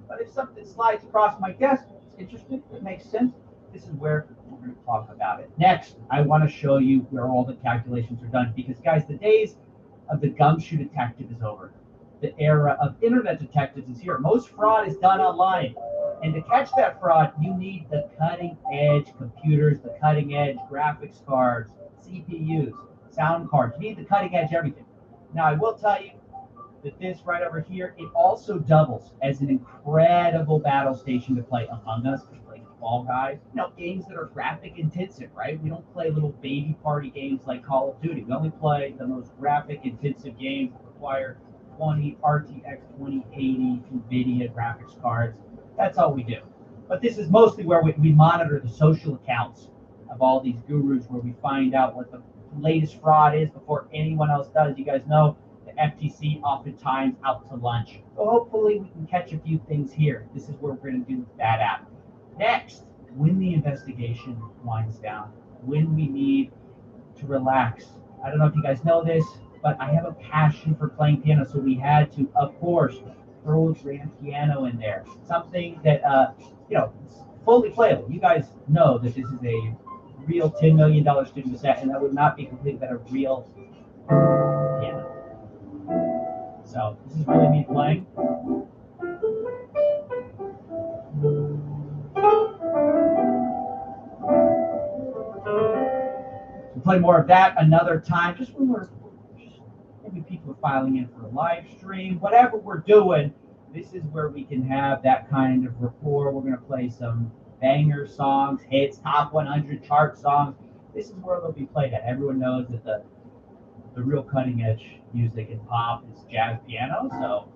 But if something slides across my desk, it's interesting, it makes sense, this is where we're going to talk about it. Next, I want to show you where all the calculations are done. Because, guys, the days of the gumshoe detective is over. The era of internet detectives is here. Most fraud is done online. And to catch that fraud, you need the cutting-edge computers, the cutting-edge graphics cards, CPUs, sound cards. You need the cutting-edge everything. Now, I will tell you that this right over here, it also doubles as an incredible battle station to play Among Us, to play Fall Guys. You know, games that are graphic intensive, right? We don't play little baby party games like Call of Duty. We only play the most graphic intensive games that require 20 RTX 2080 NVIDIA graphics cards. That's all we do. But this is mostly where we monitor the social accounts of all these gurus, where we find out what the latest fraud is before anyone else does. You guys know the FTC oftentimes out to lunch. So hopefully we can catch a few things here. This is where we're going to do that app. Next, when the investigation winds down, when we need to relax. I don't know if you guys know this, but I have a passion for playing piano, so we had to, of course, throw a grand piano in there. Something that, you know, it's fully playable. You guys know that this is a real $10 million studio set, and that would not be complete without a real piano. So this is really me playing. We'll play more of that another time, just when maybe people are filing in for a live stream, whatever we're doing. This is where we can have that kind of rapport. We're going to play some banger songs, hits, top 100 chart songs. This is where they'll be played at. Everyone knows that the real cutting edge music in pop is jazz piano, so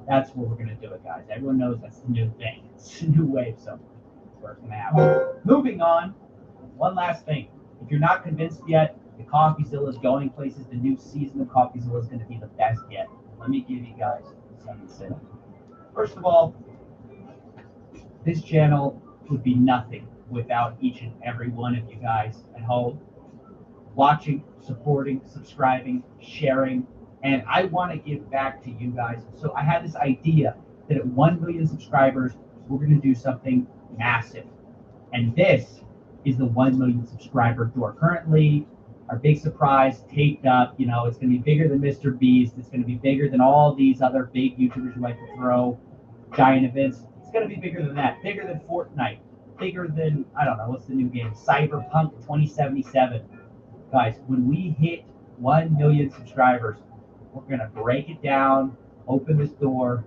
that's where we're going to do it, guys. Everyone knows that's the new thing. It's a new wave, so that's where it's going to happen. Moving on, one last thing. If you're not convinced yet, the CoffeeZilla is going places. The new season of CoffeeZilla is going to be the best yet. Let me give you guys some insight. First of all, this channel would be nothing without each and every one of you guys at home, watching, supporting, subscribing, sharing, and I want to give back to you guys. So I had this idea that at 1 million subscribers, we're going to do something massive. And this is the 1 million subscriber door. Currently, our big surprise taped up, you know, it's going to be bigger than Mr. Beast. It's going to be bigger than all these other big YouTubers who like to throw giant events. It's going to be bigger than that, bigger than Fortnite, bigger than, I don't know, what's the new game? Cyberpunk 2077. Guys, when we hit 1 million subscribers, we're going to break it down, open this door,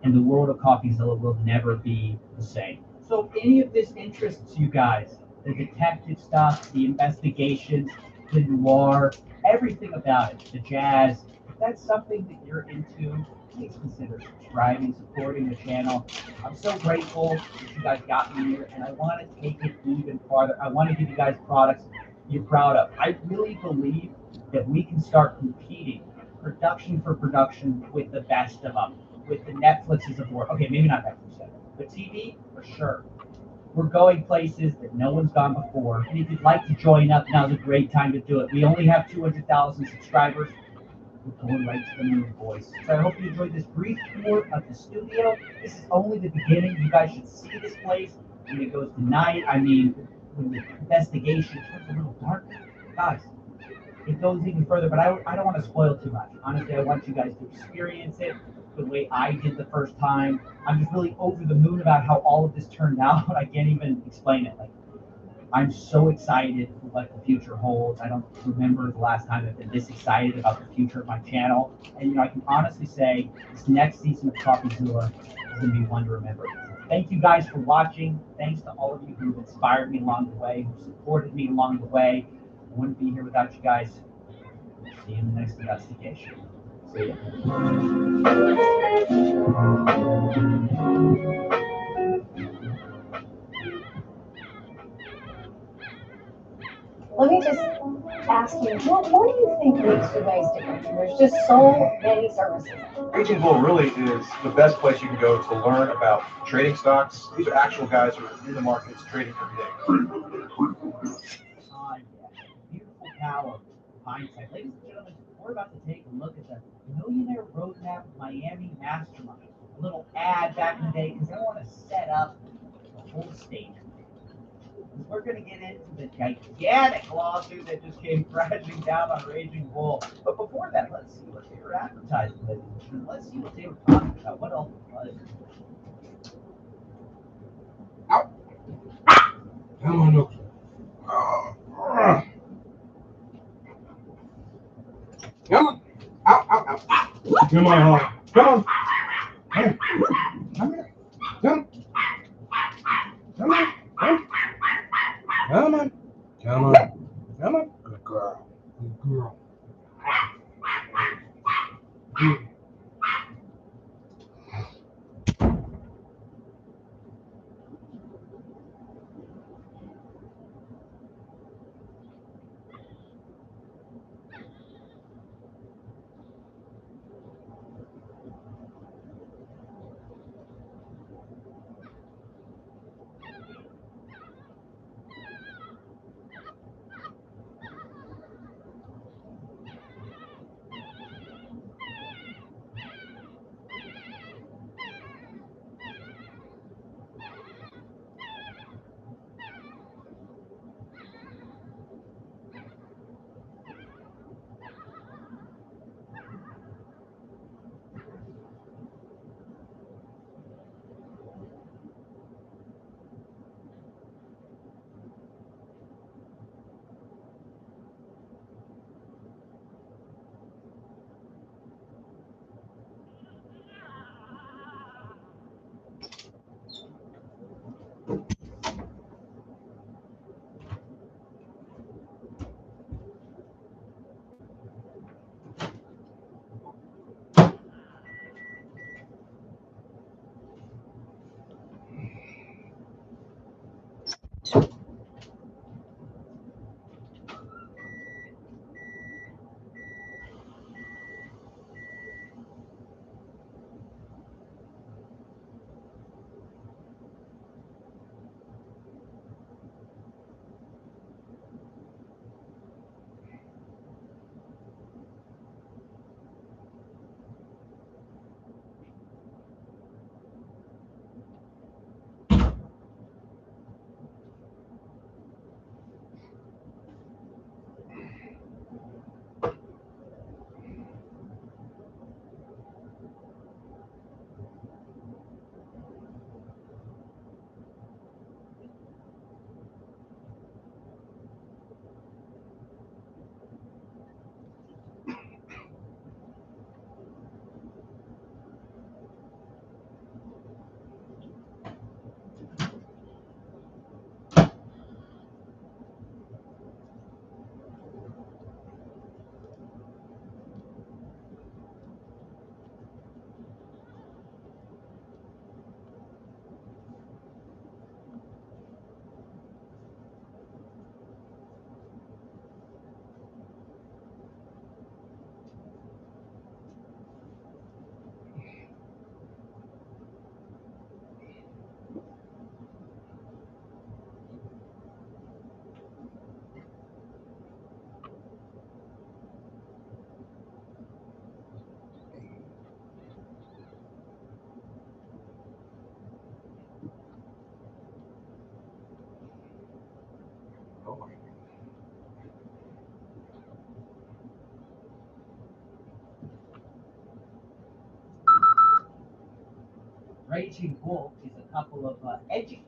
and the world of CoffeeZilla will never be the same. So if any of this interests you guys, the detective stuff, the investigations, the noir, everything about it, the jazz, if that's something that you're into, please consider subscribing, supporting the channel. I'm so grateful that you guys got me here, and I want to take it even farther. I want to give you guys products you're proud of. I really believe that we can start competing production for production with the best of them, with the Netflixes of the world. Okay, maybe not Netflix yet, but TV, for sure. We're going places that no one's gone before. And if you'd like to join up, now's a great time to do it. We only have 200,000 subscribers. We're going right to the moon, boys. So I hope you enjoyed this brief tour of the studio. This is only the beginning. You guys should see this place when it goes to night. I mean, when the investigation turns a little darker. Guys, it goes even further, but I don't want to spoil too much. Honestly, I want you guys to experience it the way I did the first time. I'm just really over the moon about how all of this turned out. I can't even explain it. Like, I'm so excited for what the future holds. I don't remember the last time I've been this excited about the future of my channel. And, you know, I can honestly say this next season of CoffeeZilla is going to be one to remember. Thank you guys for watching. Thanks to all of you who've inspired me along the way, who supported me along the way. I wouldn't be here without you guys. See you in the next investigation. See ya. Let me just ask you, what do you think makes you guys different? There's just so many services. Raging Bull really is the best place you can go to learn about trading stocks. These are actual guys who are in the markets trading every day. Beautiful power of hindsight. Ladies and gentlemen, we're about to take a look at the Millionaire Roadmap Miami Mastermind. A little ad back in the day because I want to set up the whole stage. We're going to get into the gigantic lawsuit that just came crashing down on Raging Bull. But before that, let's see what they were advertising, ladies and gentlemen. Let's see what they were talking about. What else was it? Come on, look. Come on. Ow, ow, ow. Come on, Hawk. Come on. Come here. Come. Come on. Come. Come on. Come on. Come on. Good girl. Good girl. Good. Raging Bull is a couple of edgy.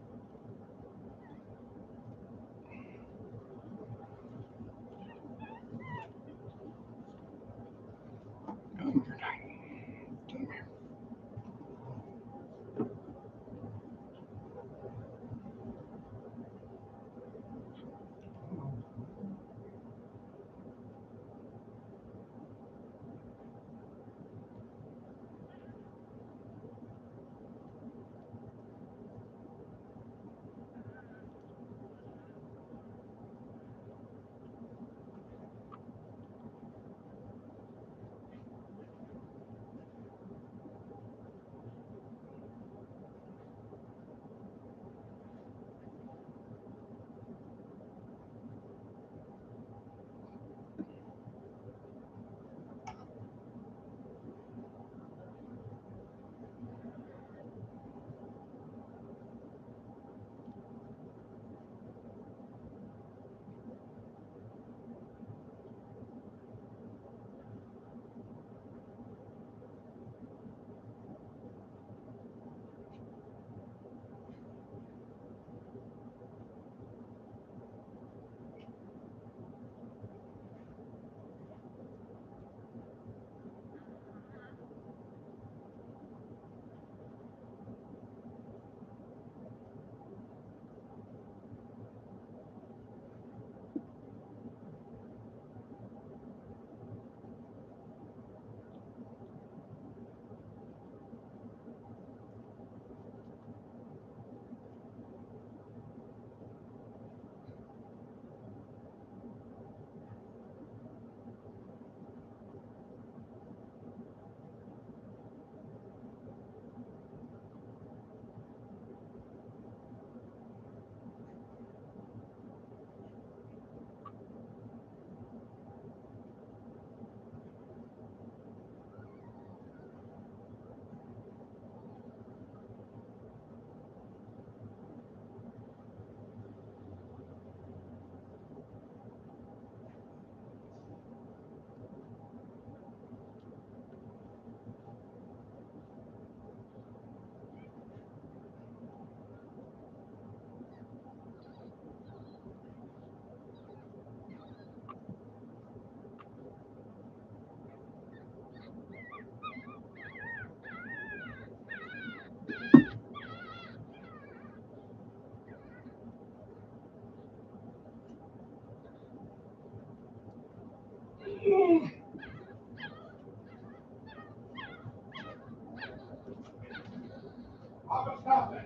Stop it.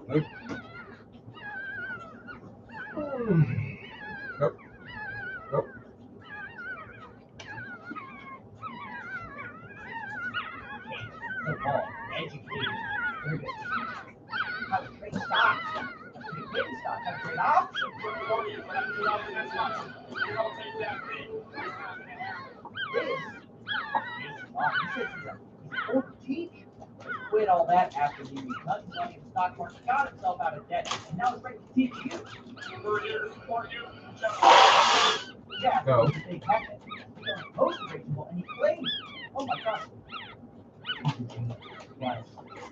Nope. Nope. Nope. So Paul, educated, very good. How to trade stocks. Trade stocks. How to trade options. He says he's a former teacher. He quit all that after he made tons of money in the stock market, got himself out of debt, and now he's ready to teach you. Yeah, No. he's a big hacker. He owns most reasonable, and he claims, oh my gosh, guys,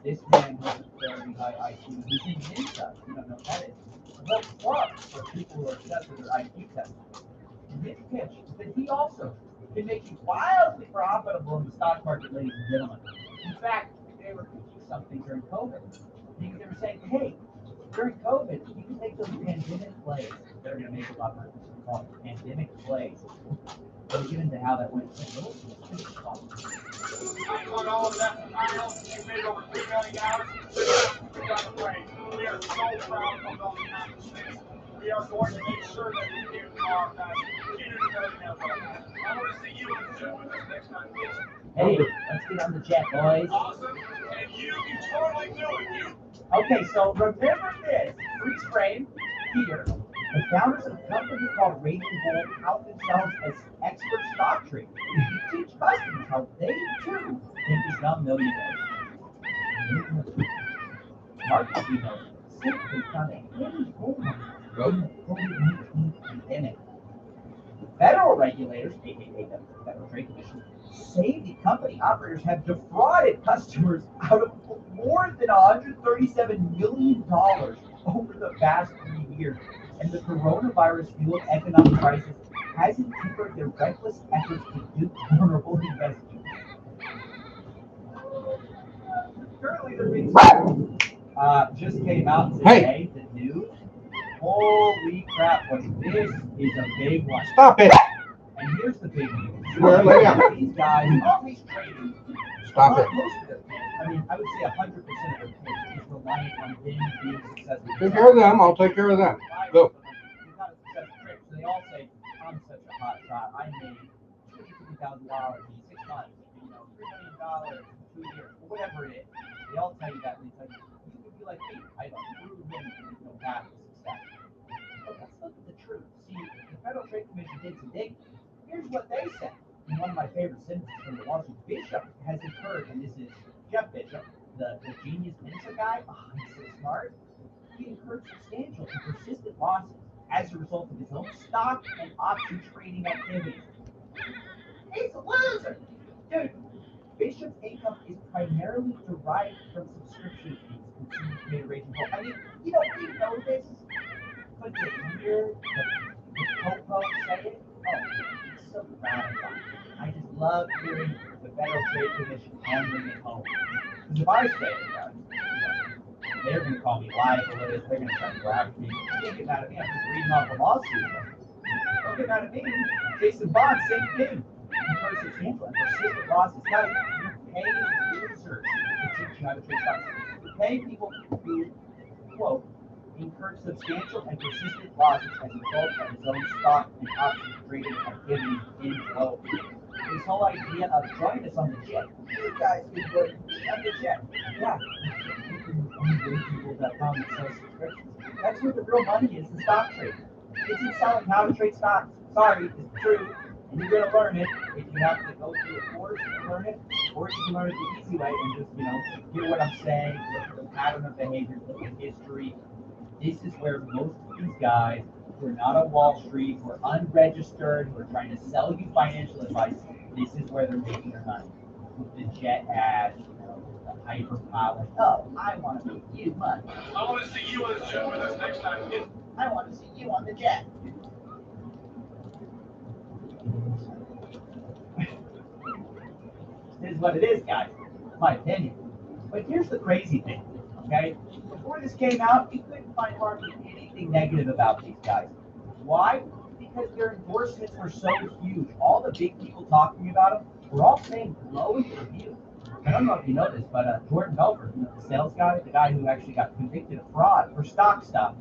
this man has a very high IQ. He's in Ninja. You don't know what that is. The club for people who are obsessed with their IQ test. And his pitch is that he also can make you wildly profitable in the stock market, ladies and gentlemen. In fact, they were teaching something during COVID. They were saying, hey, during COVID, you can take those pandemic plays that are going to make a lot of money. Called pandemic plays. We'll get into how that went. I want all of that title. You made over $3 million. We are so proud of all the United States. We are going to make sure that we get our guys. I want to see you on the show with us next time, please. Hey, let's get on the jet, boys. Awesome. And you totally do it. You. Okay, so remember this. Freeze frame here. The founders of a company called Raging Bull tout themselves as expert stock traders. They teach customers how they too can become millionaires. Market emails simply found a hidden gold in the COVID-19 pandemic. Federal regulators, aka the Federal Trade Commission, say the company operators have defrauded customers out of more than $137 million over the past 3 years. And the coronavirus-fueled economic crisis hasn't tempered their reckless efforts to dupe vulnerable investors. Currently, they're being just came out today, the news. Holy crap, what this is a big one. Stop it. And here's the big news. Where, lay down. These guys, all these traders, Stop it. most of their pay, I mean, I would say 100% of their pay is reliant on them being successful. Take care of them. I'll take care of them. Go. They all say, I'm such a hot shot. I made $50,000 in 6 months, $3 million in 2 years, or whatever it is. They all tell you that, and they tell you, you could be like me. I have a proven path to success. But let's look at the truth. See, the Federal Trade Commission did some digging. Here's what they said. And one of my favorite sentences from the lawsuit, Bishop has incurred, and this is Jeff Bishop, the genius Mensa guy. Oh, he's so smart. He incurred substantial and persistent losses as a result of his own stock and option trading activities. He's a loser. Dude, Bishop's income is primarily derived from subscription fees. Consumer Raging Bull. I mean, we know this, but to hear the Popo say it, oh, it's so gratifying. I just love hearing the Federal Trade Commission hammering it home. Because if I say it, guys, they're going to call me libelous, they're going to try to grab me. You can't get mad at me, I'm just reading off a lawsuit. Don't get mad at me. Jason Bond, same thing. Incurs substantial and persistent losses. Guys, you're paying users to teach you how to trade stocks. You're paying people who, quote, incurred substantial and persistent losses as a result of his own stock and option trading activities in quote. His whole idea of join us on the jet. You guys can join me on the jet. Yeah. Unbreakable.com that sells subscriptions. That's where the real money is, the stock trading. It's in selling how to trade stocks. Sorry, it's true. And you're going to learn it if you have to go through a course to learn it, or you can learn it the easy way and just, hear what I'm saying, look at the pattern of behavior, look at history. This is where most of these guys who are not on Wall Street, who are unregistered, who are trying to sell you financial advice, this is where they're making their money. With the jet ads, the hyperpilot. Oh, I want to make you money. I want to see you on the jet with us next time, kid. I want to see you on the jet. This is what it is, guys. My opinion. But here's the crazy thing, okay? Before this came out, you couldn't find hardly anything negative about these guys. Why? Because their endorsements were so huge. All the big people talking about them were all saying glowing reviews. I don't know if you know this, but Jordan Belfort, the sales guy, the guy who actually got convicted of fraud for stock stuff,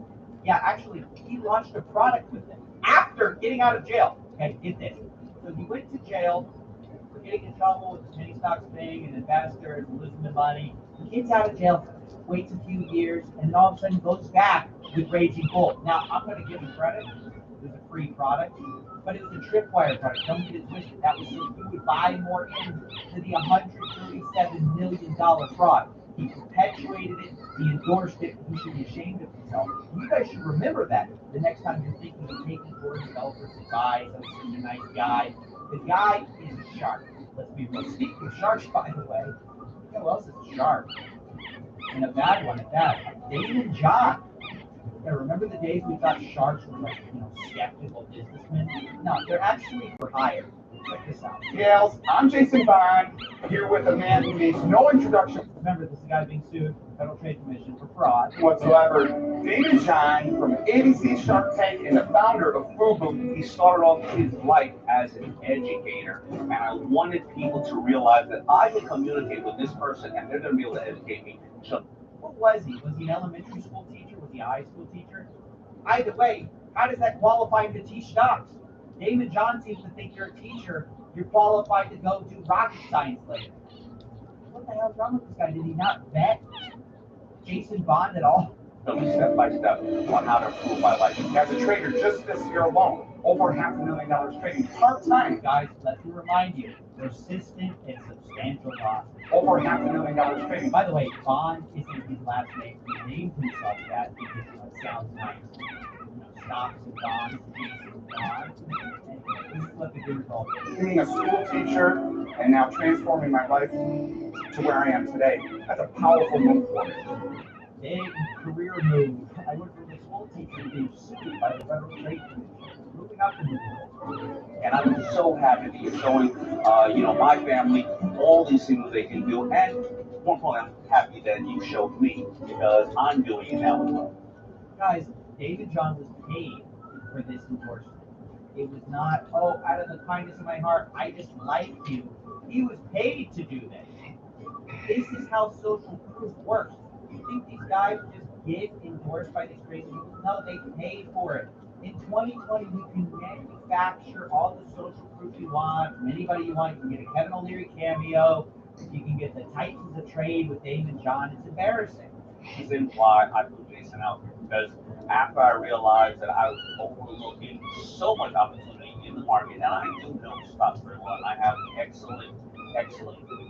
yeah, actually, he launched a product with them after getting out of jail. Okay, get this. So he went to jail for getting in trouble with the penny stocks thing and investors and losing the money. He gets out of jail, waits a few years, and then all of a sudden goes back with Raging Bull. Now, I'm going to give him credit. It was a free product, but it was a tripwire product. Don't get it twisted. That was so you would buy more into the $137 million fraud. He perpetuated it. He endorsed it. He should be ashamed of himself. You guys should remember that the next time you're thinking of taking Jordan Belfort's advice. Oh, he's a nice guy. The guy is a shark. Let's be real. Speaking of sharks, by the way, you know who else is a shark? And a bad one at that. David John. Yeah, remember the days we thought sharks were like, skeptical businessmen? No, they're actually for hire. Check this out. Yales, I'm Jason Bond, here with a man who needs no introduction. Remember, this is a guy being sued, Federal Trade Commission, for fraud. Whatsoever. David John from ABC Shark Tank and the founder of FUBU. He started off his life as an educator, and I wanted people to realize that I can communicate with this person, and they're going to be able to educate me. So, what was he? Was he an elementary school teacher? Was he a high school teacher? Either way, how does that qualify him to teach stocks? Damon John seems to think you're a teacher. You're qualified to go do rocket science later. What the hell's wrong with this guy? Did he not vet Jason Bond at all? Tell me step by step on how to improve my life. As a trader, just this year alone, over $500,000 trading part-time. Guys, let me remind you, persistent and substantial loss. Over $500,000 trading. By the way, Bond isn't his last name. He named himself that because it sounds nice. Stocks and bonds, Jason Bond. This is what the good result is. Being a school teacher and now transforming my life to where I am today. That's a powerful move for me. Big career move. I went from a school teacher to being sued by the Federal Trade Commission. Moving up in the world. And I'm so happy that you're showing, my family all these things they can do. And more importantly, I'm happy that you showed me because I'm doing it now as well. Guys, David John was paid for this endorsement. It was not, out of the kindness of my heart, I just like you. He was paid to do this. This is how social proof works. You think these guys just get endorsed by these crazy people? No, they paid for it. In 2020, you can manufacture all the social proof you want from anybody you want. You can get a Kevin O'Leary cameo. You can get the Titans of Trade with Damon John. It's embarrassing. Reason why I put Jason out there because after I realized that I was overlooking so much opportunity in the market, and I do know stocks very well, and I have excellent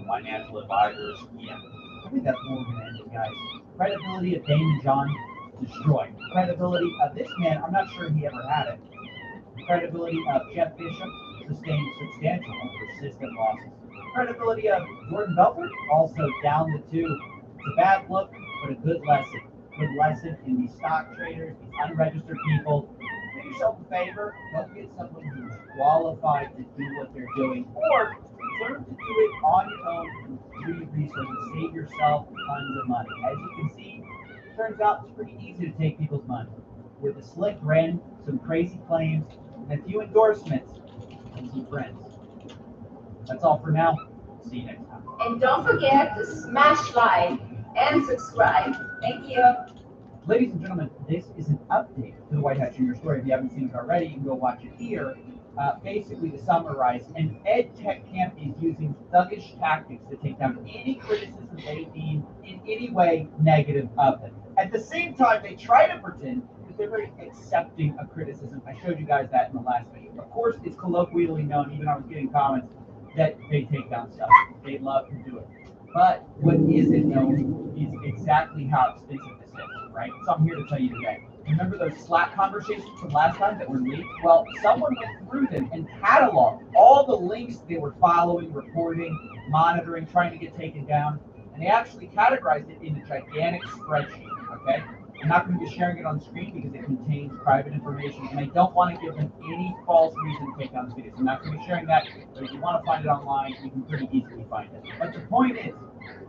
financial advisors. Yeah. I think that's where we're going to end it, guys. Credibility of Damon John destroyed. Credibility of this man, I'm not sure he ever had it. Credibility of Jeff Bishop sustained substantial and persistent losses. Credibility of Jordan Belfort also down the tube. It's a bad look, but a good lesson. Good lesson in these stock traders, these unregistered people. Do yourself a favor. Don't get someone who's qualified to do what they're doing, or learn to do it on your own with free resources. Save yourself tons of money. As you can see, it turns out it's pretty easy to take people's money. With a slick grin, some crazy claims, and a few endorsements, and some friends. That's all for now. See you next time. And don't forget to smash like and subscribe. Thank you. Ladies and gentlemen, this is an update to the White Hat Junior story. If you haven't seen it already, you can go watch it here basically, to summarize, an ed tech camp is using thuggish tactics to take down any criticism they deem in any way negative of them. At the same time, they try to pretend that they're very accepting of criticism. I showed you guys that in the last video. Of course, it's colloquially known, even I was getting comments, that they take down stuff. They love to do it. But what isn't known is exactly how expensive this is, right? So I'm here to tell you today. Remember those Slack conversations from last time that were leaked? Well, someone went through them and cataloged all the links they were following, reporting, monitoring, trying to get taken down, and they actually categorized it in a gigantic spreadsheet, okay? I'm not going to be sharing it on screen because it contains private information, and I don't want to give them any false reason to take down this video. So I'm not going to be sharing that, but if you want to find it online, you can pretty easily find it. But the point is,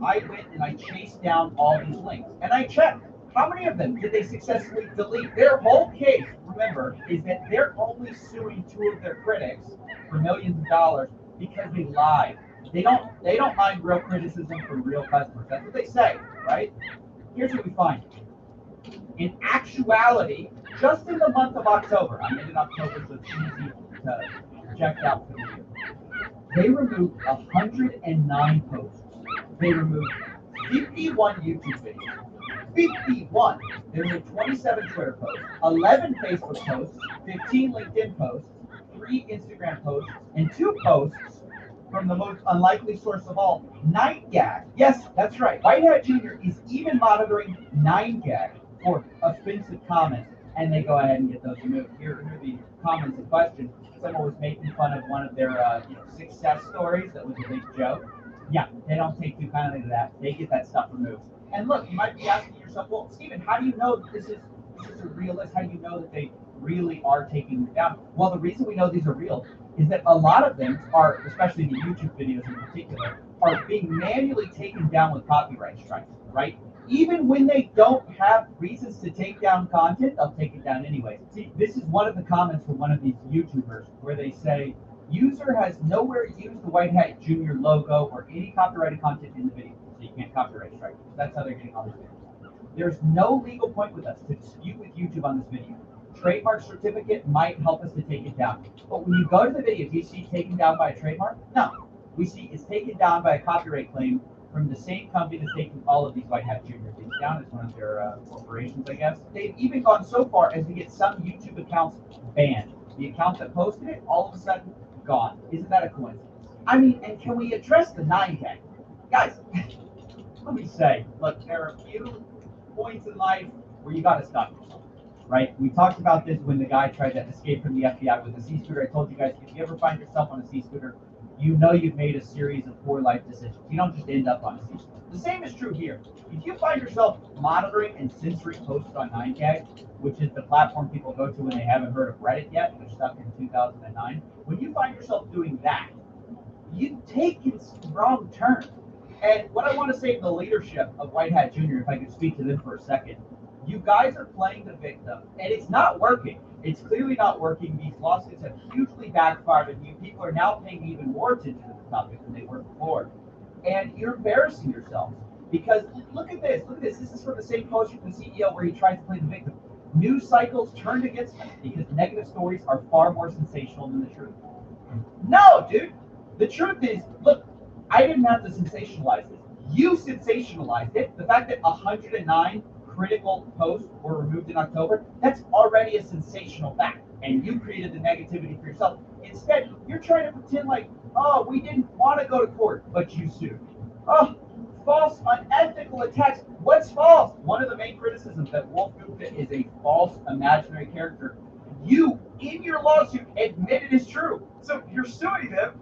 I went and I chased down all these links, and I checked. How many of them did they successfully delete? Their whole case, remember, is that they're only suing 2 of their critics for millions of dollars because they lied. They don't mind real criticism from real customers. That's what they say, right? Here's what we find. In actuality, just in the month of October, I'm in October, so it's easy to check out for you. They removed 109 posts. They removed 51 YouTube videos. 51. They removed 27 Twitter posts, 11 Facebook posts, 15 LinkedIn posts, 3 Instagram posts, and 2 posts from the most unlikely source of all, 9gag. Yes, that's right. White Hat Jr. is even monitoring 9gag for offensive comments, and they go ahead and get those removed. Here are the comments in question. Someone was making fun of one of their success stories that was a big joke. Yeah, they don't take too kindly to that. They get that stuff removed. And look, you might be asking yourself, well, Stephen, how do you know that this is a real list? How do you know that they really are taking them down? Well, the reason we know these are real is that a lot of them are, especially the YouTube videos in particular, are being manually taken down with copyright strikes, right? Even when they don't have reasons to take down content, they'll take it down anyway. See, this is one of the comments from one of these YouTubers where they say, user has nowhere used the White Hat Jr. logo or any copyrighted content in the video. So you can't copyright strike. That's how they're getting all this video. There's no legal point with us to dispute with YouTube on this video. Trademark certificate might help us to take it down. But when you go to the video, do you see taken down by a trademark? No. We see it's taken down by a copyright claim from the same company that's taking all of these White Hat Jr. things down. It's one of their corporations, I guess. They've even gone so far as to get some YouTube accounts banned. The account that posted it, all of a sudden, gone. Isn't that a coincidence? I mean, and can we address the 9gag? Guys, let me say, look, there are a few points in life where you got to stop yourself, right? We talked about this when the guy tried to escape from the FBI with a C-scooter. I told you guys, if you ever find yourself on a C-scooter, you know you've made a series of poor life decisions. You don't just end up on a C-scooter. The same is true here. If you find yourself monitoring and censoring posts on 9gag, which is the platform people go to when they haven't heard of Reddit yet, which stuck in 2009, when you find yourself doing that, you've taken some wrong turns. And what I want to say to the leadership of White Hat Jr., if I could speak to them for a second, you guys are playing the victim, and it's not working. It's clearly not working. These lawsuits have hugely backfired on you. People are now paying even more attention to the topic than they were before. And you're embarrassing yourselves. Because look at this. Look at this. This is from the same post from the CEO where he tries to play the victim. News cycles turned against him because negative stories are far more sensational than the truth. No, dude. The truth is, look, I didn't have to sensationalize this. You sensationalized it. The fact that 109 critical posts were removed in October, that's already a sensational fact. And you created the negativity for yourself. Instead, you're trying to pretend like, oh, we didn't want to go to court, but you sued. Oh, false, unethical attacks. What's false? One of the main criticisms that Wolf Gupta is a false imaginary character. You, in your lawsuit, admitted is true. So you're suing them,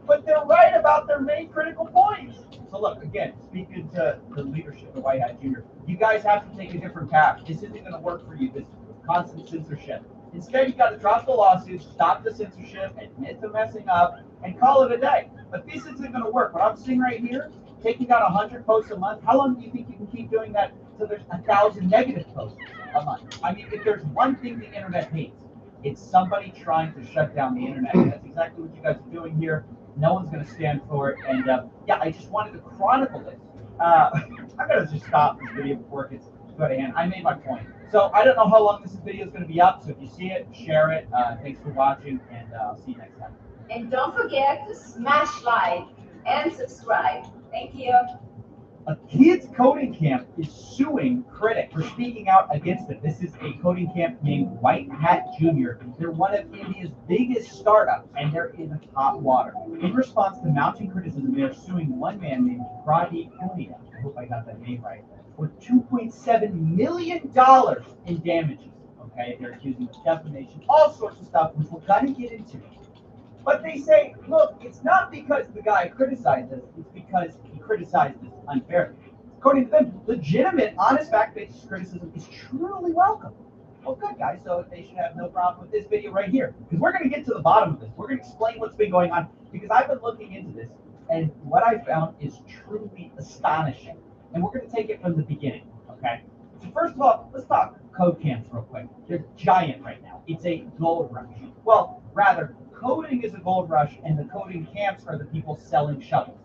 but they're right about their main critical points. So look, again, speaking to the leadership of White Hat Jr., you guys have to take a different path. This isn't going to work for you, this constant censorship. Instead, you got to drop the lawsuits, stop the censorship, admit to messing up, and call it a day. But this isn't going to work. What I'm seeing right here, taking out 100 posts a month, how long do you think you can keep doing that until there's 1,000 negative posts a month? I mean, if there's one thing the internet hates, it's somebody trying to shut down the internet. And that's exactly what you guys are doing here. No one's going to stand for it. And yeah, I just wanted to chronicle this. I'm going to just stop this video before it gets out of hand. I made my point. So I don't know how long this video is going to be up, so if you see it, share it. Thanks for watching, and I'll see you next time. And don't forget to smash like and subscribe. Thank you. A kids coding camp is suing Critic for speaking out against it. This is a coding camp named White Hat Junior. They're one of India's biggest startups, and they're in hot water. In response to mounting criticism, they're suing one man named Pradeep Punia, I hope I got that name right, for $2.7 million in damages. Okay, they're accusing of defamation, all sorts of stuff, which we're going to get into. But they say, look, it's not because the guy criticized us, it's because he criticized us unfairly. According to them, legitimate, honest, fact-based criticism is truly welcome. Well, good, guys, so they should have no problem with this video right here. Because we're going to get to the bottom of this. We're going to explain what's been going on, because I've been looking into this, and what I found is truly astonishing. And we're going to take it from the beginning, okay? So first of all, let's talk code camps real quick. They're giant right now. It's a gold rush. Well, rather, coding is a gold rush, and the coding camps are the people selling shovels.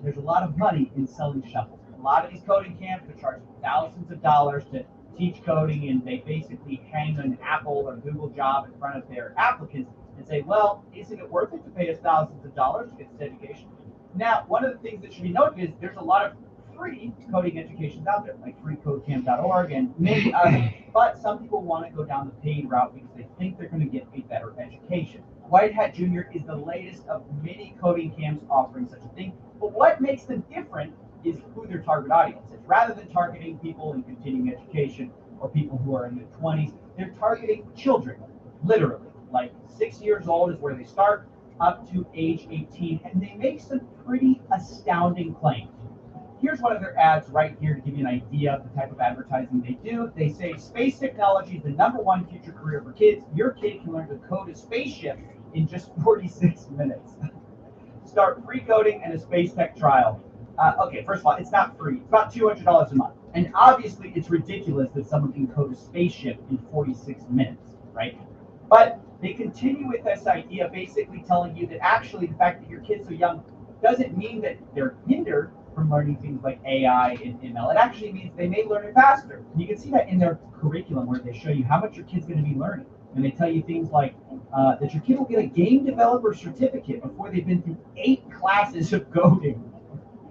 There's a lot of money in selling shovels. A lot of these coding camps are charging thousands of dollars to teach coding, and they basically hang an Apple or Google job in front of their applicants and say, well, isn't it worth it to pay us thousands of dollars to get this education? Now, one of the things that should be noted is there's a lot of free coding educations out there, like freecodecamp.org and many others. But some people want to go down the paid route because they think they're going to get a better education. White Hat Junior is the latest of many coding camps offering such a thing. But what makes them different is who their target audience is. Rather than targeting people in continuing education or people who are in their 20s, they're targeting children, literally. Like 6 years old is where they start, up to age 18, and they make some pretty astounding claims. Here's one of their ads right here to give you an idea of the type of advertising they do. They say, space technology is the #1 future career for kids. Your kid can learn to code a spaceship in just 46 minutes. Start free coding and a space tech trial. Okay, first of all, it's not free. It's about $200 a month. And obviously, it's ridiculous that someone can code a spaceship in 46 minutes, right? But they continue with this idea, basically telling you that actually the fact that your kid's so young doesn't mean that they're hindered from learning things like AI and ML. It actually means they may learn it faster. And you can see that in their curriculum where they show you how much your kid's going to be learning. And they tell you things like that your kid will get a game developer certificate before they've been through 8 classes of coding.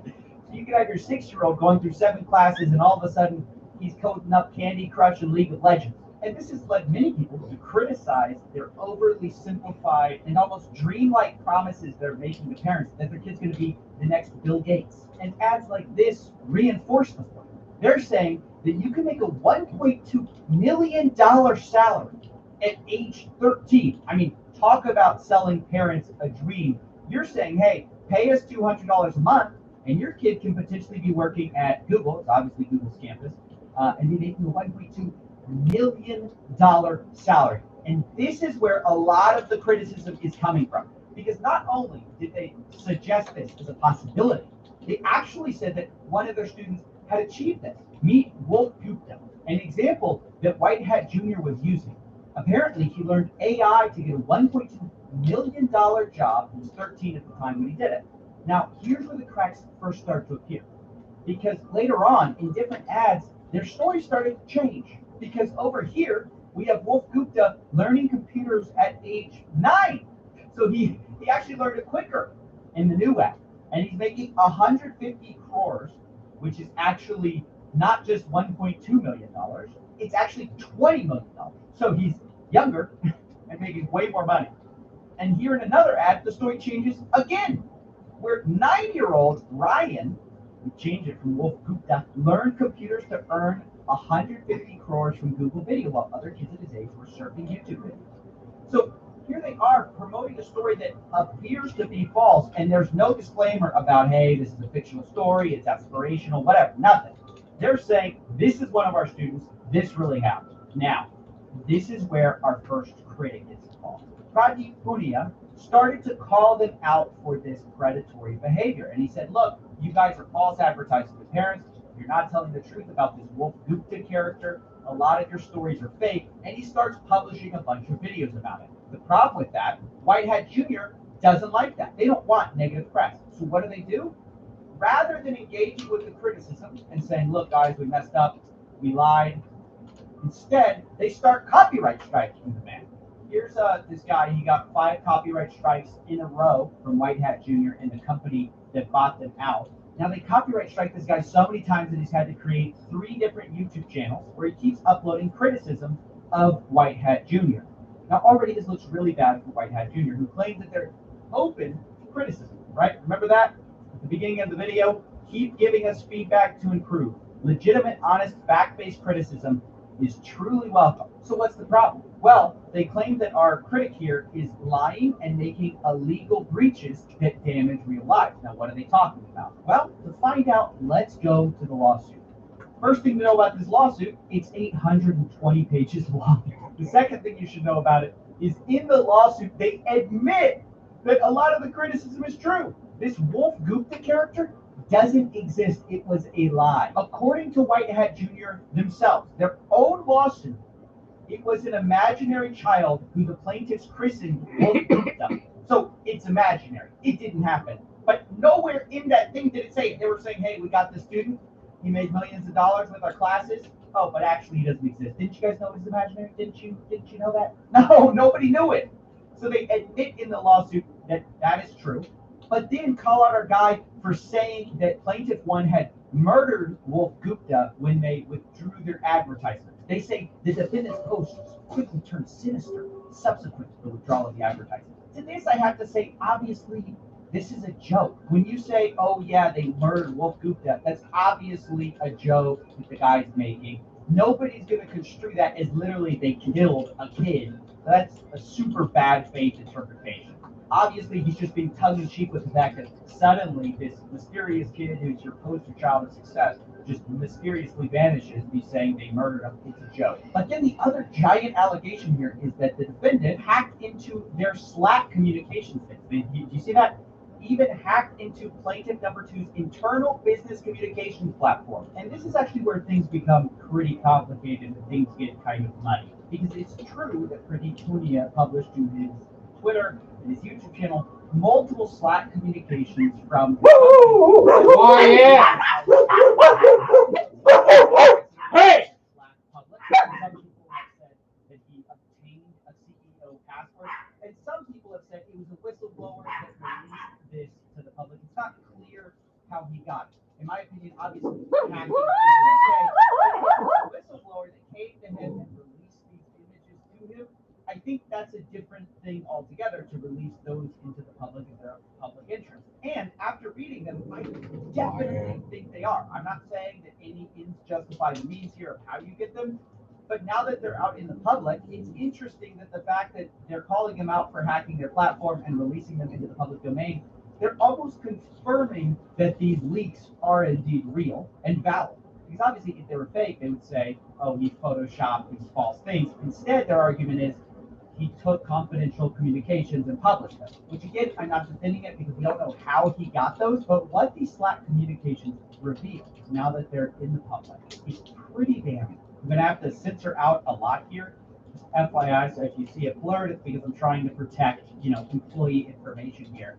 So you can have your 6-year-old going through 7 classes, and all of a sudden he's coding up Candy Crush and League of Legends. And this has led many people to criticize their overly simplified and almost dreamlike promises they're making to parents that their kid's going to be the next Bill Gates. And ads like this reinforce the point. They're saying that you can make a $1.2 million salary at age 13. I mean, talk about selling parents a dream. You're saying, hey, pay us $200 a month, and your kid can potentially be working at Google, it's obviously Google's campus, and be making a $1.2 million salary. And this is where a lot of the criticism is coming from. Because not only did they suggest this as a possibility, they actually said that one of their students had achieved this. Meet Wolf Gupta, an example that White Hat Jr. was using. Apparently, he learned AI to get a $1.2 million job. He was 13 at the time when he did it. Now, here's where the cracks first start to appear. Because later on, in different ads, their story started to change. Because over here, we have Wolf Gupta learning computers at age 9. So he actually learned it quicker in the new ad. And he's making 150 crores, which is actually not just $1.2 million. It's actually $20 million. So he's younger and making way more money. And here in another ad, the story changes again, where 9-year-old Ryan, we changed it from Wolf Gupta, learned computers to earn 150 crores from Google Video, while other kids at his age were surfing YouTube videos. So here they are promoting a story that appears to be false, and there's no disclaimer about, hey, this is a fictional story, it's aspirational, whatever, nothing. They're saying, this is one of our students, this really happened. Now, this is where our first critic is involved. Pradeep Punia started to call them out for this predatory behavior. And he said, look, you guys are false advertising to parents. You're not telling the truth about this Wolf Gupta character. A lot of your stories are fake. And he starts publishing a bunch of videos about it. The problem with that, White Hat Jr. doesn't like that. They don't want negative press. So what do? Rather than engaging with the criticism and saying, look, guys, we messed up, we lied, Instead, they start copyright striking the man. Here's this guy, he got 5 copyright strikes in a row from White Hat Jr. and the company that bought them out. Now they copyright strike this guy so many times that he's had to create 3 different YouTube channels where he keeps uploading criticism of White Hat Jr. Now already this looks really bad for White Hat Jr., who claims that they're open to criticism, right? Remember that? At the beginning of the video, keep giving us feedback to improve. Legitimate, honest, fact-based criticism is truly welcome. So what's the problem? Well, they claim that our critic here is lying and making illegal breaches that damage real lives. Now, what are they talking about? Well, to find out, let's go to the lawsuit. First thing to know about this lawsuit, it's 820 pages long. The second thing you should know about it is in the lawsuit, they admit that a lot of the criticism is true. This Wolf Gupta character doesn't exist. It was a lie. According to White Hat Jr. themselves, their own lawsuit, it was an imaginary child who the plaintiffs christened Wolf Gupta. So it's imaginary. It didn't happen. But nowhere in that thing did it say it. They were saying, hey, we got this student. He made millions of dollars with our classes. Oh, but actually he doesn't exist. Didn't you guys know it was imaginary? Didn't you know that? No, nobody knew it. So they admit in the lawsuit that that is true, but then call out our guy for saying that Plaintiff 1 had murdered Wolf Gupta when they withdrew their advertisement. They say the defendant's posts quickly turned sinister subsequent to the withdrawal of the advertisement. To this, I have to say, obviously, this is a joke. When you say, oh yeah, they murdered Wolf Gupta, that's obviously a joke that the guy's making. Nobody's going to construe that as literally they killed a kid. That's a super bad faith interpretation. Obviously, he's just being tongue-in-cheek with the fact that suddenly this mysterious kid who's your poster child of success just mysteriously vanishes, be saying they murdered him. It's a joke. But then the other giant allegation here is that the defendant hacked into their Slack communications. Do you see that? Even hacked into plaintiff number 2's internal business communications platform. And this is actually where things become pretty complicated and things get kind of muddy. Because it's true that Pradeep Punia published to his Twitter and his YouTube channel multiple Slack communications from Oh yeah! Hey! Some people have said that he obtained a CEO password, and some people have said it was a whistleblower that released this to the public. It's not clear how he got it. In my opinion, obviously, hacking is okay. But the whistleblower that came to him and released these images to him, I think that's a different thing altogether to release those into the public if they're of public interest. And after reading them, I definitely think they are. I'm not saying that any ends justify the means here of how you get them, but now that they're out in the public, it's interesting that the fact that they're calling them out for hacking their platform and releasing them into the public domain, they're almost confirming that these leaks are indeed real and valid. Because obviously, if they were fake, they would say, oh, he photoshopped these false things. Instead, their argument is he took confidential communications and published them. Which again, I'm not defending it because we don't know how he got those, but what these Slack communications reveal now that they're in the public is pretty damning. I'm going to have to censor out a lot here. Just FYI, so if you see it blurred, it's because I'm trying to protect, employee information here.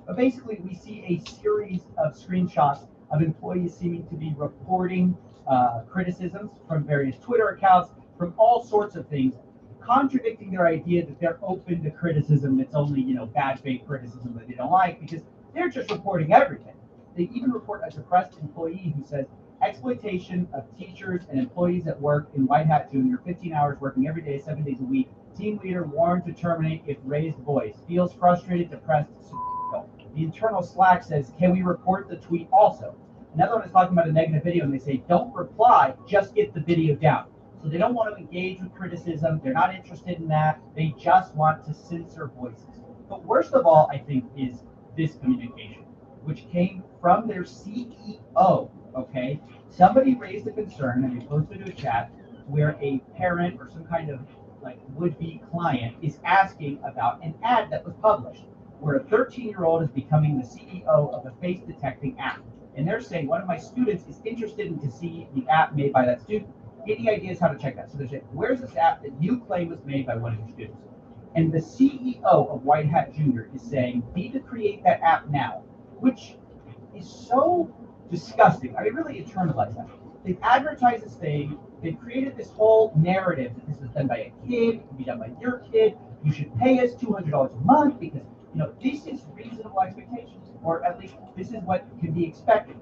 But basically, we see a series of screenshots of employees seeming to be reporting criticisms from various Twitter accounts, from all sorts of things, contradicting their idea that they're open to criticism that's only, bad faith criticism that they don't like, because they're just reporting everything. They even report a depressed employee who says, exploitation of teachers and employees at work in White Hat Jr., 15 hours working every day, 7 days a week. Team leader warned to terminate if raised voice. Feels frustrated, depressed. The internal Slack says, can we report the tweet also? Another one is talking about a negative video, and they say, don't reply, just get the video down. So they don't want to engage with criticism. They're not interested in that. They just want to censor voices. But worst of all, I think, is this communication, which came from their CEO, okay? Somebody raised a concern, and they posted to a chat where a parent or some kind of would-be client is asking about an ad that was published where a 13-year-old is becoming the CEO of a face-detecting app. And they're saying, one of my students is interested in to see the app made by that student. Any ideas how to check that? So they're saying, where's this app that you claim was made by one of your students? And the CEO of White Hat Jr. is saying, need to create that app now, which is so disgusting. I mean, really internalize that. They've advertised this thing They've created this whole narrative that this was done by a kid, it can be done by your kid, you should pay us $200 a month because, this is reasonable expectations, or at least this is what can be expected.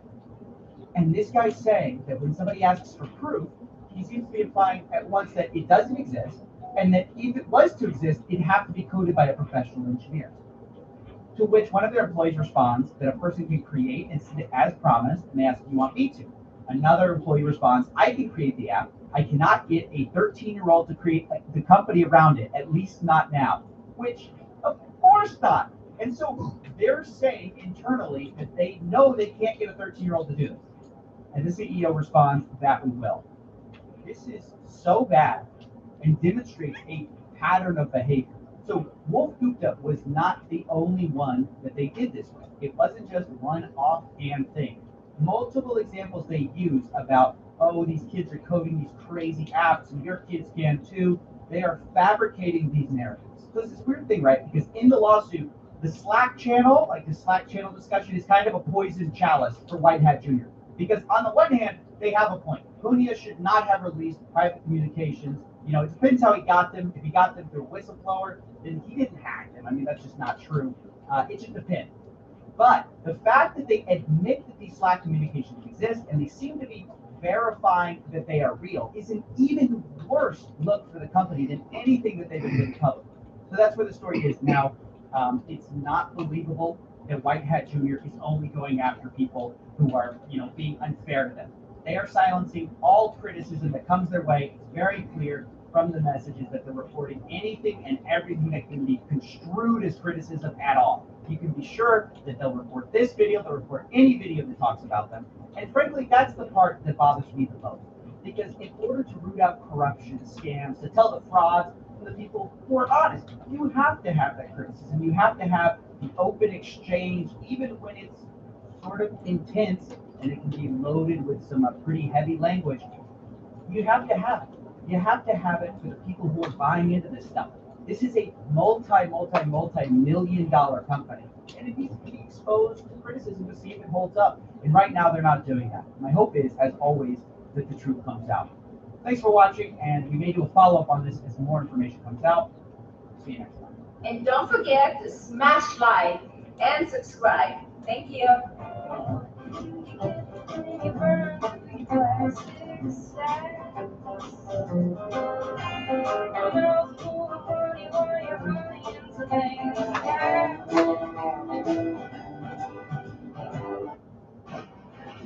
And this guy's saying that when somebody asks for proof, he seems to be implying at once that it doesn't exist, and that if it was to exist, it'd have to be coded by a professional engineer. To which one of their employees responds that a person can create and send it as promised, and they ask, do you want me to? Another employee responds, I can create the app. I cannot get a 13-year-old to create the company around it, at least not now. Which, of course not. And so they're saying internally that they know they can't get a 13-year-old to do this. And the CEO responds, that we will. This is so bad and demonstrates a pattern of behavior. So Wolf Gupta was not the only one that they did this with. It wasn't just one offhand thing. Multiple examples they use about, oh, these kids are coding these crazy apps and your kids can too. They are fabricating these narratives. So it's this weird thing, right? Because in the lawsuit, the Slack channel, like the Slack channel discussion, is kind of a poison chalice for White Hat Jr. Because on the one hand, they have a point. Punia should not have released private communications. It depends how he got them. If he got them through a whistleblower, then he didn't hack them. I mean, that's just not true. It just depends. But the fact that they admit that these Slack communications exist and they seem to be verifying that they are real is an even worse look for the company than anything that they've been doing public. So that's where the story is now. It's not believable that White Hat Jr. is only going after people who are, being unfair to them. They are silencing all criticism that comes their way. It's very clear from the messages that they're reporting anything and everything that can be construed as criticism at all. You can be sure that they'll report this video, they'll report any video that talks about them. And frankly, that's the part that bothers me the most. Because in order to root out corruption, scams, to tell the frauds, the people who are honest, you have to have that criticism. You have to have the open exchange, even when it's sort of intense and it can be loaded with some pretty heavy language. You have to have it. You have to have it for the people who are buying into this stuff. This is a multi-million-dollar company, and it needs to be exposed to criticism to see if it holds up. And right now, they're not doing that. My hope is, as always, that the truth comes out. Thanks for watching, and we may do a follow-up on this as more information comes out. See you next time. And don't forget to smash like and subscribe. Thank you.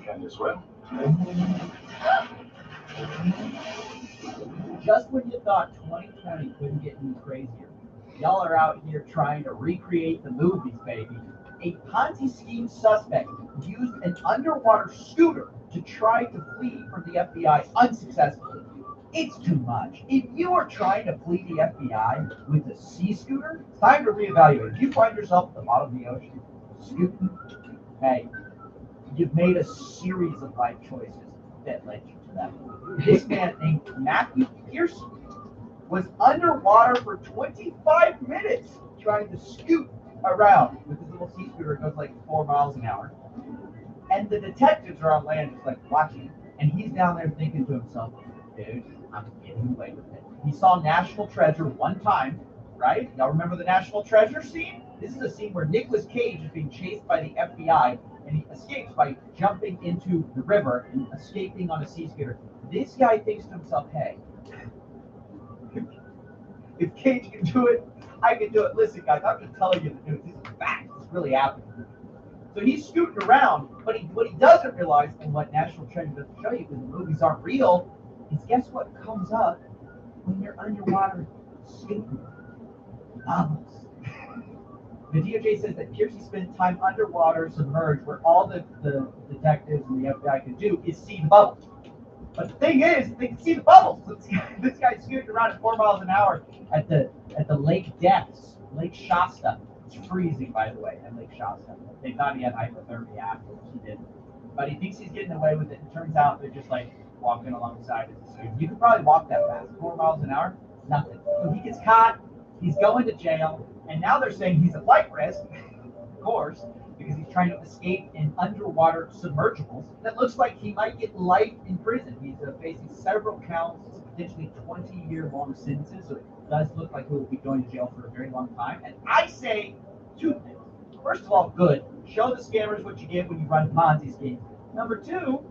Can you swim? Just when you thought 2020 couldn't get any crazier, y'all are out here trying to recreate the movies, baby. A Ponzi scheme suspect used an underwater scooter to try to flee from the FBI unsuccessfully. It's too much. If you are trying to flee the FBI with a sea scooter, it's time to reevaluate. If you find yourself at the bottom of the ocean, scooting, hey, you've made a series of life choices that led you to that. This man named Matthew Pearson was underwater for 25 minutes trying to scoot around with his little sea scooter. It goes like 4 miles an hour. And the detectives are on land just like watching. And he's down there thinking to himself, dude, I'm getting away with it. He saw National Treasure one time, right? Y'all remember the National Treasure scene? This is a scene where Nicolas Cage is being chased by the FBI and he escapes by jumping into the river and escaping on a sea scooter. This guy thinks to himself, hey, if Cage can do it, I can do it. Listen, guys, I'm just telling you the news. This is fact. This really happened. So he's scooting around, but what he doesn't realize, and what National Treasure doesn't show you because the movies aren't real, is guess what comes up when you're underwater scooting? Bubbles. The DOJ says that Piercy spent time underwater submerged where all the detectives and the FBI can do is see the bubbles. But the thing is, they can see the bubbles. This guy's scooting around at 4 miles an hour at the lake depths, Lake Shasta. It's freezing, by the way, at Lake Shasta. They thought he had hypothermia afterwards. He didn't. But he thinks he's getting away with it. It turns out they're just like walking alongside him. You could probably walk that fast. 4 miles an hour, nothing. So he gets caught. He's going to jail. And now they're saying he's a flight risk, of course. because he's trying to escape an underwater submersible that looks like he might get life in prison. He's facing several counts, potentially 20-year-long sentences, so it does look like he will be going to jail for a very long time. And I say two things. First of all, good. Show the scammers what you get when you run Ponzi schemes. Number two,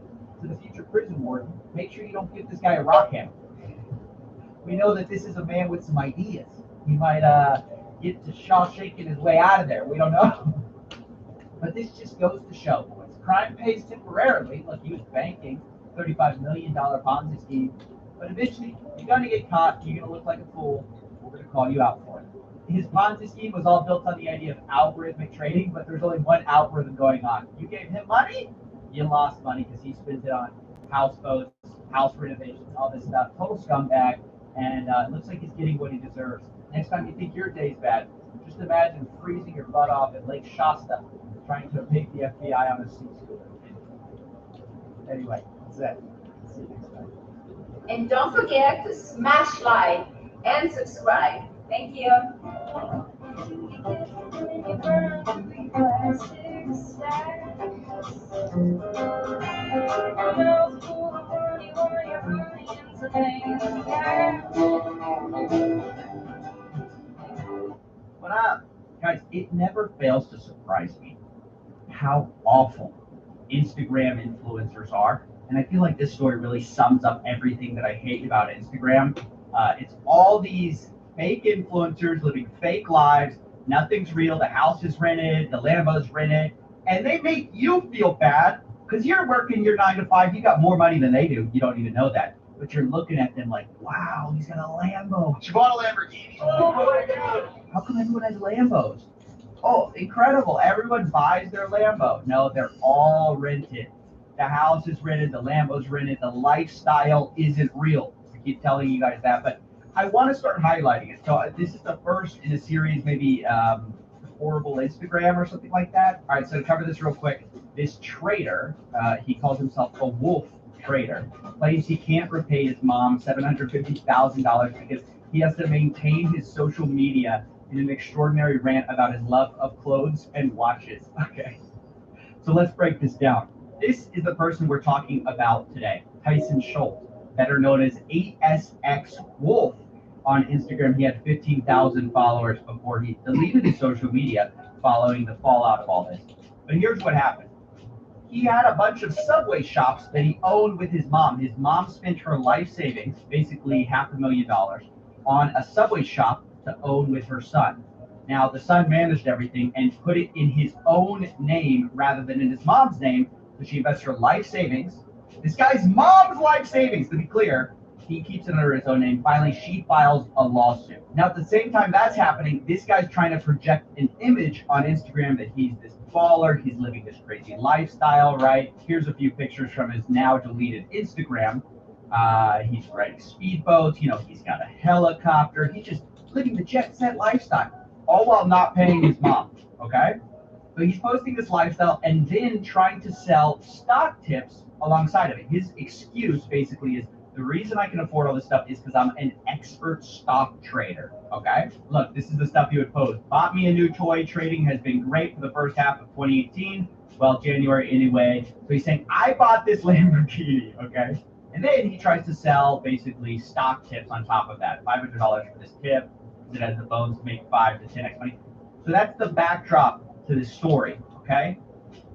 to the future prison warden, make sure you don't give this guy a rock hammer. We know that this is a man with some ideas. He might get to shaking his way out of there. We don't know. But this just goes to show, boys, crime pays temporarily, like he was banking $35 million Ponzi scheme, but eventually you're going to get caught, you're going to look like a fool, we're going to call you out for it. His Ponzi scheme was all built on the idea of algorithmic trading, but there's only one algorithm going on. You gave him money, you lost money because he spent it on houseboats, house renovations, all this stuff. Total scumbag, and it looks like he's getting what he deserves. Next time you think your day's bad, just imagine freezing your butt off at Lake Shasta, trying to evade the FBI on a sea scooter. Anyway, that's it. See you next time. And don't forget to smash like and subscribe. Thank you. What up? Guys, it never fails to surprise me how awful Instagram influencers are. And I feel like this story really sums up everything that I hate about Instagram. It's all these fake influencers living fake lives. Nothing's real. The house is rented, the Lambo's rented, and they make you feel bad because you're working your 9 to 5. You got more money than they do. You don't even know that. But you're looking at them like, wow, he's got a Lambo. She bought a Lamborghini. Oh my God. How come everyone has Lambos? Oh, incredible. Everyone buys their Lambo. No, they're all rented. The house is rented, the Lambo's rented, the lifestyle isn't real. I keep telling you guys that, but I want to start highlighting it. So this is the first in a series, maybe horrible Instagram or something like that. All right, so to cover this real quick, this trader, he calls himself a wolf trader, claims he can't repay his mom $750,000 because he has to maintain his social media in an extraordinary rant about his love of clothes and watches. Okay, so let's break this down. This is the person we're talking about today, Tyson Schultz, better known as ASX Wolf on Instagram. He had 15,000 followers before he deleted his social media following the fallout of all this. But here's what happened. He had a bunch of Subway shops that he owned with his mom. His mom spent her life savings, basically $500,000, on a Subway shop to own with her son. Now, the son managed everything and put it in his own name rather than in his mom's name. So she invests her life savings. This guy's mom's life savings, to be clear, he keeps it under his own name. Finally, she files a lawsuit. Now, at the same time that's happening, this guy's trying to project an image on Instagram that he's this baller, he's living this crazy lifestyle, right? Here's a few pictures from his now deleted Instagram. He's riding speedboats, you know, he's got a helicopter. He's just living the jet set lifestyle, all while not paying his mom, okay? So he's posting this lifestyle and then trying to sell stock tips alongside of it. His excuse basically is, the reason I can afford all this stuff is because I'm an expert stock trader, okay? Look, this is the stuff he would post. Bought me a new toy. Trading has been great for the first half of 2018. Well, January anyway. So he's saying, I bought this Lamborghini, okay? And then he tries to sell basically stock tips on top of that. $500 for this tip. It has the bones to make 5 to 10x money. So that's the backdrop to this story, okay?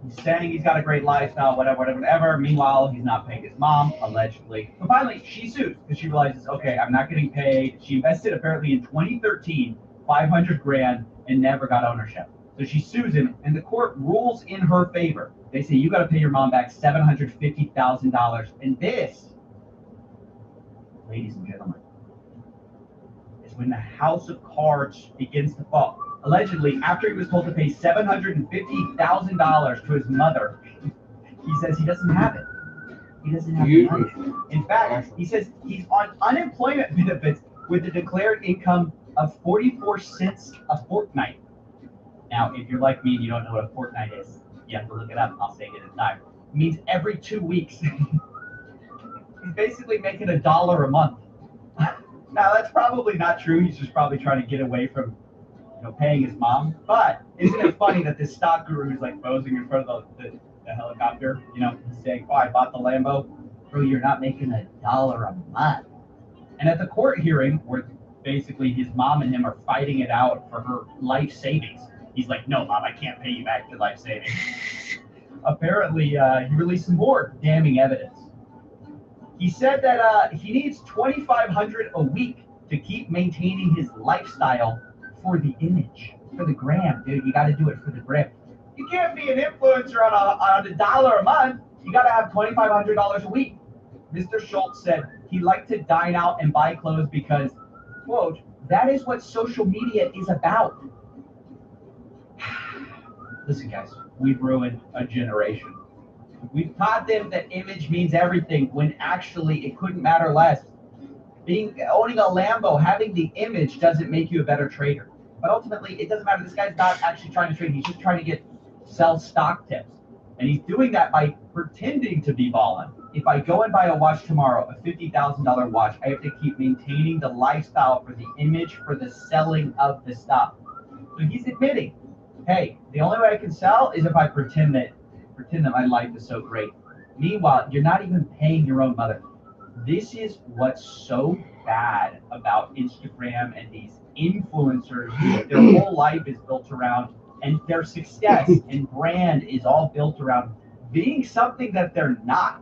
He's saying he's got a great lifestyle, whatever. Meanwhile, he's not paying his mom, allegedly. So finally, she sues because she realizes, okay, I'm not getting paid. She invested apparently in 2013, $500,000 and never got ownership. So she sues him, and the court rules in her favor. They say you got to pay your mom back $750,000, and this, ladies and gentlemen, is when the house of cards begins to fall. Allegedly, after he was told to pay $750,000 to his mother, he says he doesn't have it. He doesn't have the money. In fact, he says he's on unemployment benefits with a declared income of 44 cents a fortnight. Now, if you're like me and you don't know what a fortnight is, you have to look it up. I'll say it in time. It means every 2 weeks. He's basically making $1 a month. Now, that's probably not true. He's just probably trying to get away from paying his mom. But isn't it funny that this stock guru is like posing in front of the helicopter, he's saying, oh, I bought the Lambo. Bro, you're not making $1 a month. And at the court hearing, where basically his mom and him are fighting it out for her life savings, he's like, no, mom, I can't pay you back your life savings. Apparently, he released some more damning evidence. He said that he needs $2,500 a week to keep maintaining his lifestyle for the image, for the gram, dude. You got to do it for the gram. You can't be an influencer on $1 a month. You got to have $2,500 a week. Mr. Schultz said he liked to dine out and buy clothes because, quote, that is what social media is about. Listen, guys, we've ruined a generation. We've taught them that image means everything when actually it couldn't matter less. Owning a Lambo, having the image doesn't make you a better trader. But ultimately, it doesn't matter. This guy's not actually trying to trade. He's just trying to sell stock tips. And he's doing that by pretending to be balling. If I go and buy a watch tomorrow, a $50,000 watch, I have to keep maintaining the lifestyle for the image, for the selling of the stuff. So he's admitting, hey, the only way I can sell is if I pretend that my life is so great. Meanwhile, you're not even paying your own mother. This is what's so bad about Instagram and these influencers. Their whole life is built around, and their success and brand is all built around being something that they're not.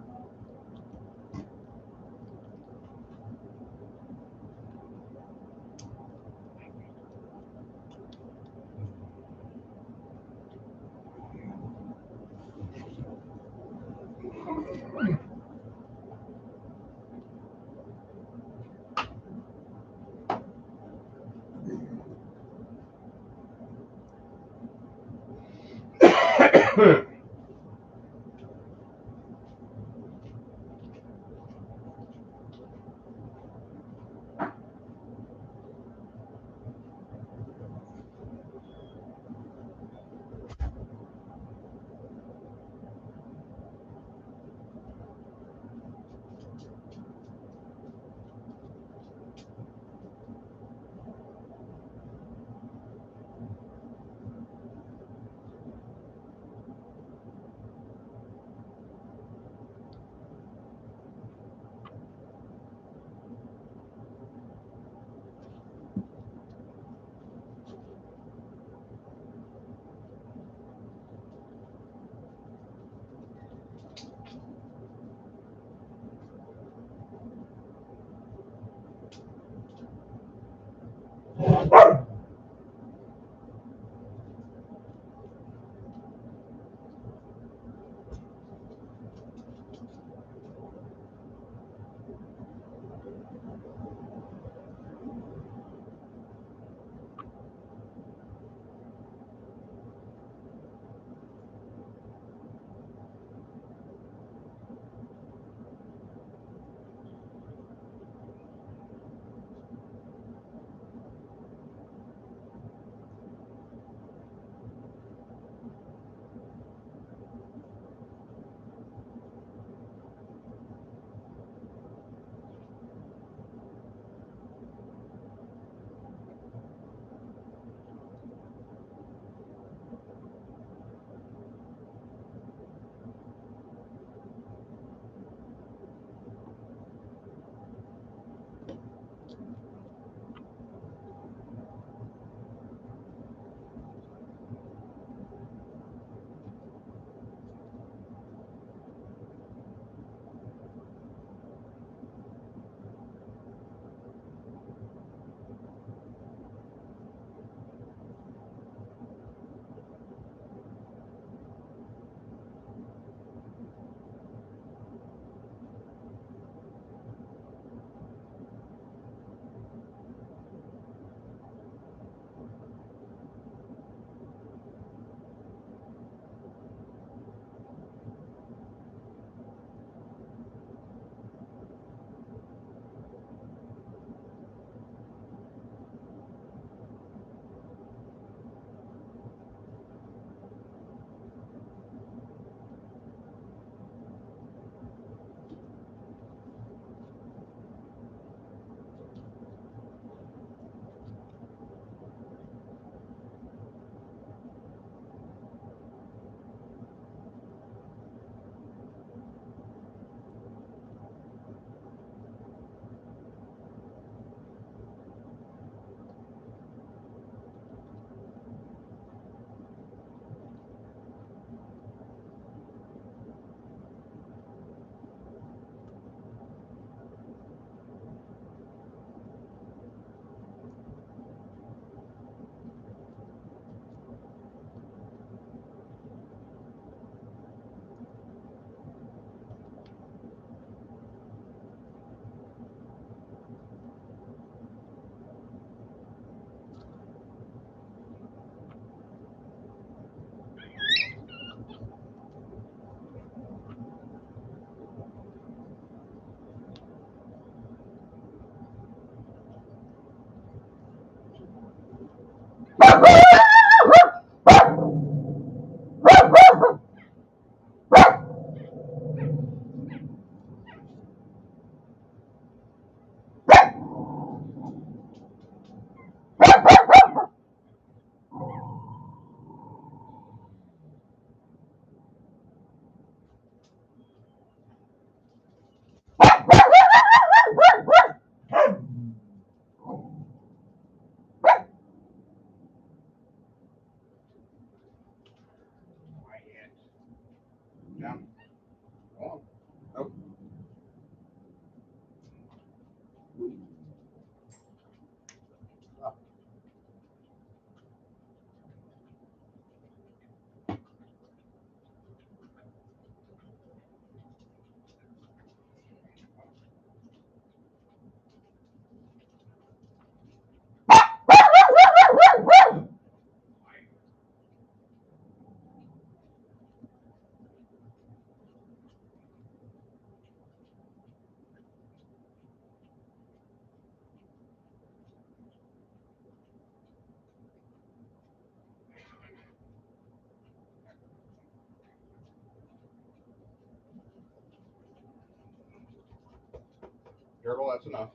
Careful, that's enough.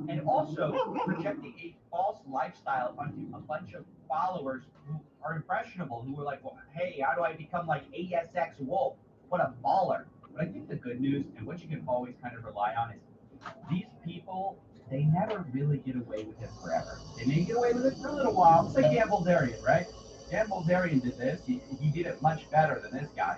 And also projecting a false lifestyle onto a bunch of followers who are impressionable, who are like, well, hey, how do I become like ASX Wolf? What a baller. But I think the good news, and what you can always kind of rely on, is these people, they never really get away with it forever. They may get away with it for a little while. It's like Gamble Darian, right? Gamble Darian did this. He did it much better than this guy.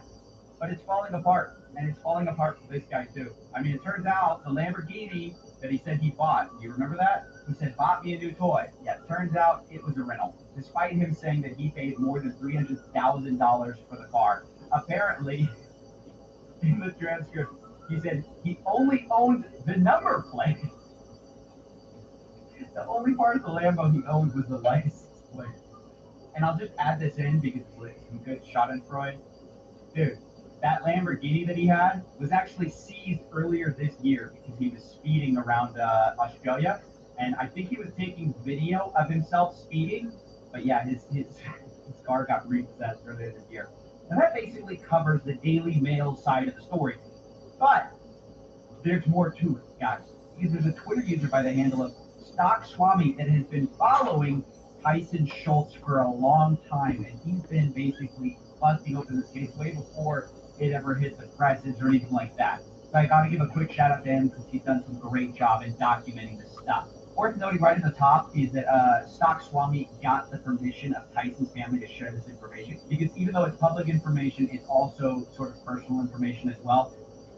But it's falling apart. And it's falling apart for this guy too. I mean, it turns out the Lamborghini that he said he bought, do you remember that? He said, bought me a new toy. Yeah, it turns out it was a rental. Despite him saying that he paid more than $300,000 for the car. Apparently, in the transcript, he said he only owned the number plate. The only part of the Lambo he owned was the license plate. And I'll just add this in because it's some good schadenfreude. Dude, that Lamborghini that he had was actually seized earlier this year because he was speeding around Australia. And I think he was taking video of himself speeding. But yeah, his car got repossessed earlier this year. And that basically covers the Daily Mail side of the story. But there's more to it, guys. Because there's a Twitter user by the handle of Stock Swami that has been following Tyson Schultz for a long time. And he's been basically busting open this case way before it ever hit the presses or anything like that. So I got to give a quick shout out to him because he's done some great job in documenting this stuff. Worth noting right at the top is that Stock Swami got the permission of Tyson's family to share this information because even though it's public information, it's also sort of personal information as well.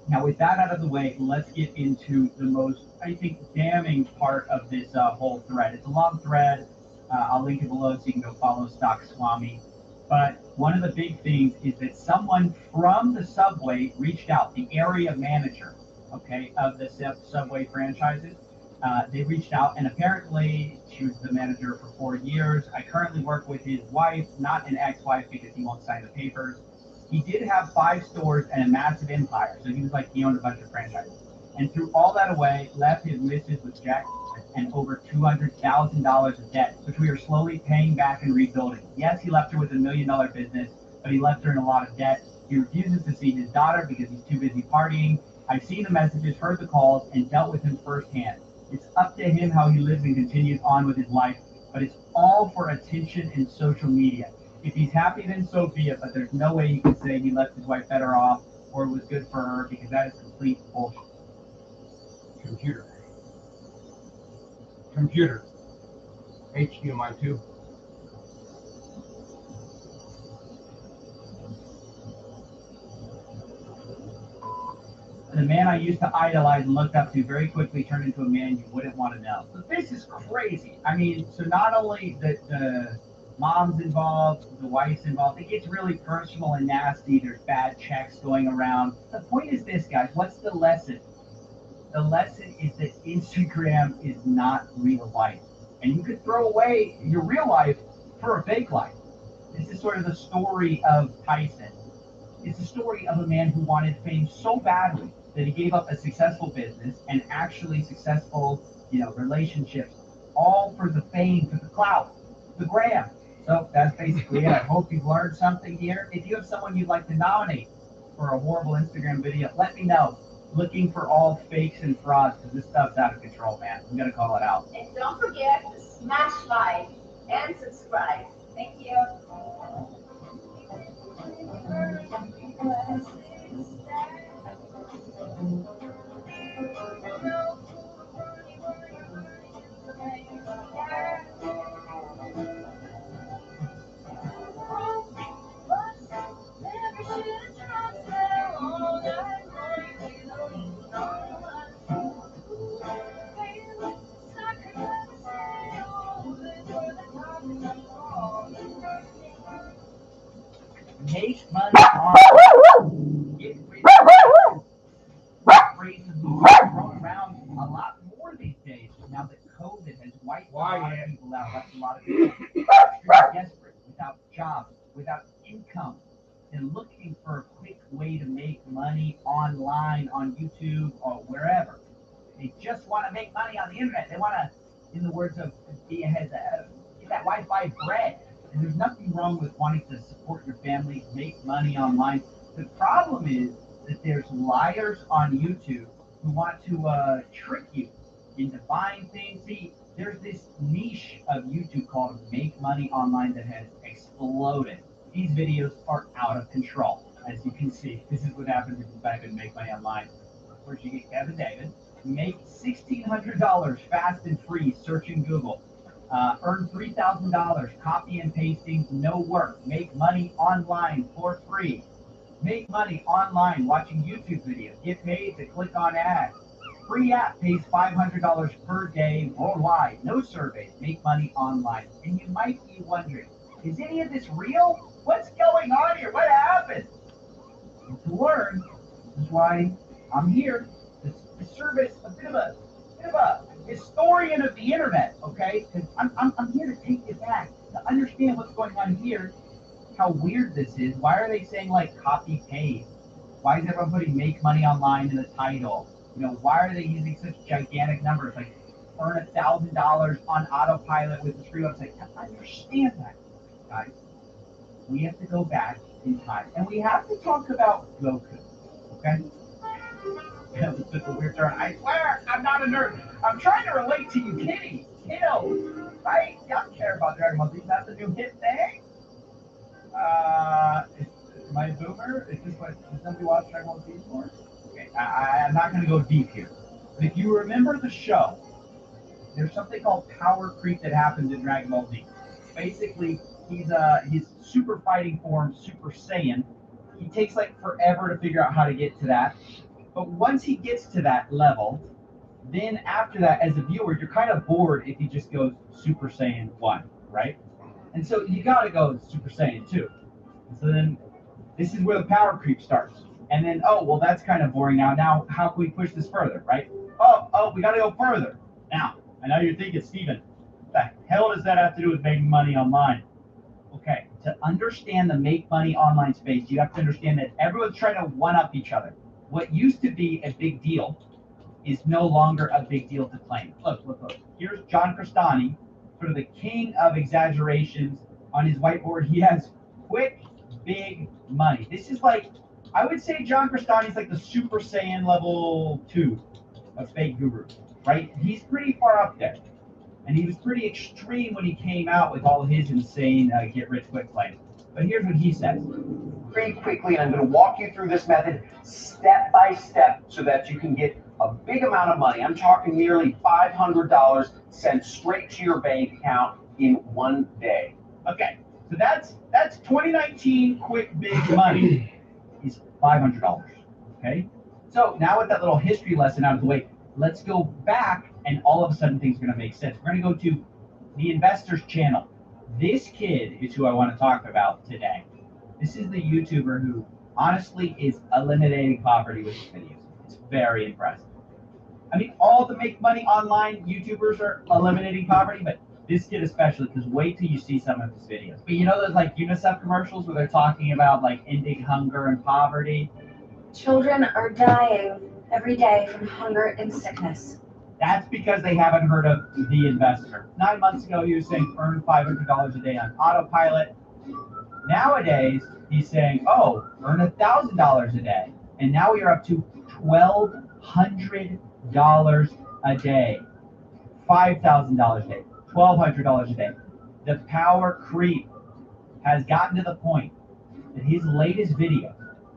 Now, with that out of the way, let's get into the most, I think, damning part of this whole thread. It's a long thread. I'll link it below so you can go follow Stock Swami. But one of the big things is that someone from the Subway reached out, the area manager, okay, of the Subway franchises. They reached out, and apparently she was the manager for 4 years. I currently work with his wife, not an ex-wife because he won't sign the papers. He did have 5 stores and a massive empire, so he was like, he owned a bunch of franchises. And threw all that away, left his missus with Jack and over $200,000 of debt, which we are slowly paying back and rebuilding. Yes, he left her with $1 million business, but he left her in a lot of debt. He refuses to see his daughter because he's too busy partying. I've seen the messages, heard the calls, and dealt with him firsthand. It's up to him how he lives and continues on with his life, but it's all for attention and social media. If he's happy, then so be it, but there's no way he can say he left his wife better off or it was good for her because that is complete bullshit. Computer. HDMI 2. The man I used to idolize and looked up to very quickly turned into a man you wouldn't want to know. But this is crazy. I mean, so not only the mom's involved, the wife's involved, it gets really personal and nasty. There's bad checks going around. The point is this, guys. What's the lesson? The lesson is that Instagram is not real life. And you could throw away your real life for a fake life. This is sort of the story of Tyson. It's a story of a man who wanted fame so badly that he gave up a successful business and actually successful, relationships, all for the fame, for the clout, the gram. So that's basically it. I hope you've learned something here. If you have someone you'd like to nominate for a horrible Instagram video, let me know. Looking for all fakes and frauds because this stuff's out of control, man. I'm gonna call it out. And don't forget to smash like and subscribe. Thank you. Make money on get rid of phrases we've thrown around a lot more these days now that COVID has wiped a lot of people out, left a lot of people extremely desperate, without jobs, without income, and looking for a quick way to make money online, on YouTube, or wherever. They just want to make money on the internet. They want to, in the words of Dia, get that Wi-Fi bread. And there's nothing wrong with wanting to support your family, make money online. The problem is that there's liars on YouTube who want to trick you into buying things. See, there's this niche of YouTube called Make Money Online that has exploded. These videos are out of control. As you can see, this is what happens if you type in Make Money Online. Where'd you get Kevin David? Make $1,600 fast and free, search in Google. Earn $3,000, copy and pasting, no work. Make money online for free. Make money online watching YouTube videos. Get paid to click on ads. Free app pays $500 per day worldwide. No surveys. Make money online. And you might be wondering, is any of this real? What's going on here? What happened? And to learn is why I'm here to service a bit of a historian of the internet, okay? Because I'm here to take you back to understand what's going on here, how weird this is. Why are they saying like copy paste? Why is everyone putting make money online in the title? You know, why are they using such gigantic numbers like earn $1,000 on autopilot with the free website? To understand that, guys, we have to go back in time and we have to talk about Goku, okay? That was such a weird turn. I swear, I'm not a nerd. I'm trying to relate to you kitties, kiddos, right? Y'all care about Dragon Ball Z. That's the new hit thing. Am I a boomer? Is this what, does somebody watch Dragon Ball Z more? Okay, I'm not going to go deep here. But if you remember the show, there's something called power creep that happens in Dragon Ball Z. Basically, he's super fighting form, Super Saiyan. He takes like forever to figure out how to get to that. But once he gets to that level, then after that, as a viewer, you're kind of bored if he just goes Super Saiyan 1, right? And so you gotta go Super Saiyan 2. And so then this is where the power creep starts. And then, oh, well, that's kind of boring now. Now, how can we push this further, right? Oh, we gotta go further. Now, I know you're thinking, Steven, what the hell does that have to do with making money online? Okay, to understand the make money online space, you have to understand that everyone's trying to one-up each other. What used to be a big deal is no longer a big deal to claim. Look. Here's John Crestani, sort of the king of exaggerations. On his whiteboard, he has quick, big money. This is like, I would say John Crestani is like the Super Saiyan level 2 of fake guru, right? He's pretty far up there. And he was pretty extreme when he came out with all his insane get-rich-quick claims. But here's what he says. Pretty quickly, and I'm going to walk you through this method step by step so that you can get a big amount of money. I'm talking nearly $500 sent straight to your bank account in one day. Okay, so that's 2019 quick big money is $500. Okay, so now with that little history lesson out of the way, let's go back, and all of a sudden things are going to make sense. We're going to go to the Investors Channel. This kid is who I want to talk about today. This is the YouTuber who honestly is eliminating poverty with his videos. It's very impressive. I mean, all the make money online YouTubers are eliminating poverty, but this kid especially, because wait till you see some of his videos. But you know those like UNICEF commercials where they're talking about like ending hunger and poverty? Children are dying every day from hunger and sickness. That's because they haven't heard of The Investor. 9 months ago, he was saying earn $500 a day on autopilot. Nowadays, he's saying, oh, earn $1,000 a day. And now we are up to $1,200 a day. $5,000 a day. $1,200 a day. The power creep has gotten to the point that his latest video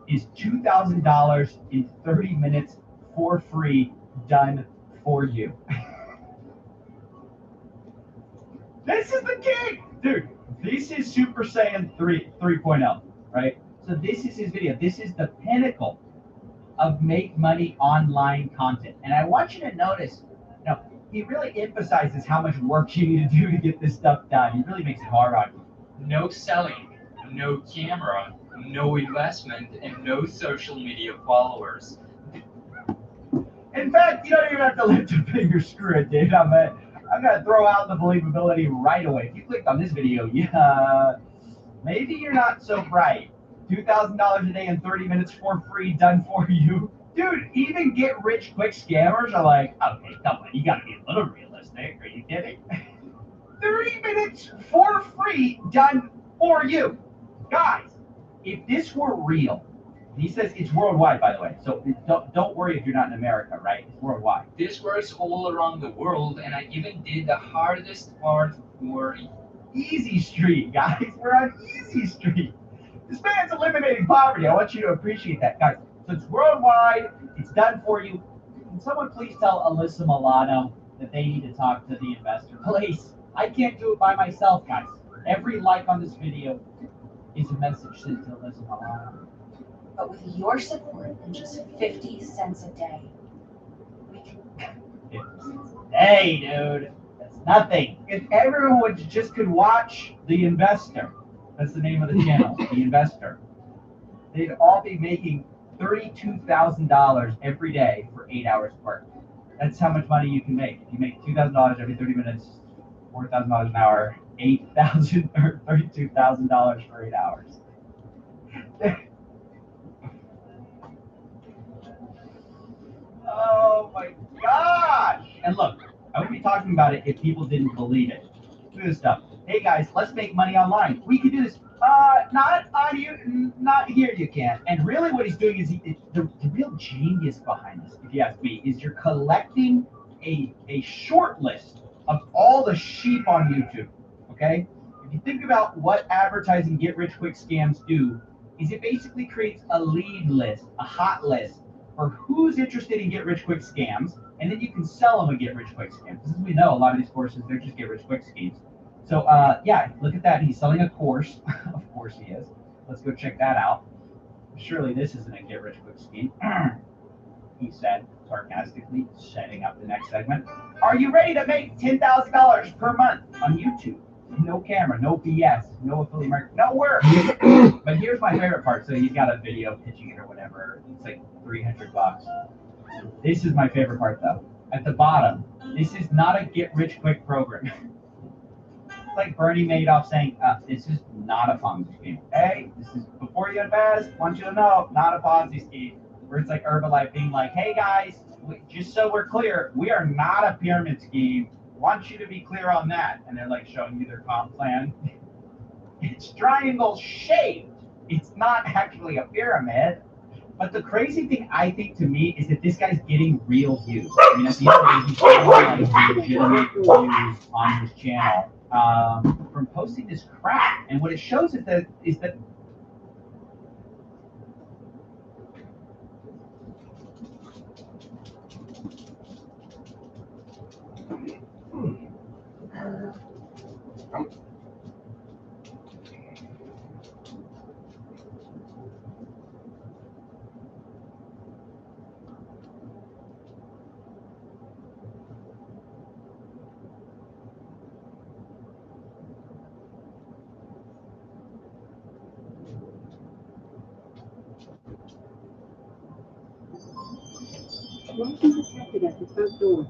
is $2,000 in 30 minutes for free, done for you. This is the king! Dude, this is Super Saiyan 3.0, right? So this is his video. This is the pinnacle of make money online content. And I want you to notice, you know, he really emphasizes how much work you need to do to get this stuff done. He really makes it hard on you. No selling, no camera, no investment, and no social media followers. In fact, you don't even have to lift a finger, screw it, dude. I'm gonna throw out the believability right away. If you clicked on this video, yeah, maybe you're not so bright. $2,000 a day in 30 minutes for free, done for you. Dude, even get rich quick scammers are like, okay, come on, you gotta be a little realistic. Are you kidding? 30 minutes for free done for you. Guys, if this were real, he says it's worldwide, by the way. So don't worry if you're not in America, right? It's worldwide. This works all around the world, and I even did the hardest part for Easy Street, guys. We're on Easy Street. This man's eliminating poverty. I want you to appreciate that, guys. So it's worldwide. It's done for you. Can someone please tell Alyssa Milano that they need to talk to the investor? Please. I can't do it by myself, guys. Every like on this video is a message sent to Alyssa Milano. But with your support and just 50 cents a day, we can. 50 cents a day, dude. That's nothing. If everyone just could watch The Investor, that's the name of the channel, The Investor, they'd all be making $32,000 every day for 8 hours of work. That's how much money you can make. If you make $2,000 every 30 minutes, $4,000 an hour, $8,000 or $32,000 for 8 hours. Oh my gosh! And look, I wouldn't be talking about it if people didn't believe it. Look at this stuff. Hey guys, let's make money online. We can do this. Not on you, not here. You can't. And really, what he's doing is the real genius behind this, if you ask me, is you're collecting a short list of all the sheep on YouTube. Okay. If you think about what advertising get-rich-quick scams do, is it basically creates a lead list, a hot list for who's interested in get-rich-quick scams, and then you can sell them a get-rich-quick scam. Because as we know, a lot of these courses, they're just get-rich-quick schemes. So, yeah, look at that. He's selling a course. Of course he is. Let's go check that out. Surely this isn't a get-rich-quick scheme. He said, sarcastically, setting up the next segment. Are you ready to make $10,000 per month on YouTube? No camera, no BS, no affiliate marketing, no work. But here's my favorite part. So he's got a video pitching it or whatever. It's like $300. This is my favorite part, though. At the bottom, this is not a get-rich-quick program. It's like Bernie Madoff saying, this is not a Ponzi scheme. Hey, this is before you invest, want you to know, not a Ponzi scheme. Where it's like Herbalife being like, hey guys, just so we're clear, we are not a pyramid scheme. Want you to be clear on that. And they're like showing you their comp plan. It's triangle shaped. It's not actually a pyramid. But the crazy thing, I think, to me, is that this guy's getting real views. I mean, at the end of the day, he's getting a lot of legitimate views on his channel from posting this crap. And what it shows is that Welcome detected at the front door.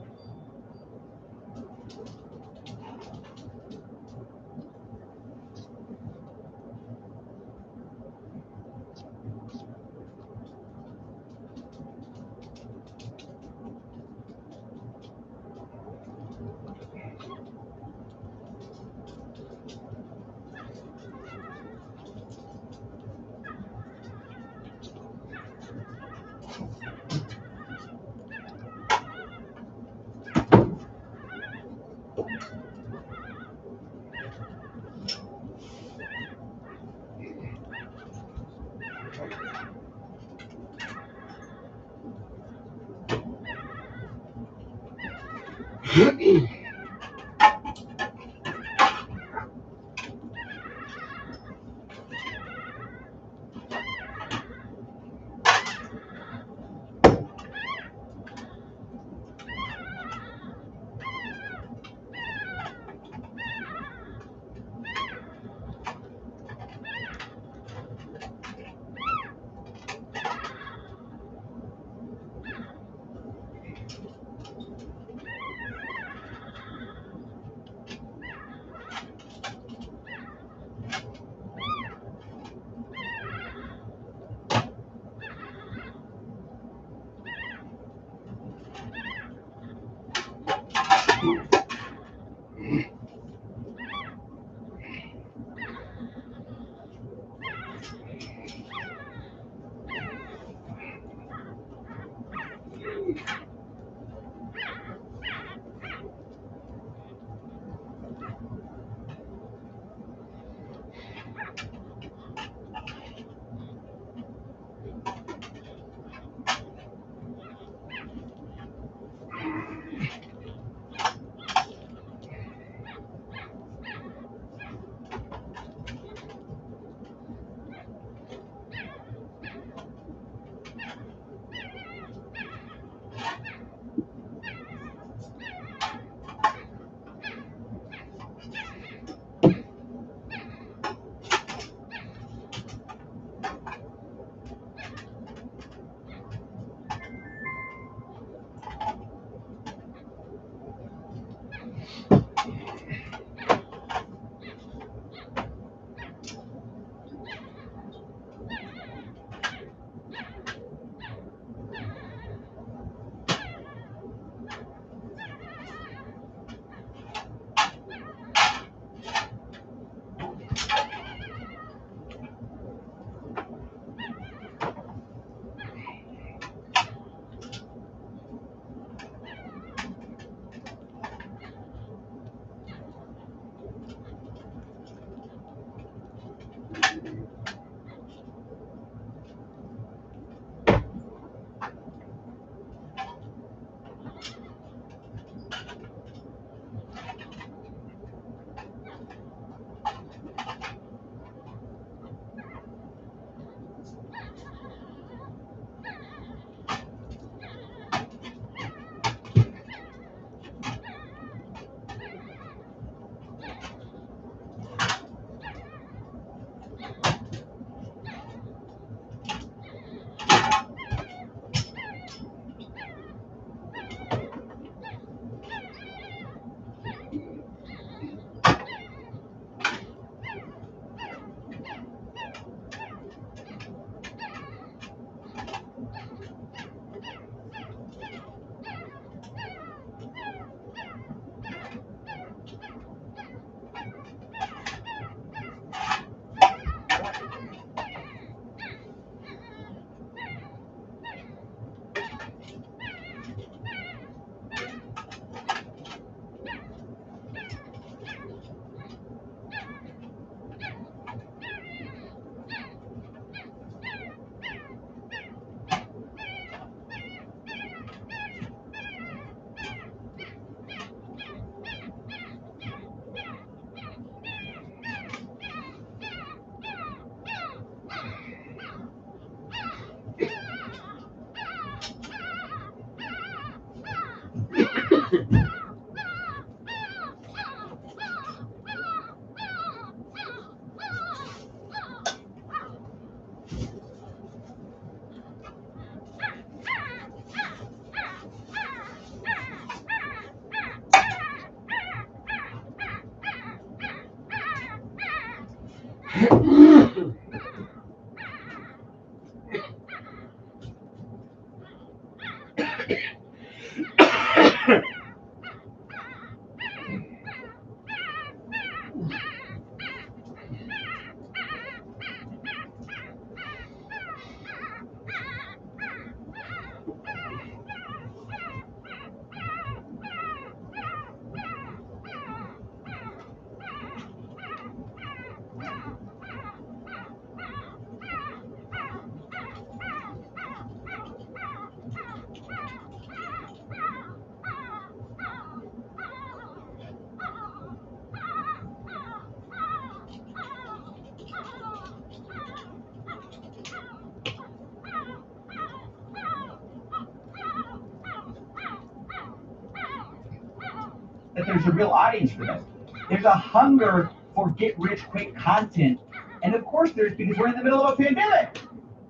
That there's a real audience for this. There's a hunger for get-rich-quick content, and of course there's, because we're in the middle of a pandemic.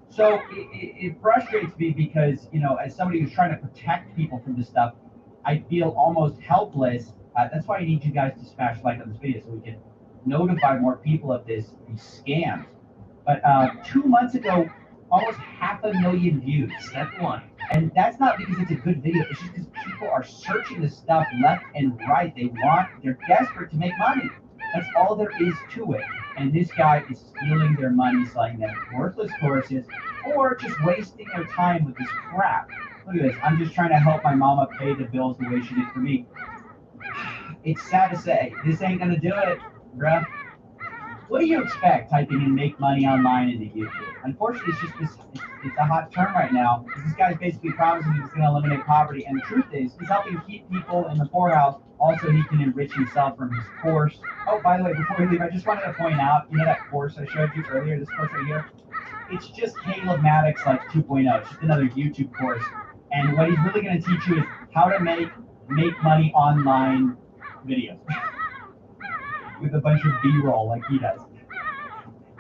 So it frustrates me because, you know, as somebody who's trying to protect people from this stuff, I feel almost helpless. That's why I need you guys to smash like on this video so we can notify more people of these scams. But 2 months ago, almost 500,000 views. Step one. And that's not because it's a good video. It's just because people are searching this stuff left and right. They're desperate to make money. That's all there is to it. And this guy is stealing their money, selling them worthless courses, or just wasting their time with this crap. Look at this. I'm just trying to help my mama pay the bills the way she did for me. It's sad to say, this ain't gonna do it, bruh. What do you expect typing in make money online into YouTube? Unfortunately, it's just it's a hot term right now. This guy's basically promising he's going to eliminate poverty, and the truth is, he's helping keep people in the poorhouse. Also, he can enrich himself from his course. Oh, by the way, before we leave, I just wanted to point out, you know that course I showed you earlier, this course right here? It's just Caleb Maddox like 2.0. It's just another YouTube course. And what he's really going to teach you is how to make money online videos. With a bunch of B-roll like he does.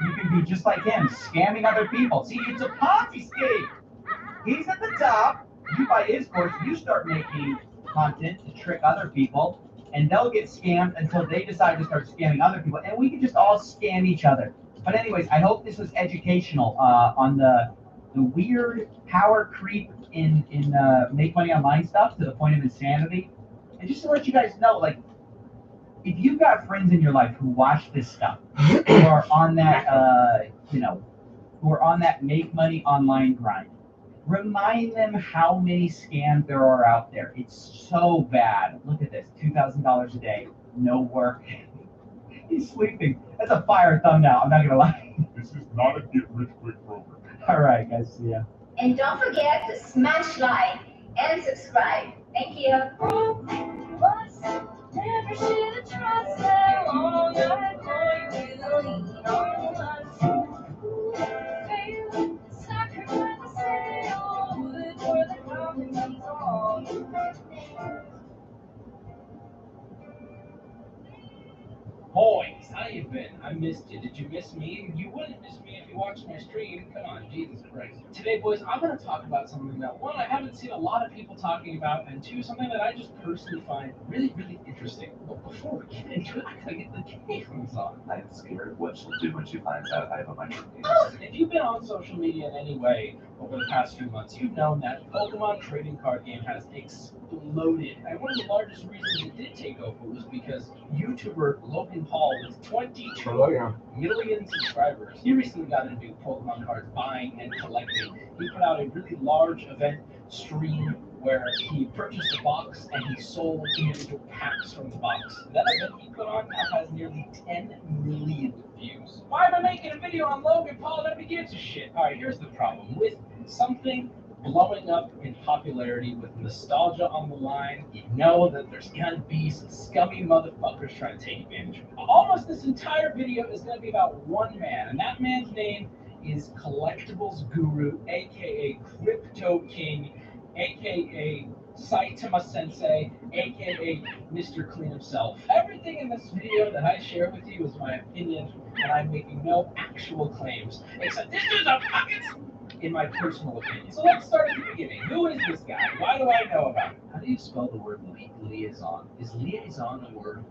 You can be just like him, scamming other people. See, it's a Ponzi scheme. He's at the top. You buy his course, you start making content to trick other people, and they'll get scammed until they decide to start scamming other people, and we can just all scam each other. But anyways, I hope this was educational on the weird power creep in make money online stuff to the point of insanity. And just to let you guys know, like, if you've got friends in your life who watch this stuff, who are on that, who are on that make money online grind, remind them how many scams there are out there. It's so bad. Look at this, $2,000 a day, no work. He's sleeping. That's a fire thumbnail. I'm not gonna lie. This is not a get-rich-quick program. All right, guys. See ya. And don't forget to smash like and subscribe. Thank you. Never should have tried so long. I'm going to lean on us. Fail, sacrifice the sail, wood for the company's on. Boys, how you been? I missed you. Did you miss me? You wouldn't miss me if you watched my stream. Come on, Jesus Christ. Today, boys, I'm going to talk about something that, one, I haven't seen a lot of people talking about, and two, something that I just personally find really, really interesting. But before we get into it, I gotta get the headphones on. I'm scared of what she'll do when she finds out I have a microphone. If you've been on social media in any way over the past few months, you've known that Pokemon trading card game has exploded. And one of the largest reasons it did take over was because YouTuber Logan Paul with 22 million subscribers. He recently got into Pokemon cards buying and collecting. He put out a really large event stream where he purchased a box and he sold individual packs from the box. That event he put on now has nearly 10 million views. Why am I making a video on Logan Paul? Nobody gives a shit. Alright, here's the problem. With something blowing up in popularity with nostalgia on the line, you know that there's gonna be some scummy motherfuckers trying to take advantage of it. Almost this entire video is gonna be about one man, and that man's name is Collectibles Guru, aka Crypto King, aka Saitama Sensei, aka Mr. Clean himself. Everything in this video that I share with you is my opinion, and I'm making no actual claims, except this is a fucking in my personal opinion. So let's start at the beginning. Who is this guy? Why do I know about him? How do you spell the word liaison? Is liaison a word?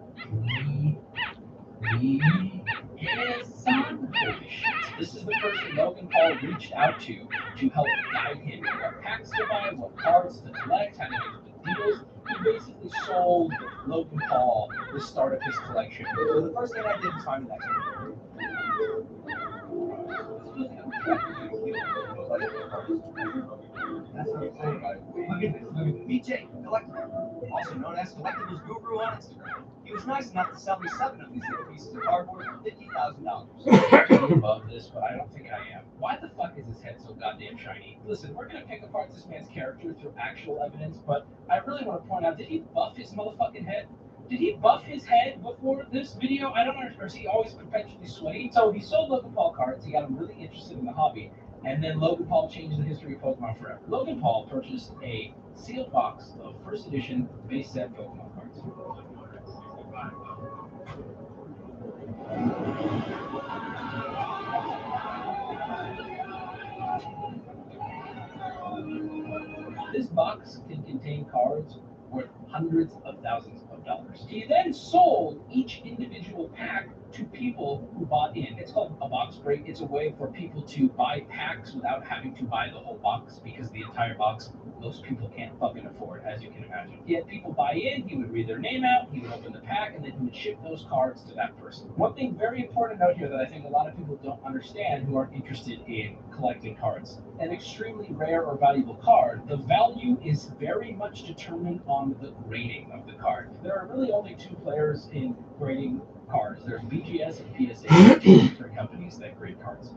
Liaison? Holy shit. This is the person Logan Paul reached out to help guide him in what packs to buy, what cards to collect, how to get the deals. He basically sold Logan Paul the start of his collection. So the first thing I did was find an expert. That's what I'm saying. Look at this. Look at BJ, Collectible, also known as Collectibles Guru on Instagram. He was nice enough to sell me 7 of these little pieces of cardboard for $50,000. I'm above this, but I don't think I am. Why the fuck is his head so goddamn shiny? Listen, we're gonna pick apart this man's character through actual evidence, but I really want to point out, did he buff his motherfucking head? Did he buff his head before this video? I don't understand. Or is he always perpetually sweaty? So he sold Logan Paul cards. He got him really interested in the hobby. And then Logan Paul changed the history of Pokemon forever. Logan Paul purchased a sealed box of first edition base set Pokemon cards. This box can contain cards worth hundreds of thousands of dollars. He then sold each individual pack to people who bought in. It's called a box break. It's a way for people to buy packs without having to buy the whole box, because the entire box most people can't fucking afford, as you can imagine. He had people buy in, he would read their name out, he would open the pack, and then he would ship those cards to that person. One thing very important to note here that I think a lot of people don't understand who aren't interested in collecting cards. An extremely rare or valuable card, the value is very much determined on the grading of the card. There are really only 2 players in grading cards. There's BGS and PSA, 2 different companies that grade cards.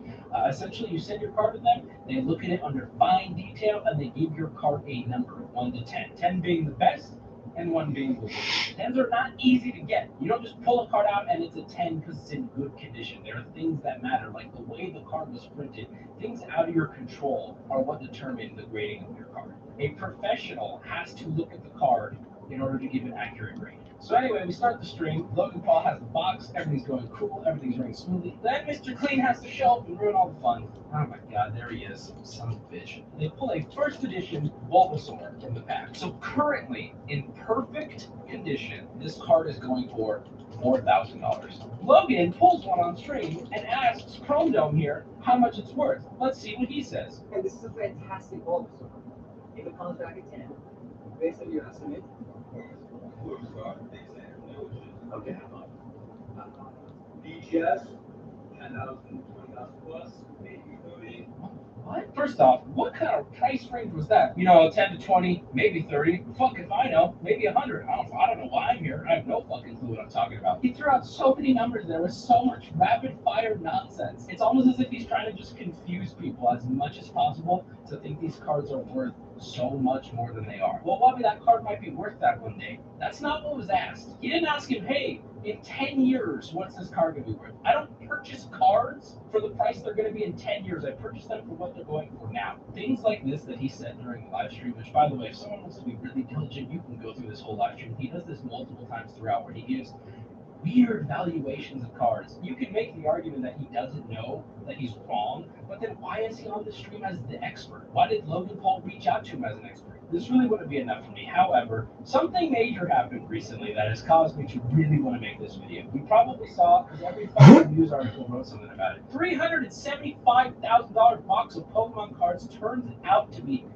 Essentially, you send your card to them, they look at it under fine detail, and they give your card a number, 1 to 10. 10 being the best, and 1 being the worst. 10s are not easy to get. You don't just pull a card out and it's a 10 because it's in good condition. There are things that matter, like the way the card was printed. Things out of your control are what determine the grading of your card. A professional has to look at the card in order to give an accurate grade. So anyway, we start the stream. Logan Paul has the box. Everything's going cool. Everything's running smoothly. Then Mr. Clean has to show up and ruin all the fun. Oh my god, there he is. Son of a bitch. They pull a first edition Bulbasaur from the pack. So currently, in perfect condition, this card is going for $4,000. Logan pulls one on stream and asks Chrome Dome here how much it's worth. Let's see what he says. And this is a fantastic Bulbasaur. If it comes back at 10, based on your estimate, Okay. BGS, 10,000, 20,000 plus, maybe 30. What? First off, what kind of price range was that? 10 to 20, maybe 30. Fuck if I know. Maybe 100. I don't know why I'm here. I have no fucking clue what I'm talking about. He threw out so many numbers there with so much rapid fire nonsense. It's almost as if he's trying to just confuse people as much as possible to think these cards are worth so much more than they are. Well, Bobby, that card might be worth that one day. That's not what was asked. He didn't ask him, hey, in 10 years, what's this card going to be worth? I don't purchase cards for the price they're going to be in 10 years. I purchase them for what they're going for now. Things like this that he said during the live stream, which, by the way, if someone wants to be really diligent, you can go through this whole live stream. He does this multiple times throughout where he gives weird valuations of cards. You can make the argument that he doesn't know, that he's wrong, but then why is he on the stream as the expert? Why did Logan Paul reach out to him as an expert? This really wouldn't be enough for me. However, something major happened recently that has caused me to really want to make this video. You probably saw, because every fucking news article wrote something about it. $375,000 box of Pokemon cards turns out to be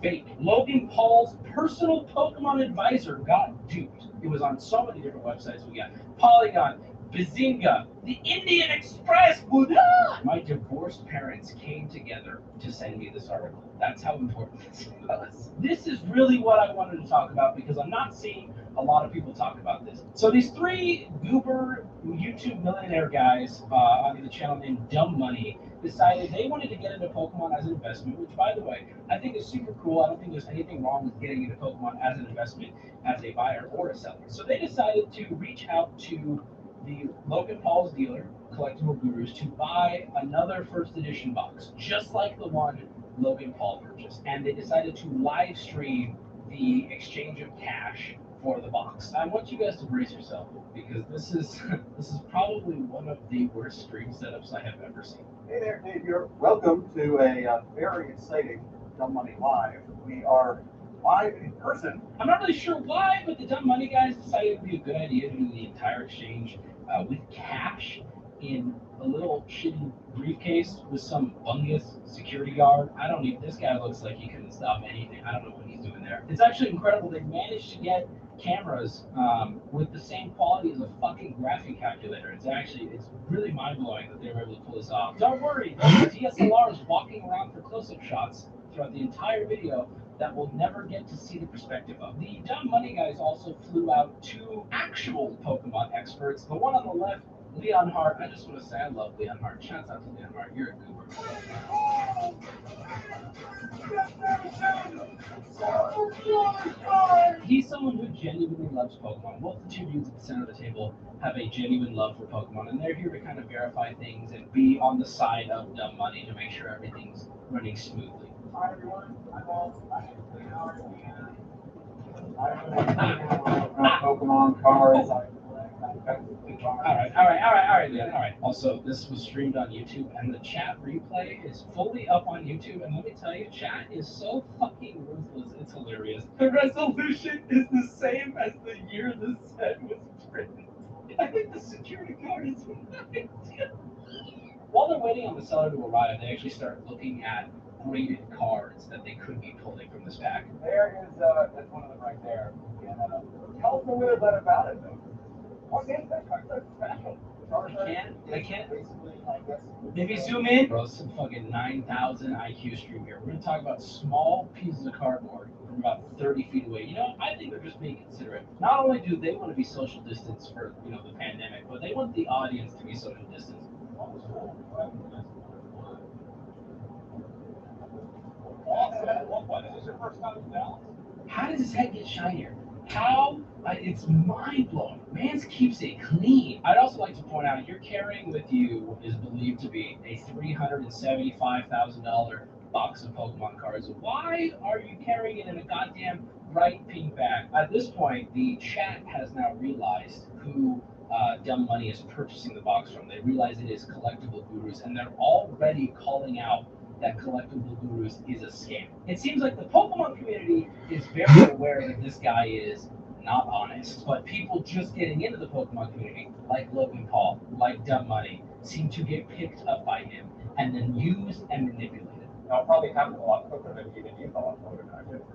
fake. Logan Paul's personal Pokemon advisor got duped. It was on so many different websites. We got Polygon, Bazinga, the Indian Express, Buddha! My divorced parents came together to send me this article. That's how important this was. This is really what I wanted to talk about because I'm not seeing a lot of people talk about this. So these three goober YouTube millionaire guys on the channel named Dumb Money decided they wanted to get into Pokemon as an investment, which, by the way, I think is super cool. I don't think there's anything wrong with getting into Pokemon as an investment, as a buyer or a seller. So they decided to reach out to the Logan Paul's dealer, Collectible Gurus, to buy another first edition box, just like the one Logan Paul purchased. And they decided to live stream the exchange of cash for the box. I want you guys to brace yourself because this is probably one of the worst stream setups I have ever seen. Hey there, Dave. You're welcome to a very exciting Dumb Money Live. We are live in person. I'm not really sure why, but the Dumb Money guys decided it would be a good idea to do the entire exchange with cash in a little shitty briefcase with some bungus security guard. This guy looks like he couldn't stop anything. I don't know what he's doing there. It's actually incredible. They managed to get cameras with the same quality as a fucking graphing calculator. It's really mind-blowing that they were able to pull this off. Don't worry, the DSLR is walking around for close-up shots throughout the entire video that we'll never get to see the perspective of. The Dumb Money guys also flew out two actual Pokemon experts. The one on the left, Leon Hart. I just want to say I love Leon Hart. Shouts out to Leon Hart. You're a goober. He's someone who genuinely loves Pokemon. Both the two dudes at the center of the table have a genuine love for Pokemon, and they're here to kind of verify things and be on the side of Dumb Money to make sure everything's running smoothly. Hi, everyone. I'm all Pokemon cards. All right. Also, this was streamed on YouTube, and the chat replay is fully up on YouTube. And let me tell you, chat is so fucking ruthless. It's hilarious. The resolution is the same as the year this set was printed. I think the security card is right. While they're waiting on the seller to arrive, they actually start looking at graded cards that they could be pulling from this pack. There is, that's one of them right there. And, tell us a little bit about it, though. What is that card so special? I can't. Maybe zoom in. Bro, some fucking 9,000 IQ stream here. We're gonna talk about small pieces of cardboard from about 30 feet away. I think they're just being considerate. Not only do they want to be social distance for, the pandemic, but they want the audience to be social distance. What is this your first time in Dallas? How does his head get shinier? How? It's mind-blowing. Mans keeps it clean. I'd also like to point out, you're carrying with you what is believed to be a $375,000 box of Pokemon cards. Why are you carrying it in a goddamn bright pink bag? At this point, the chat has now realized who Dumb Money is purchasing the box from. They realize it is Collectible Gurus, and they're already calling out that Collectible Gurus is a scam. It seems like the Pokemon community is very aware that this guy is not honest, but people just getting into the Pokemon community, like Logan Paul, like Dumb Money, seem to get picked up by him and then used and manipulated. It'll probably happen a lot quicker than even you thought.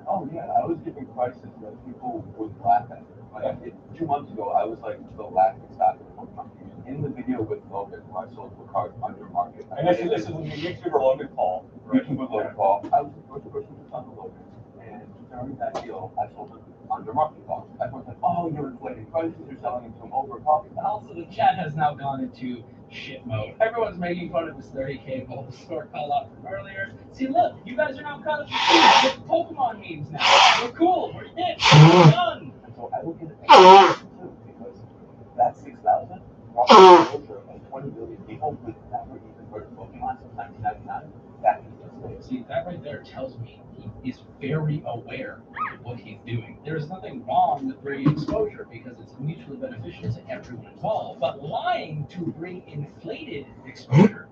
Oh yeah, I was giving prices that people would laugh at. Like 2 months ago, I was like the laughing stock of the Pokemon community. in the video with Logan, who I sold the card under market. And this is when you YouTuber Logan Paul. YouTuber Logan Paul. I was the first person to sell the Logan. And during that deal, I sold it under market cost. Everyone's like, oh, you're inflating prices, you're selling them to over cost. Also, the chat has now gone into shit mode. Everyone's making fun of this 30K Bulbasaur call out from earlier. See, look, you guys are now caught up with Pokemon memes now. We're cool, we're hip, we're done. And so I look at it too, because that 6,000 exposure of 20 million people with never even heard of Pokemon since 1999, that is just like, see, that right there tells me he is very aware of what he's doing. There's nothing wrong with bringing exposure because it's mutually beneficial to everyone involved. But lying to bring inflated exposure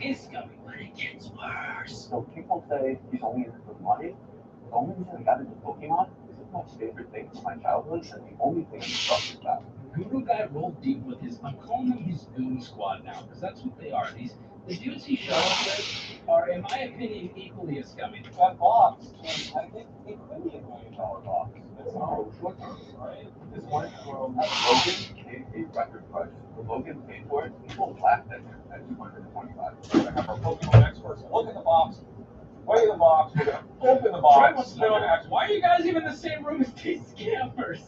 is scummy, but it gets worse. So people say he's only in it for money. The only reason I got into Pokemon is it's my favorite thing from my childhood and the only thing I'm talking about. Guru guy rolled deep with his, I'm calling them his goon squad now, because that's what they are. The dudes he showed up with are, in my opinion, equally as scummy. That box, I think it could be $1 million box. It's not short term, right? This went from Logan paid a record price. The Logan paid for it, people laughed at him at $225. I have our Pokemon experts look at the box, weigh the box, we're gonna open the box. Troy wants to know, why are you guys even in the same room as these scammers?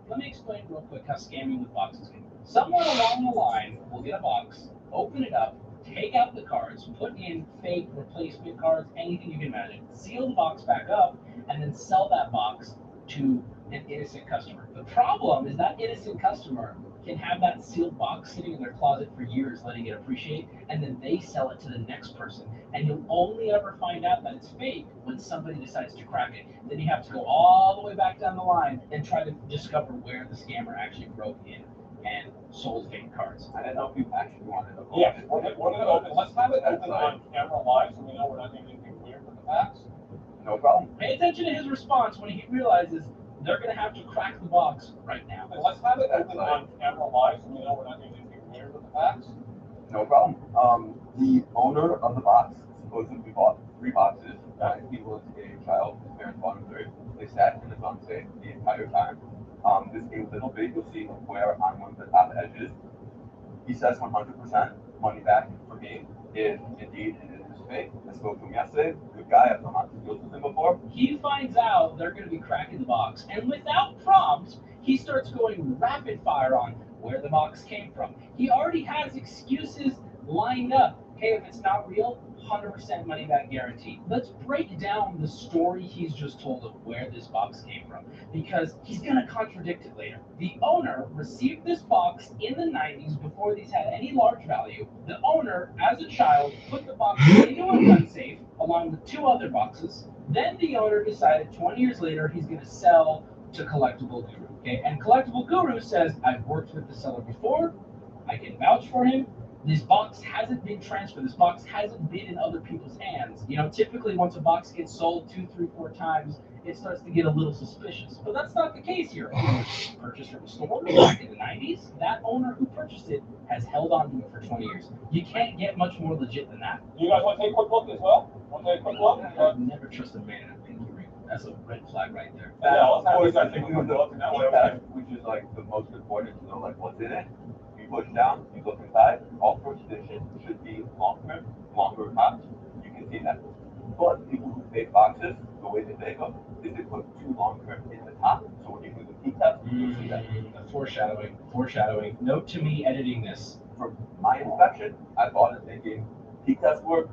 Let me explain real quick how scamming with boxes can go. Someone along the line will get a box, open it up, take out the cards, put in fake replacement cards, anything you can imagine, seal the box back up, and then sell that box to an innocent customer. The problem is that innocent customer can have that sealed box sitting in their closet for years, letting it appreciate, and then they sell it to the next person. And you'll only ever find out that it's fake when somebody decides to crack it. Then you have to go all the way back down the line and try to discover where the scammer actually broke in and sold fake cards. I don't know if you actually wanted to open Yeah, it. we're gonna open. Let's have it open on camera live so we know we're not doing anything weird with the packs. No problem. Pay attention to his response when he realizes they're going to have to crack the box right now. And let's have it open on camera live so we know we're not doing anything weird with the packs. No problem. The owner of the box supposedly bought 3 boxes. He was a child. His parents bought him 3. They sat in the sunset the entire time. There's a little bit you'll see where on one of the top edges. He says 100% money back for me if indeed it is fake. I spoke to him yesterday. Good guy. I've done lots of deals with him before. He finds out they're going to be cracking the box, and without prompt, he starts going rapid fire on where the box came from. He already has excuses lined up. Hey, if it's not real, 100% money back guarantee. Let's break down the story he's just told of where this box came from, because he's going to contradict it later. The owner received this box in the 90s before these had any large value. The owner, as a child, put the box into a gun safe along with 2 other boxes. Then the owner decided 20 years later he's going to sell to Collectible Guru. Okay, and Collectible Guru says, I've worked with the seller before, I can vouch for him. This box hasn't been transferred. This box hasn't been in other people's hands. You know, typically once a box gets sold 2, 3, 4 times, it starts to get a little suspicious. But that's not the case here. Purchased from a store in the 90s. That owner who purchased it has held on to it for 20 years. You can't get much more legit than that. You guys want to take a quick look as well? Want to take a quick look? I've never trust a man in a pinky ring. That's a red flag right there. Yeah, let's have you guys take a quick look. And that way, Which is like the most important to know, like what's in it. You push down, you look inside. All first edition should be longer tops. You can see that. But people who make boxes, the way they make them is they put 2 long trim in the top. So when you do the peak test, you'll see that. Foreshadowing. Note to me editing this. From my inspection, I thought it making peak test work.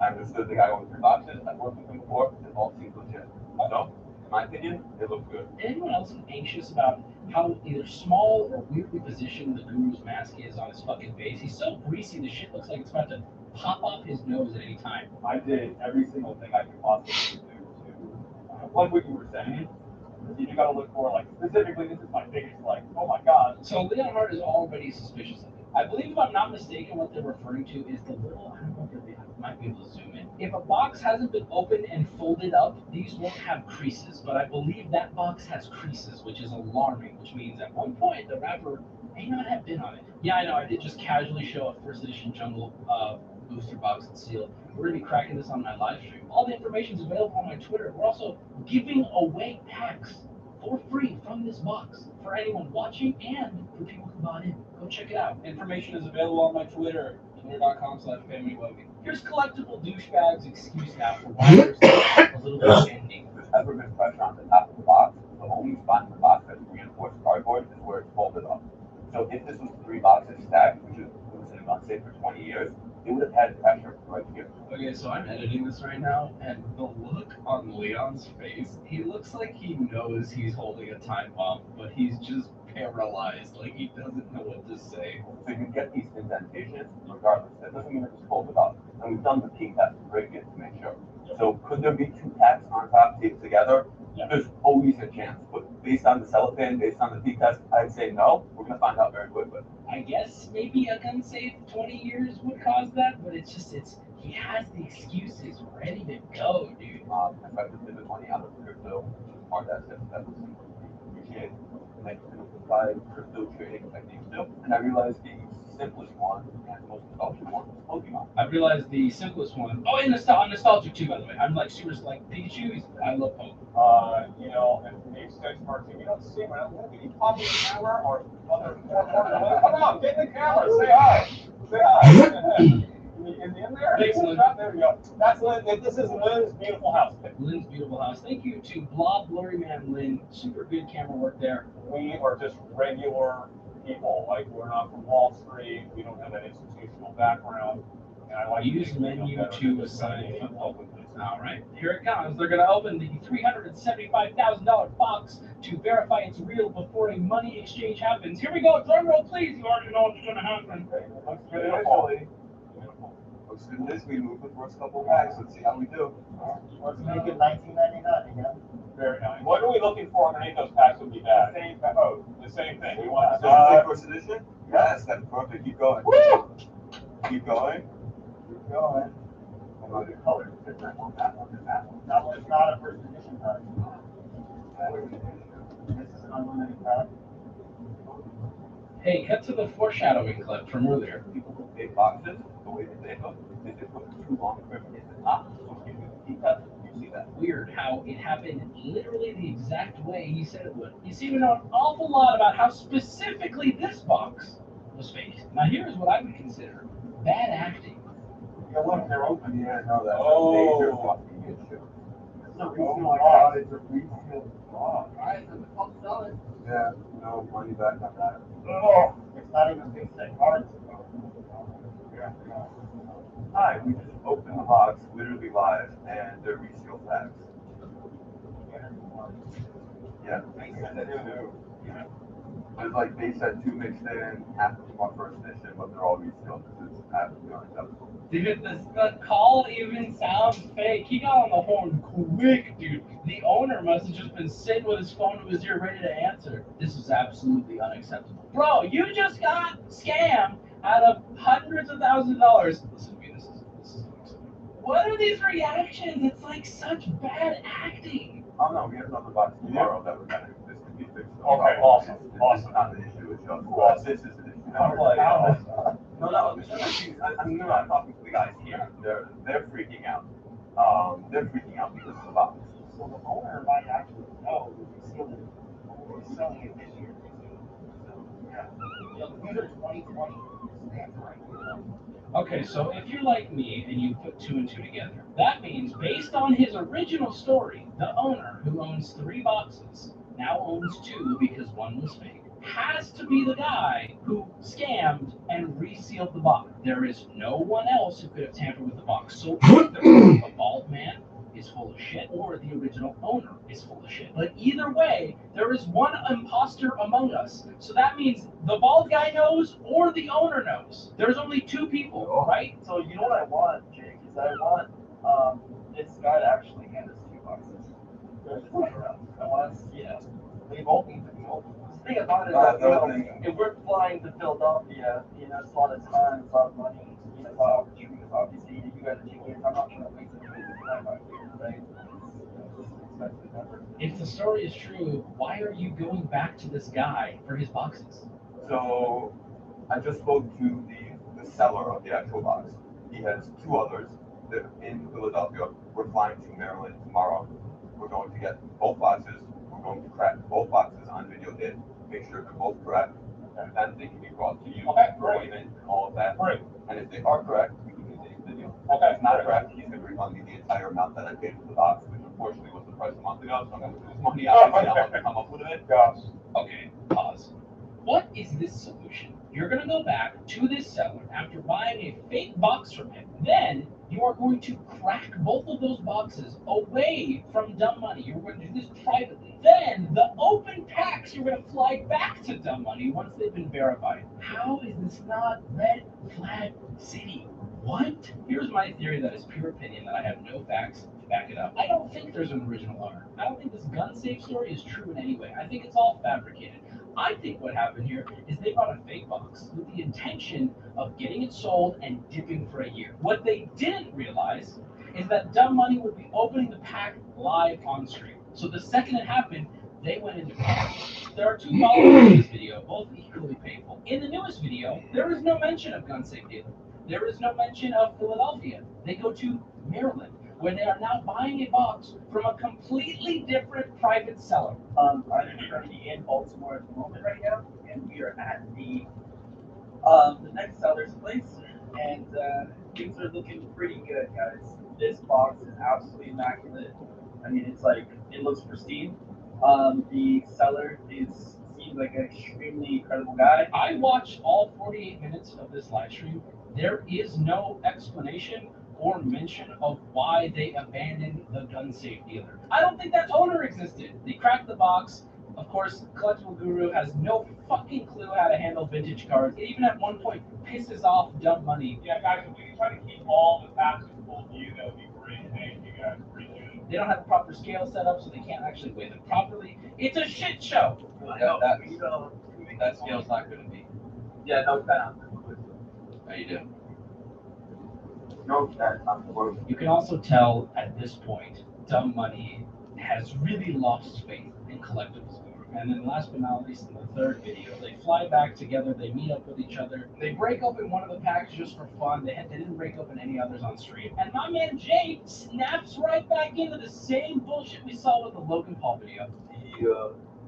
I understood the guy owned 3 boxes. I've worked with him before. It all seems legit. So, in my opinion, it looks good. Anyone else anxious about how either small or weirdly positioned the Guru's mask is on his fucking face? He's so greasy, the shit looks like it's about to pop off his nose at any time. I did every single thing I could possibly do to plug what you were saying. You gotta look for, like, specifically, this is my biggest, like, oh my god. So Leon Hart is already suspicious of it. I believe, if I'm not mistaken, what they're referring to is the little, I don't know if they might be able to zoom in. If a box hasn't been opened and folded up, these won't have creases, but I believe that box has creases, which is alarming, which means at one point the wrapper may not have been on it. Yeah, I know, I did just casually show a first edition Jungle booster box that's sealed. We're going to be cracking this on my live stream. All the information is available on my Twitter. We're also giving away packs for free from this box for anyone watching and for people who bought in. Go check it out. Information is available on my Twitter, twitter.com/FamilyWogan. Here's collectible douchebags excuse now for why there's a little bit of ending. There's ever been pressure on the top of the box, the only spot in the box that's reinforced cardboard is where it's folded up. So if this was 3 boxes stacked, which is losing unsafe for 20 years, it would have had pressure right here. Okay, so I'm editing this right now, and the look on Leon's face, he looks like he knows he's holding a time bomb, but he's just paralyzed, like he doesn't know what to say. So you get these indentations regardless. That doesn't mean it's folded up. And we've done the P test to break it to make sure. So could there be 2 packs on top taped together? Yeah. There's always a chance. But based on the cellophane, based on the P test, I'd say no. We're going to find out very quickly. I guess maybe a gun safe 20 years would cause that, but he has the excuses ready to go, dude. If I could pivot money out of crypto, hard assets, that would appreciate. And I can apply crypto trading techniques too. And I realized the simplest one and most nostalgic one is Pokemon. I realized the simplest one. Oh, and I'm nostalgic too, by the way. I'm like super like Pikachu. I love Pokemon. You know, and maybe Scott's marketing. You don't see when I'm looking. You pop in the camera or other come on, get in the camera. Say hi. Say hi. In there? Excellent. There we go. That's Lynn. This is Lynn's beautiful house. Lynn's beautiful house. Thank you to Blob Blurry Man Lynn. Super good camera work there. We are just regular people. Like, we're not from Wall Street. We don't have that institutional background. And I like use menu to assign football. All right, here it comes. They're going to open the $375,000 box to verify it's real before a money exchange happens. Here we go. Drum roll, please. You already know what's going to happen. Looks beautiful. Looks good. This we move the first couple packs. Let's see how we do. Let's make it $19.99 again. Very nice. What are we looking for underneath those packs would be bad? The same thing. We want first edition? Yes, that's perfect. Keep going. Keep going. Keep going. The color is different on that one than that one. That one's not a first edition pack. This is an unlimited pack. Hey, cut to the foreshadowing clip from earlier. People with big boxes, the way that they look, is they put 2 long strips in the top. So if you keep that, you see that. Weird how it happened literally the exact way he said it would. You see, we know an awful lot about how specifically this box was faked. Now here's what I would consider bad acting. Yeah, look, they're open. Yeah, I know that. Oh. Major fucking issue. It's a resealed box. It's a resealed box. Alright, I'll sell it. Yeah, no money back on that. Oh, it's not even big set cards. Yeah. Hi, we just opened the box, literally live, and they're resealed packs. Yeah, they said 2. Yeah. There's like they said 2 mixed in, half of them are first edition, but they're all resealed because it's absolutely unacceptable. Dude, the call even sounds fake. He got on the horn quick, dude. The owner must have just been sitting with his phone to his ear ready to answer. This is absolutely unacceptable. Bro, you just got scammed out of hundreds of thousands of dollars. Listen to me, this is unacceptable. What are these reactions? It's like such bad acting. Oh no, we have another box tomorrow that we're gonna, this could be fixed. Okay, awesome. This is not an issue, it's just, this is an issue. No, this is an issue. I'm talking to the guys here. They're freaking out. They're freaking out because of the box. So the owner might actually know that we sealed it. We're selling it this year. So, yeah. These are 2020 stamps right here. Okay, so if you're like me and you put 2 and 2 together, that means based on his original story, the owner who owns 3 boxes now owns 2 because 1 was fake, has to be the guy who scammed and resealed the box. There is no one else who could have tampered with the box. So either a bald man is full of shit or the original owner is full of shit. But either way, there is one imposter among us. So that means the bald guy knows or the owner knows. There's only 2 people, right? So you know what I want, Jake, is I want this guy to actually hand us 2 boxes. I want us, they both need to be open. The thing about it is, if we're flying to Philadelphia, it's a lot of time, it's a lot of money, it's a lot of opportunities. Obviously, you guys are taking it. I'm not trying to waste anybody's time out here, right? It's expensive effort. If the story is true, why are you going back to this guy for his boxes? So I just spoke to the seller of the actual box. He has 2 others. They're in Philadelphia. We're flying to Maryland tomorrow. We're going to get both boxes. We're going to crack both boxes on videotape, make sure they're both correct, then they can be brought to you Okay, for great. payment and all of that. Great. And if they are correct, we can do the video. Okay. If it's not correct, he's going to refund me the entire amount that I paid for the box, which unfortunately was the price a month ago, so I'm going to lose money. Obviously, I'll have to come up with it. Gosh. Okay, pause. What is this solution? You're going to go back to this seller after buying a fake box from him. Then you are going to crack both of those boxes away from Dumb Money. You're going to do this privately. Then the open packs you're going to fly back to Dumb Money once they've been verified. How is this not red flag city? What? Here's my theory that is pure opinion that I have no facts to back it up. I don't think there's an original owner. I don't think this gun safe story is true in any way. I think it's all fabricated. I think what happened here is they bought a fake box with the intention of getting it sold and dipping for a year. What they didn't realize is that Dumb Money would be opening the pack live on stream. So the second it happened, they went into panic. There are two followers in this video, both equally painful. In the newest video, there is no mention of gun safe dealer. There is no mention of Philadelphia. They go to Maryland, where they are now buying a box from a completely different private seller. I'm currently in Baltimore at the moment right now, and we are at the next seller's place, and things are looking pretty good, guys. This box is absolutely immaculate. I mean, it's like, it looks pristine. The seller seems like an extremely incredible guy. I watched all 48 minutes of this live stream. There is no explanation or mention of why they abandoned the gun safe dealer. I don't think that owner existed. They cracked the box. Of course, Collectible Guru has no fucking clue how to handle vintage cards. It even at one point pisses off Dumb Money. Yeah, guys, if we can try to keep all the facts in full view, that would be great. Thank you, guys. Appreciate it. They don't have a proper scale set up, so they can't actually weigh them properly. It's a shit show. Yeah, that scale's not going to be. Yeah, no, that. How you do? No, that's not the word. You can also tell at this point, Dumb Money has really lost faith in Collectibles. And then last but not least, in the third video, they fly back together, they meet up with each other, they break open one of the packs just for fun, they didn't break open any others on stream. And my man Jay snaps right back into the same bullshit we saw with the Logan Paul video.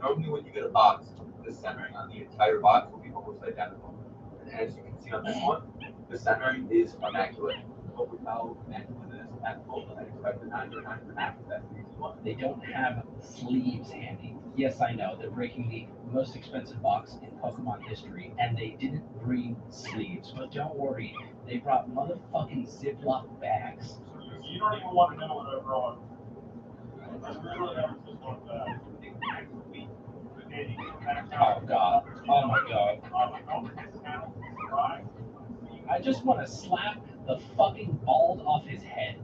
Normally when you get a box, the centering on the entire box will be almost identical. And as you can see on this one, the centering is immaculate. But with how immaculate it is, that's both I expect the 99% that's the easy one. They don't have sleeves handy. Yes, I know, they're breaking the most expensive box in Pokemon history, and they didn't bring sleeves. But don't worry, they brought motherfucking Ziploc bags. You don't even want to know what I'm wrong. I really never just want that. Oh god. Oh my god. I just want to slap the fucking bald off his head.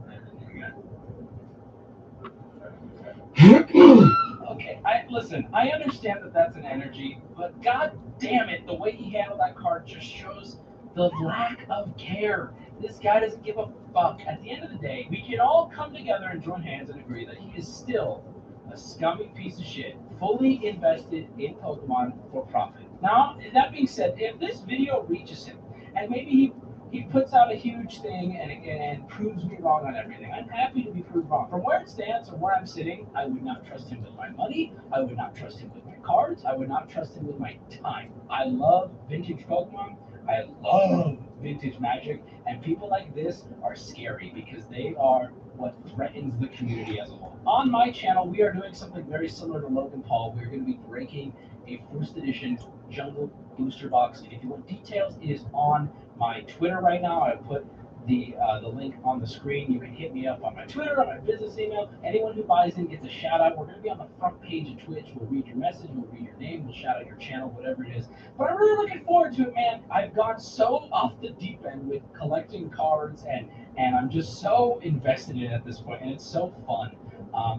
Okay, listen, I understand that that's an energy, but god damn it, the way he handled that card just shows the lack of care. This guy doesn't give a fuck. At the end of the day, we can all come together and join hands and agree that he is still a scummy piece of shit, fully invested in Pokemon for profit. Now, that being said, if this video reaches him, and maybe he puts out a huge thing and proves me wrong on everything, I'm happy to be proved wrong. From where it stands or where I'm sitting, I would not trust him with my money, I would not trust him with my cards, I would not trust him with my time. I love vintage Pokemon, I love vintage Magic, and people like this are scary because they are what threatens the community as a whole. On my channel, we are doing something very similar to Logan Paul. We're going to be breaking a first edition Jungle Booster Box. If you want details, it is on my Twitter right now. I put the link on the screen. You can hit me up on my Twitter, on my business email. Anyone who buys in gets a shout out. We're going to be on the front page of Twitch. We'll read your message, we'll read your name, we'll shout out your channel, whatever it is. But I'm really looking forward to it, man. I've gone so off the deep end with collecting cards, and I'm just so invested in it at this point, and it's so fun.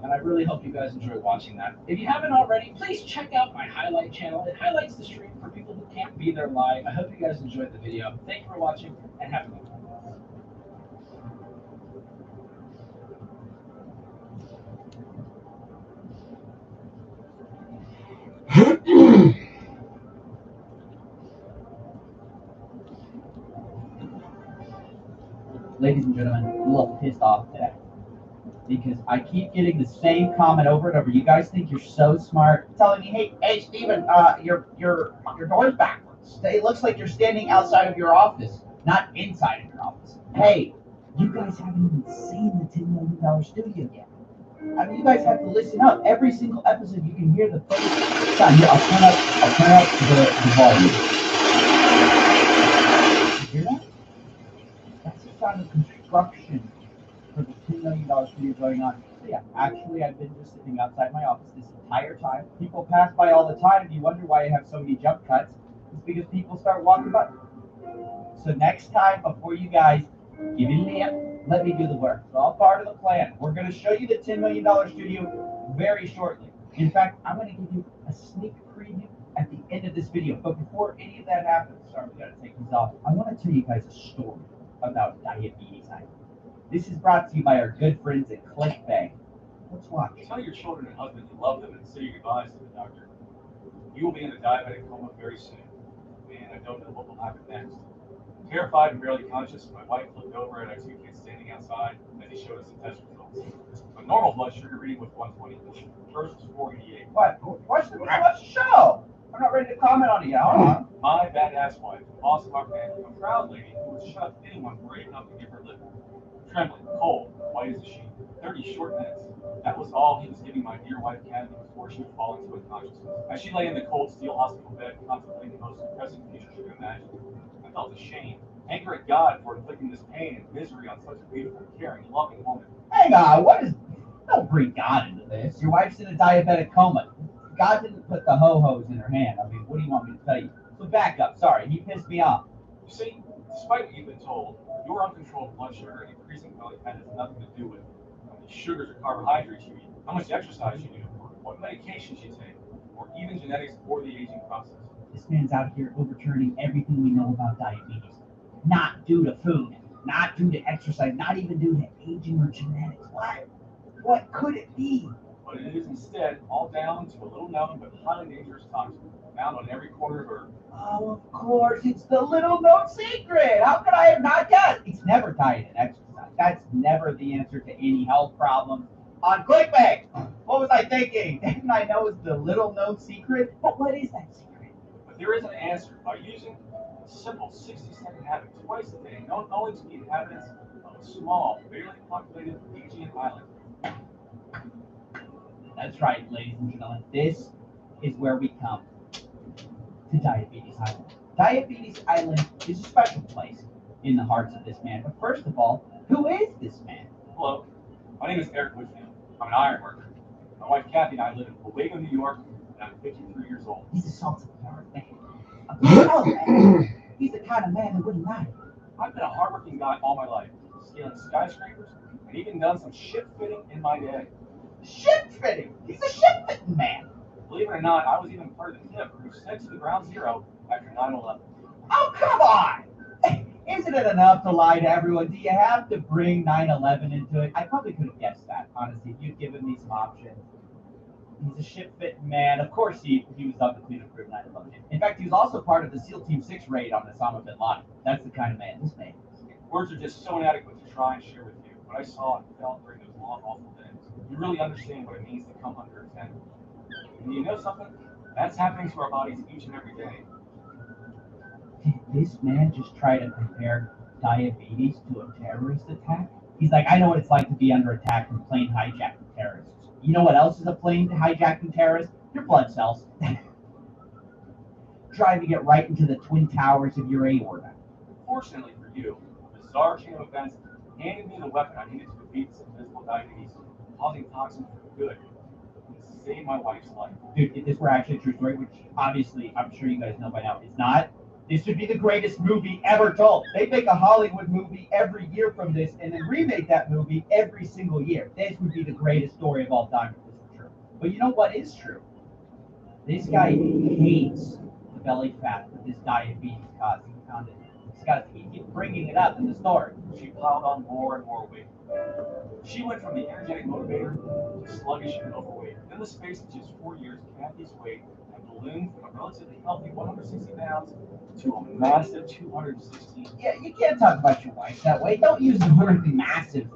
And I really hope you guys enjoy watching that. If you haven't already, please check out my highlight channel. It highlights the stream for people who can't be there live. I hope you guys enjoyed the video. Thank you for watching, and have a good one. Ladies and gentlemen, I'm a little pissed off today because I keep getting the same comment over and over. You guys think you're so smart, telling me, "Hey, Steven, your door's backwards." It looks like you're standing outside of your office, not inside of your office. Hey, you guys haven't even seen the $10 million studio yet. I mean, you guys have to listen up. Every single episode, you can hear the face. Here, I'll turn up the volume. You hear that? That's the sound of construction for the $10 million studio going on. So yeah, actually, I've been just sitting outside my office this entire time. People pass by all the time. You wonder why I have so many jump cuts. It's because people start walking by. So next time, before you guys give me the name, let me do the work. It's all part of the plan. We're going to show you the $10 million studio very shortly. In fact, I'm going to give you a sneak preview at the end of this video. But before any of that happens, sorry, we got to take these off. I want to tell you guys a story about Diabetes Island. This is brought to you by our good friends at ClickBank. Let's watch. Tell your children and husband you love them and say your goodbyes to the doctor. You will be in a diabetic coma very soon, and I don't know what will happen next. Terrified and barely conscious, my wife looked over at our two kids standing outside as he showed us the test results. My normal blood sugar reading was 120. Hers was 488. What? Watch the show. I'm not ready to comment on it yet. Hold on. My badass wife, boss of our family, a proud lady who would shut anyone brave enough to give her lip. Trembling, cold, white as a sheet. 30 short minutes. That was all he was giving my dear wife Kathy before she would fall into unconsciousness. As she lay in the cold steel hospital bed, contemplating the most depressing future she could imagine, I felt ashamed. Anger at God for inflicting this pain and misery on such a beautiful, caring, loving woman. Hang on, what is... Don't bring God into this. Your wife's in a diabetic coma. God didn't put the ho-hos in her hand. I mean, what do you want me to tell you? So back up. Sorry, you pissed me off. You see, despite what you've been told, your uncontrolled blood sugar and increasing belly fat has nothing to do with how many sugars or carbohydrates you eat, how much exercise you do, what medications you take, or even genetics or the aging process. This man's out here overturning everything we know about diabetes. Not due to food, not due to exercise, not even due to aging or genetics. What could it be? But it is instead all down to a little known but highly dangerous toxin found on every corner of Earth. Oh, of course, it's the little known secret. How could I have not guessed? It's never diet and exercise. That's never the answer to any health problem. On ClickBank, what was I thinking? Didn't I know it's the little known secret? But what is that secret? But there is an answer by using a simple 60-second habit twice a day, known only to the inhabitants of a small, barely populated Fijian island. That's right, ladies and gentlemen. This is where we come to Diabetes Island. Diabetes Island is a special place in the hearts of this man. But first of all, who is this man? Hello, my name is Eric Whitfield. I'm an iron worker. My wife Kathy and I live in Owego, New York, and I'm 53 years old. He's a salt of the earth man. Man. He's the kind of man who wouldn't lie. I've been a hardworking guy all my life, scaling skyscrapers, and even done some ship fitting in my day. Ship fitting? He's a ship fitting man. Believe it or not, I was even part of the team who sent to the ground zero after 9/11. Oh, come on! Isn't it enough to lie to everyone? Do you have to bring 9/11 into it? I probably could have guessed that, honestly, if you'd given me some options. He's a ship-fit man. Of course, he was on the clean and prove 9/11. In fact, he was also part of the SEAL Team 6 raid on Osama bin Laden. That's the kind of man this man is. Words are just so inadequate to try and share with you what I saw and felt during those long, awful days. You really understand what it means to come under attack. And you know something? That's happening to our bodies each and every day. Did this man just try to compare diabetes to a terrorist attack? He's like, I know what it's like to be under attack from plane hijacking terrorists. You know what else is a plane hijacking terrorist? Your blood cells. Trying to get right into the twin towers of your aorta. Fortunately for you, a bizarre chain of events handed me the weapon I needed to defeat this invisible diabetes, causing toxins for good, and save my wife's life. Dude, if this were actually a true story, which obviously I'm sure you guys know by now, it's not. This would be the greatest movie ever told. They make a Hollywood movie every year from this and then remake that movie every single year. This would be the greatest story of all time if this were true. But you know what is true? This guy hates the belly fat that this diabetes causes. He keeps bringing it up in the story. She piled on more and more weight. She went from the energetic motivator to sluggish and overweight. In the space of just 4 years, Kathy's weight had ballooned from a relatively healthy 160 pounds to a massive 216. Yeah, you can't talk about your wife that way. Don't use the word massive.